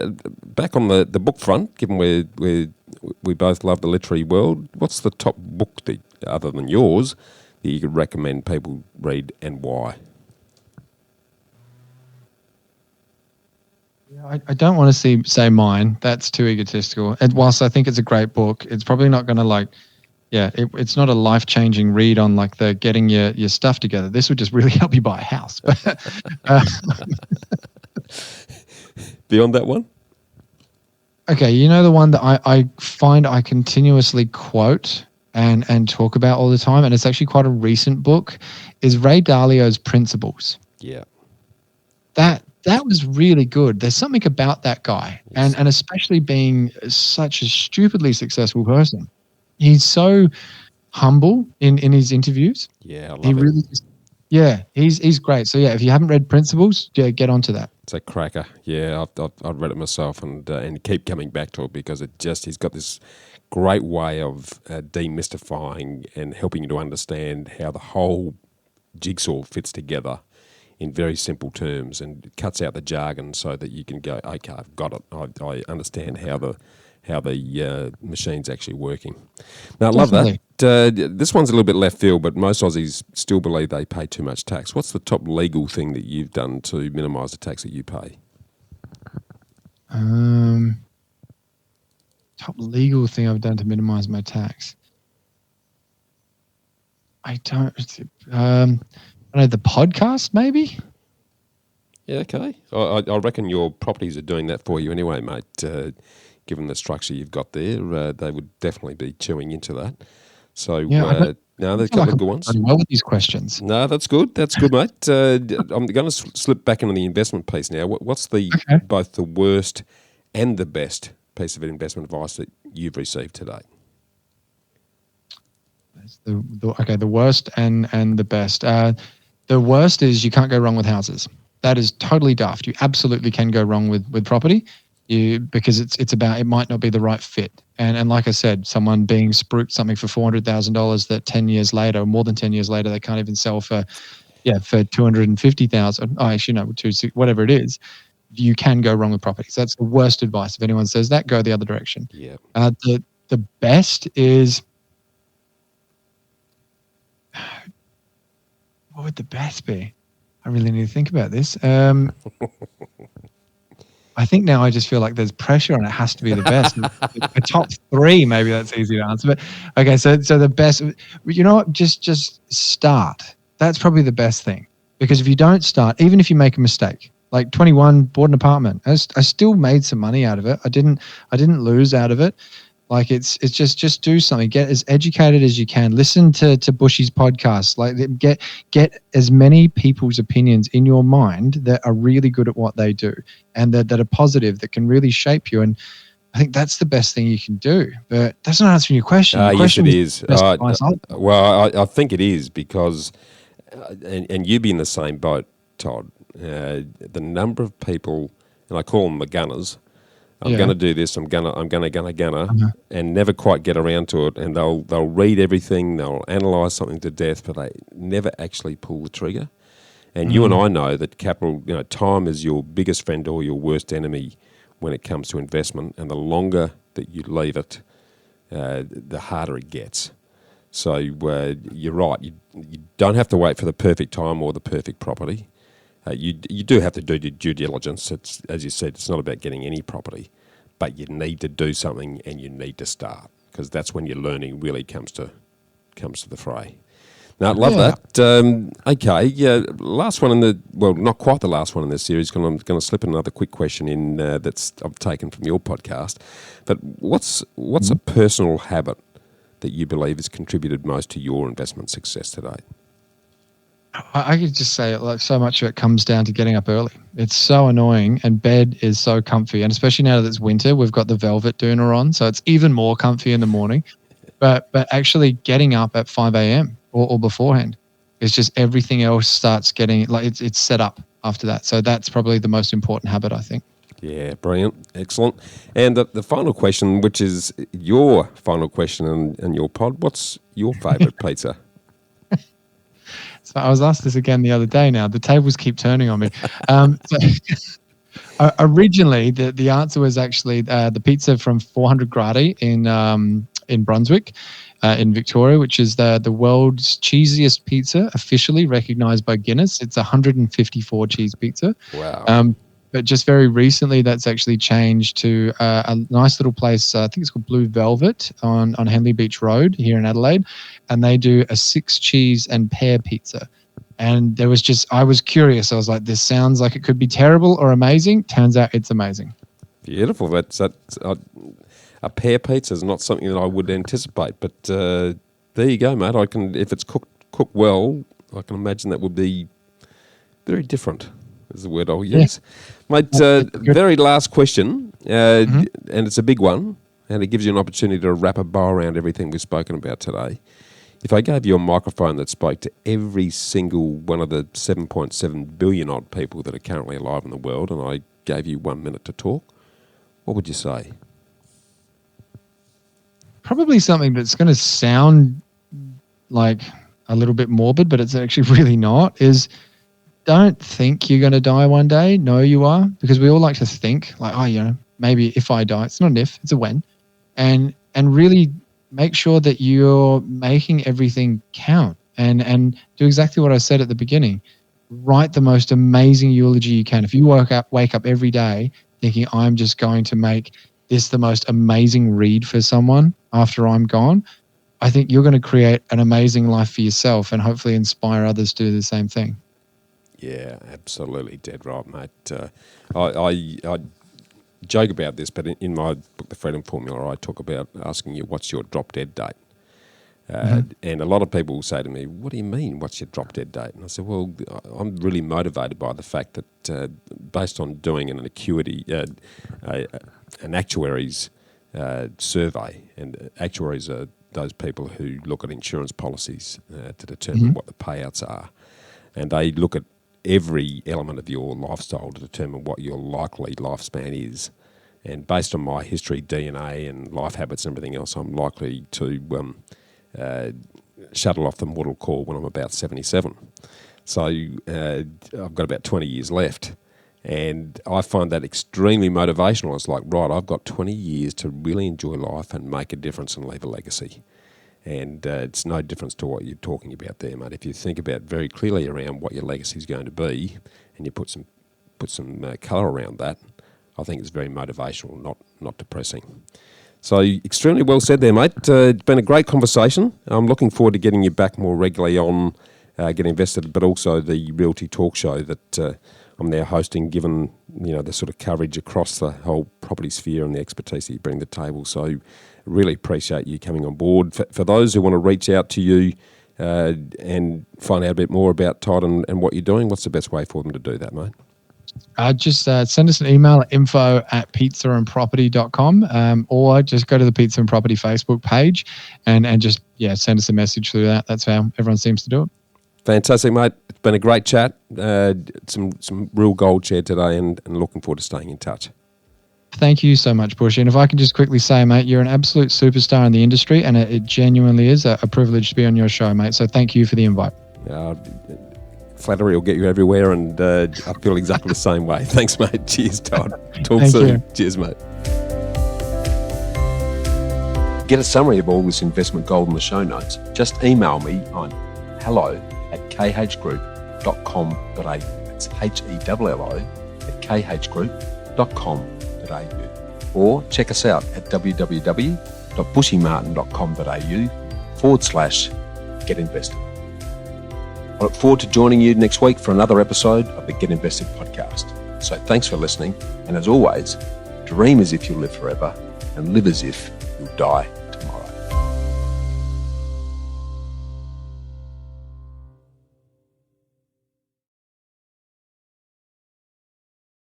Back on the book front, given we both love the literary world, what's the top book that, other than yours, that you could recommend people read and why? I don't want to say mine. That's too egotistical. And whilst I think it's a great book, it's probably not going to it's not a life-changing read on like the getting your stuff together. This would just really help you buy a house. Beyond that one? Okay, you know the one that I find I continuously quote and talk about all the time, and it's actually quite a recent book, is Ray Dalio's Principles. Yeah. That was really good. There's something about that guy, yes. and especially being such a stupidly successful person. He's so humble in his interviews. Yeah, I love it. He's great. So if you haven't read Principles, get onto that. It's a cracker. Yeah, I've read it myself and keep coming back to it because he's got this great way of demystifying and helping you to understand how the whole jigsaw fits together in very simple terms, and it cuts out the jargon so that you can go, okay, I've got it. I understand how the machine's actually working. Now, I love that. This one's a little bit left field, but most Aussies still believe they pay too much tax. What's the top legal thing that you've done to minimise the tax that you pay? Top legal thing I've done to minimise my tax. I don't know, the podcast maybe? Yeah, okay. I reckon your properties are doing that for you anyway, mate. Given the structure you've got there, they would definitely be chewing into that. So, there's a couple of good ones. I'm well with these questions. No, that's good. That's good, mate. I'm going to slip back into the investment piece now. What's both the worst and the best piece of investment advice that you've received today? The worst and the best. The worst is you can't go wrong with houses. That is totally daft. You absolutely can go wrong with property, because it's about, it might not be the right fit. And like I said, someone being spruiked something for $400,000 that 10 years later, or more than 10 years later, they can't even sell for $250,000. Oh, actually no, whatever it is. You can go wrong with properties. That's the worst advice. If anyone says that, go the other direction. Yeah. The best is, what would the best be? I really need to think about this. I think now I just feel like there's pressure and it has to be the best. A top 3, maybe that's easy to answer. But okay, so the best, you know what? Just start. That's probably the best thing, because if you don't start, even if you make a mistake, like 21, bought an apartment, I still made some money out of it. I didn't lose out of it. Like it's just do something. Get as educated as you can. Listen to Bushy's podcast. Like get as many people's opinions in your mind that are really good at what they do and that are positive, that can really shape you. And I think that's the best thing you can do. But that's not answering your question. Your Yes, question it was is. I think it is because, and you'd be in the same boat, Todd. The number of people, and I call them the gunners. I'm going to do this. I'm gonna, and never quite get around to it. And they'll read everything. They'll analyse something to death, but they never actually pull the trigger. And you and I know that capital, time is your biggest friend or your worst enemy when it comes to investment. And the longer that you leave it, the harder it gets. So you're right. You don't have to wait for the perfect time or the perfect property. You do have to do your due diligence. It's, as you said, it's not about getting any property, but you need to do something and you need to start, because that's when your learning really comes to the fray. Now, I love that. Okay, last one not quite the last one in this series. I'm going to slip another quick question in that's I've taken from your podcast. But what's a personal habit that you believe has contributed most to your investment success today? I could just say, like, so much of it comes down to getting up early. It's so annoying, and bed is so comfy. And especially now that it's winter, we've got the velvet doona on, so it's even more comfy in the morning. But actually getting up at 5 a.m. or beforehand, it's just everything else starts getting, like, it's set up after that. So that's probably the most important habit, I think. Yeah, brilliant. Excellent. And the final question, which is your final question in your pod, what's your favourite pizza? So I was asked this again the other day now. The tables keep turning on me. Originally, the answer was actually the pizza from 400 Gradi in Brunswick, in Victoria, which is the world's cheesiest pizza, officially recognised by Guinness. It's 154 cheese pizza. Wow. But just very recently, that's actually changed to a nice little place. I think it's called Blue Velvet on Henley Beach Road here in Adelaide. And they do a 6 cheese and pear pizza. And I was curious. I was like, this sounds like it could be terrible or amazing. Turns out it's amazing. Beautiful. That's a pear pizza is not something that I would anticipate. But there you go, mate. If it's cooked well, I can imagine that would be very different. Is the word I'll use. Yeah. Mate, very last question, and it's a big one, and it gives you an opportunity to wrap a bow around everything we've spoken about today. If I gave you a microphone that spoke to every single one of the 7.7 billion odd people that are currently alive in the world, and I gave you 1 minute to talk, what would you say? Probably something that's going to sound like a little bit morbid, but it's actually really not, is don't think you're going to die one day. Know you are, because we all like to think like, maybe if I die. It's not an if, it's a when. And really make sure that you're making everything count and do exactly what I said at the beginning. Write the most amazing eulogy you can. If you wake up every day thinking I'm just going to make this the most amazing read for someone after I'm gone, I think you're going to create an amazing life for yourself and hopefully inspire others to do the same thing. Yeah, absolutely, dead right, mate. I joke about this, but in my book, The Freedom Formula, I talk about asking you, what's your drop-dead date? And a lot of people will say to me, what do you mean, what's your drop-dead date? And I said, well, I'm really motivated by the fact that based on doing an actuary's survey, and actuaries are those people who look at insurance policies to determine what the payouts are. And they look at every element of your lifestyle to determine what your likely lifespan is. And based on my history, DNA and life habits and everything else, I'm likely to shuttle off the mortal coil when I'm about 77. So I've got about 20 years left. And I find that extremely motivational. It's like, right, I've got 20 years to really enjoy life and make a difference and leave a legacy. And it's no difference to what you're talking about there, mate. If you think about very clearly around what your legacy is going to be, and you put some colour around that, I think it's very motivational, not depressing. So extremely well said there, mate. It's been a great conversation. I'm looking forward to getting you back more regularly on Get Invested, but also the Realty Talk Show that I'm now hosting, given the sort of coverage across the whole property sphere and the expertise that you bring to the table. So really appreciate you coming on board. For those who want to reach out to you and find out a bit more about Todd and what you're doing, what's the best way for them to do that, mate? Just send us an email at info@pizzaandproperty.com, or just go to the Pizza and Property Facebook page and just send us a message through that. That's how everyone seems to do it. Fantastic, mate. It's been a great chat. Some real gold shared today, and looking forward to staying in touch. Thank you so much, Bushy. And if I can just quickly say, mate, you're an absolute superstar in the industry, and it genuinely is a privilege to be on your show, mate. So thank you for the invite. Flattery will get you everywhere, and I feel exactly the same way. Thanks, mate. Cheers, Todd. Talk Thank soon. you. Cheers, mate. Get a summary of all this investment gold in the show notes. Just email me on hello@khgroup.com.au. It's HELLO@khgroup.com.au. Or check us out at www.bushymartin.com.au/getinvested. I look forward to joining you next week for another episode of the Get Invested podcast. So thanks for listening. And as always, dream as if you'll live forever and live as if you'll die